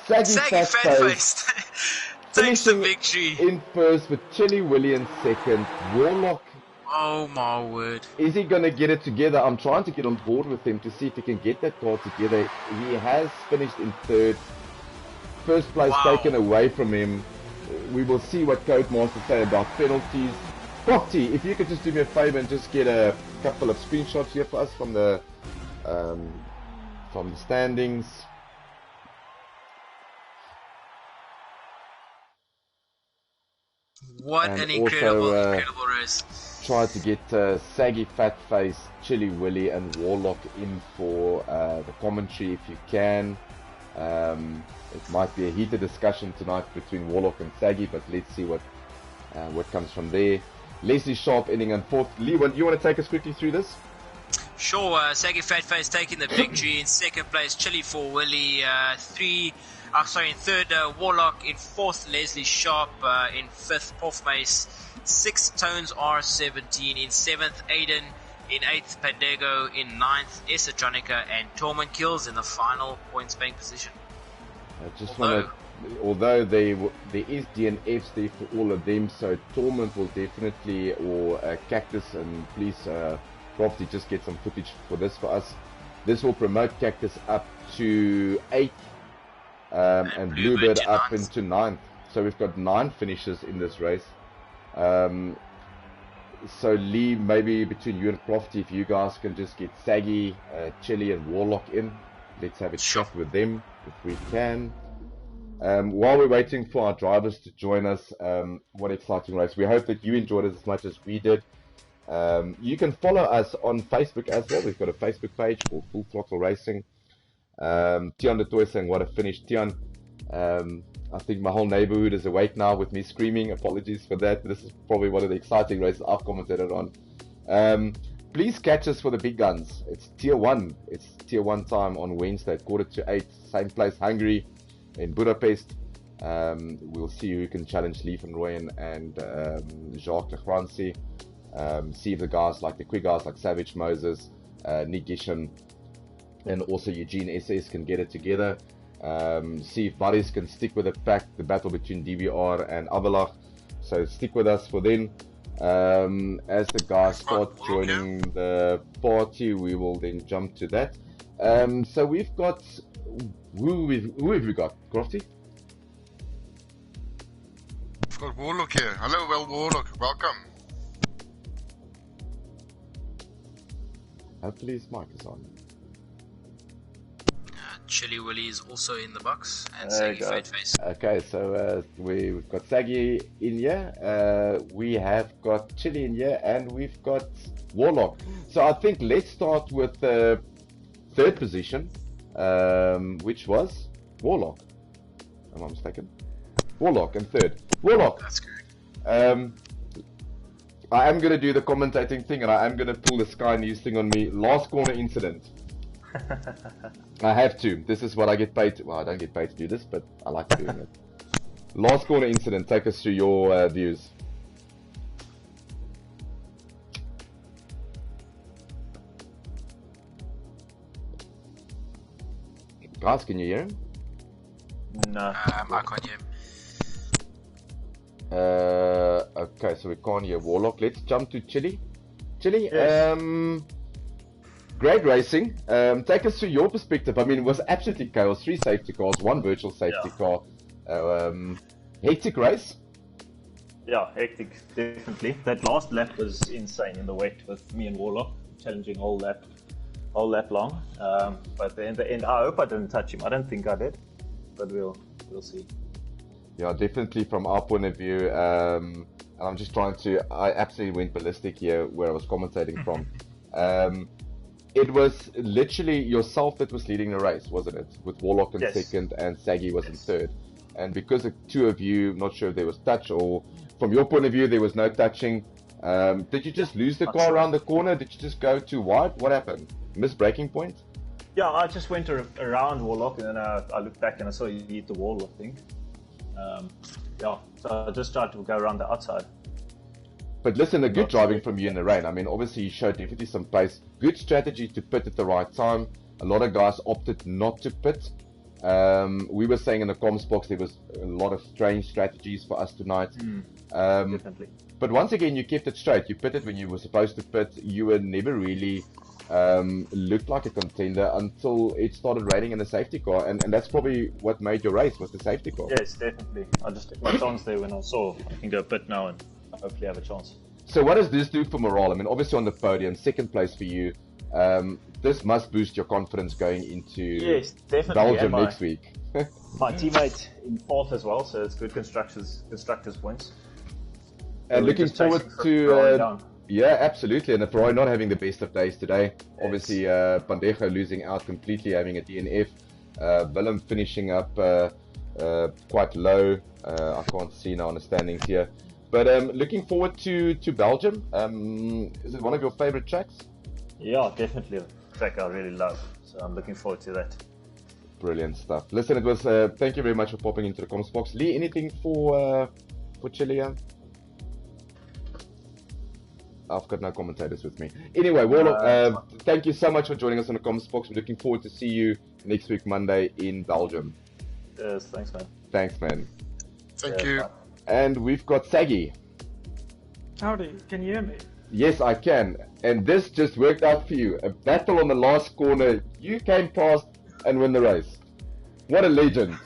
Saggy Fatface takes the victory. In first with Chili Willy in second. Warlock. Oh my word. Is he going to get it together? I'm trying to get on board with him to see if he can get that car together. He has finished in third. First place taken away from him. We will see what Codemaster say about penalties. Crofty, if you could just do me a favor and just get a couple of screenshots here for us from the standings. What an incredible race. Try to get Saggy Fatface, Chili Willy and Warlock in for the commentary if you can. It might be a heated discussion tonight between Warlock and Saggy, but let's see what comes from there. Leslie Sharp ending in 4th. Lee, you want to take us quickly through this? Sure, Saggy Fatface taking the victory in 2nd place, Chili for Willy, in 3rd, Warlock, in 4th, Leslie Sharp, in 5th, Puff Mace, 6th, Tones R17, in 7th, Aiden, in 8th, Pandego, in 9th, Esotronica, and Torment Kills in the final points bank position. I just want to, although there is DNFs there for all of them, so Torment will definitely, or Cactus, and please, Crofty, just get some footage for this for us. This will promote Cactus up to 8th. And Bluebird up into 9th. So we've got 9 finishes in this race. So Lee, maybe between you and Crofty, if you guys can just get Saggy, Chili and Warlock in. Let's have a chat with them if we can. While we're waiting for our drivers to join us, what exciting race. We hope that you enjoyed it as much as we did. You can follow us on Facebook as well. We've got a Facebook page called Full Throttle Racing. Tian de Toy saying, what a finish. Tian, I think my whole neighborhood is awake now with me screaming. Apologies for that. This is probably one of the exciting races I've commented on. Please catch us for the big guns. It's tier 1. It's tier 1 time on Wednesday at 7:45. Same place, Hungary, in Budapest. We'll see who can challenge Leif and Royen and Jacques Lefrancy. See if the guys like the quick guys like Savage Moses, Nick Gisham, and also Eugene SS can get it together. See if buddies can stick with the pack, the battle between DBR and Avalach. So stick with us for then. As the guys start joining the party, we will then jump to that. So we've got who have we got? Crofty? We've got Warlock here. Hello, Warlock. Welcome. Hopefully his mic is on. Chili Willy is also in the box, and Saggy Fate Face. Okay, so we've got Saggy in here, we have got Chili in here, and we've got Warlock. So I think let's start with the third position, which was Warlock. Am I mistaken? Warlock and third. Warlock. That's correct. I am going to do the commentating thing, and I am going to pull the Sky News thing on me. Last corner incident. I have to. This is what I get paid to. Well, I don't get paid to do this, but I like doing it. Last corner incident. Take us through your views. Guys, can you hear him? No. I can't hear him. Okay, so we can't hear Warlock. Let's jump to Chili. Chili, Yes. Great racing. Take us through your perspective. I mean, it was absolutely chaos. 3 safety cars, 1 virtual safety car. Hectic race. Yeah, hectic, definitely. That last lap was insane in the wet with me and Warlock challenging all lap long. But in the end, I hope I didn't touch him. I don't think I did, but we'll see. Yeah, definitely from our point of view. And I'm just trying to. I absolutely went ballistic here where I was commentating from. It was literally yourself that was leading the race, wasn't it? With Warlock in second and Saggy was in third. And because the two of you, not sure if there was touch or from your point of view there was no touching. Did you just lose the car around the corner? Did you just go too wide? What happened? Missed braking point? Yeah, I just went around Warlock and then I looked back and I saw you hit the wall, I think. So I just tried to go around the outside. But listen, a good driving from you in the rain. I mean, obviously you showed definitely some pace. Good strategy to pit at the right time. A lot of guys opted not to pit. We were saying in the comms box there was a lot of strange strategies for us tonight. Definitely. But once again, you kept it straight. You pitted when you were supposed to pit. You were never really looked like a contender until it started raining in the safety car. And that's probably what made your race, was the safety car. Yes, definitely. I just took my chance there when I saw I can go pit now and hopefully have a chance. So what does this do for morale? I mean, obviously on the podium, second place for you. This must boost your confidence going into Belgium next week. My teammate in fourth as well, so it's good constructors points. And looking forward to yeah, absolutely. And if Roy not having the best of days today, obviously Pandejo losing out completely, having a DNF. Willem finishing up quite low. I can't see now on the standings here. But looking forward to Belgium. Is it one of your favorite tracks? Yeah, definitely a track I really love. So I'm looking forward to that. Brilliant stuff. Listen, it was. Thank you very much for popping into the comms box. Lee, anything for Chile? I've got no commentators with me. Anyway, Warlock, thank you so much for joining us on the comms box. We're looking forward to see you next week, Monday, in Belgium. Yes, thanks, man. Thanks, man. Thank you. Bye. And we've got Saggy. Howdy, can you hear me? Yes, I can. And this just worked out for you. A battle on the last corner. You came past and win the race. What a legend.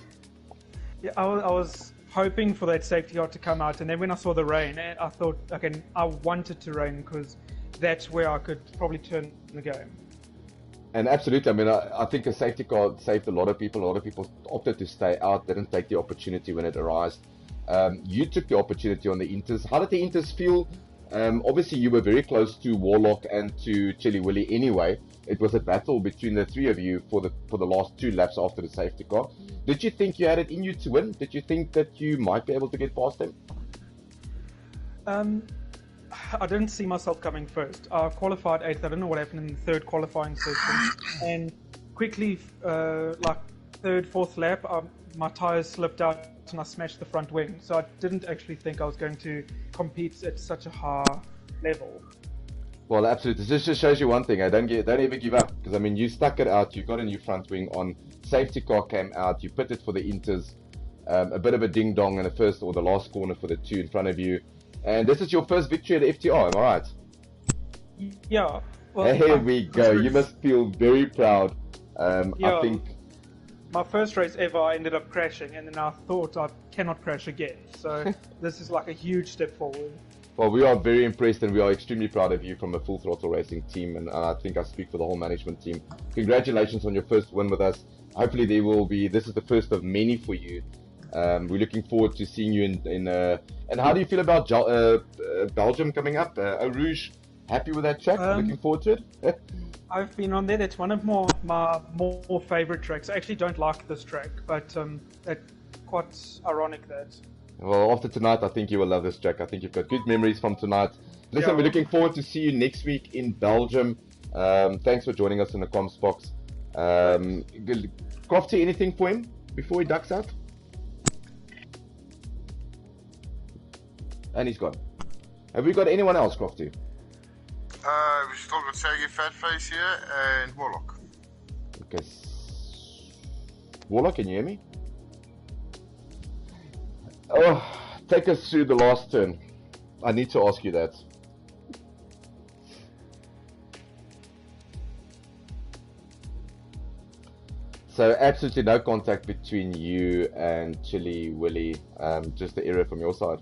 Yeah, I was hoping for that safety car to come out, and then when I saw the rain, I thought, okay, I wanted to rain because that's where I could probably turn the game. And absolutely, I mean, I think a safety car saved a lot of people. A lot of people opted to stay out, didn't take the opportunity when it arose. You took the opportunity on the Inters. How did the Inters feel? Obviously, you were very close to Warlock and to Chili Willy anyway. it was a battle between the three of you for the last 2 laps after the safety car. Did you think you had it in you to win? Did you think that you might be able to get past them? I didn't see myself coming first. I qualified 8th. I don't know what happened in the 3rd qualifying session. And quickly, like 3rd, 4th lap, my tyres slipped out and I smashed the front wing. So I didn't actually think I was going to compete at such a high level. Well, absolutely. This just shows you one thing. Don't ever give up. Because, I mean, you stuck it out. You got a new front wing on. Safety car came out. You pitted for the Inters. A bit of a ding-dong in the first or the last corner for the 2 in front of you. And this is your first victory at FTR, am I right? Yeah. Well, Here we go. You must feel very proud. Yeah. I think... My first race ever, I ended up crashing. And then I thought I cannot crash again. So this is like a huge step forward. Well, we are very impressed and we are extremely proud of you from a Full Throttle Racing team, and I think I speak for the whole management team. Congratulations on your first win with us. Hopefully this is the first of many for you. We're looking forward to seeing you in and how do you feel about Belgium coming up? Eau Rouge, happy with that track? Looking forward to it? I've been on there. That's one of my more favorite tracks. I actually don't like this track, but it's quite ironic that... Well, after tonight, I think you will love this track. I think you've got good memories from tonight. Listen, Yeah. We're looking forward to see you next week in Belgium. Thanks for joining us in the comms box. Crofty, anything for him before he ducks out? And he's gone. Have we got anyone else, Crofty? We still got Saggy Fatface here and Warlock. Okay. Warlock, can you hear me? Oh, take us through the last turn. I need to ask you that. So absolutely no contact between you and Chili Willy, just the error from your side.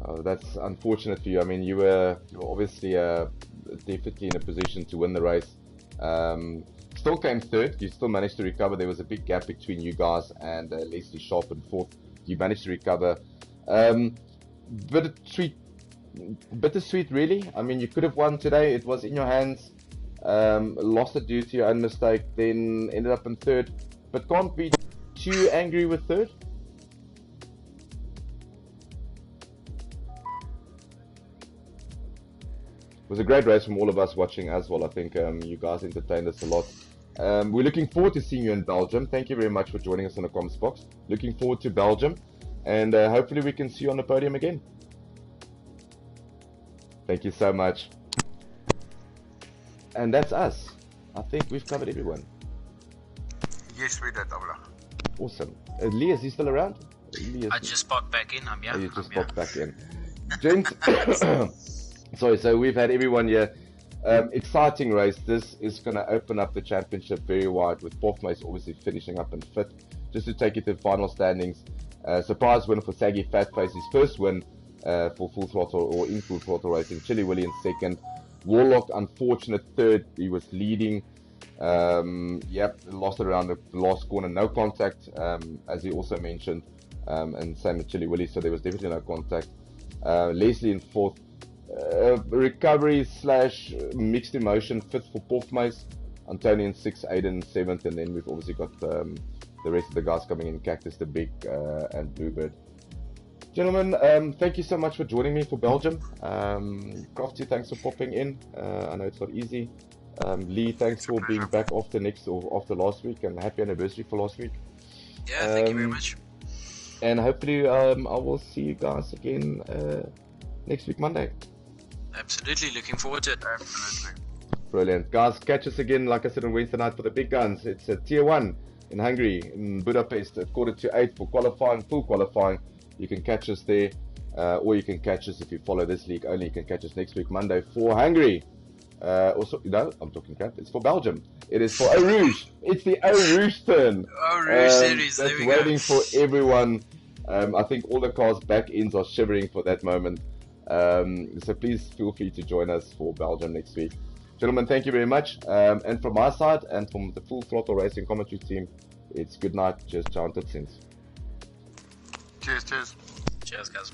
Oh, that's unfortunate for you. I mean, you were obviously definitely in a position to win the race. Still came 3rd. You still managed to recover. There was a big gap between you guys and Leslie Sharp in 4th. You managed to recover. Bittersweet, really. I mean, you could have won today. It was in your hands. Lost it due to your own mistake. Then ended up in 3rd. But can't be too angry with 3rd. It was a great race from all of us watching as well. I think you guys entertained us a lot. We're looking forward to seeing you in Belgium. Thank you very much for joining us in the comms box. Looking forward to Belgium. And hopefully we can see you on the podium again. Thank you so much. And that's us. I think we've covered everyone. Yes, we did, Abla. Awesome. Lee, is he still around? I just popped back in. I'm here. Oh, you just popped back in. Gents, sorry, so we've had everyone here. Exciting race. This is going to open up the championship very wide, with Porfmace obviously finishing up in 5th. Just to take you to the final standings. Surprise win for Saggy Fatface, his first win for Full Throttle or in Full Throttle Racing. Chili Willy in 2nd. Warlock, unfortunate 3rd. He was leading. Lost it around the last corner. No contact, as he also mentioned. And same with Chili Willy, so there was definitely no contact. Leslie in 4th. Recovery / mixed emotion, 5th for Porfmace. Antonio in 6th, Aiden in 7th, and then we've obviously got the rest of the guys coming in, Cactus the Big and Bluebird. Gentlemen, thank you so much for joining me for Belgium. Crofty, thanks for popping in. I know it's not easy. Lee, thanks for being back after last week, and happy anniversary for last week. Yeah, thank you very much. And hopefully I will see you guys again next week, Monday. Absolutely, looking forward to it. Absolutely. Brilliant. Guys, catch us again, like I said, on Wednesday night for the big guns. It's a Tier 1 in Hungary, in Budapest, at 7:45 for qualifying, full qualifying. You can catch us there, or you can catch us if you follow this league only. You can catch us next week, Monday, for Hungary. Also, no, I'm talking crap. It's for Belgium. It is for Eau Rouge. It's the Eau Rouge turn. Eau Rouge series, there we go. That's waiting for everyone. I think all the cars' back ends are shivering for that moment. So please feel free to join us for Belgium next week. Gentlemen, thank you very much. And from my side and from the Full Throttle Racing commentary team, it's good night. Just chanted since. Cheers. Cheers, guys.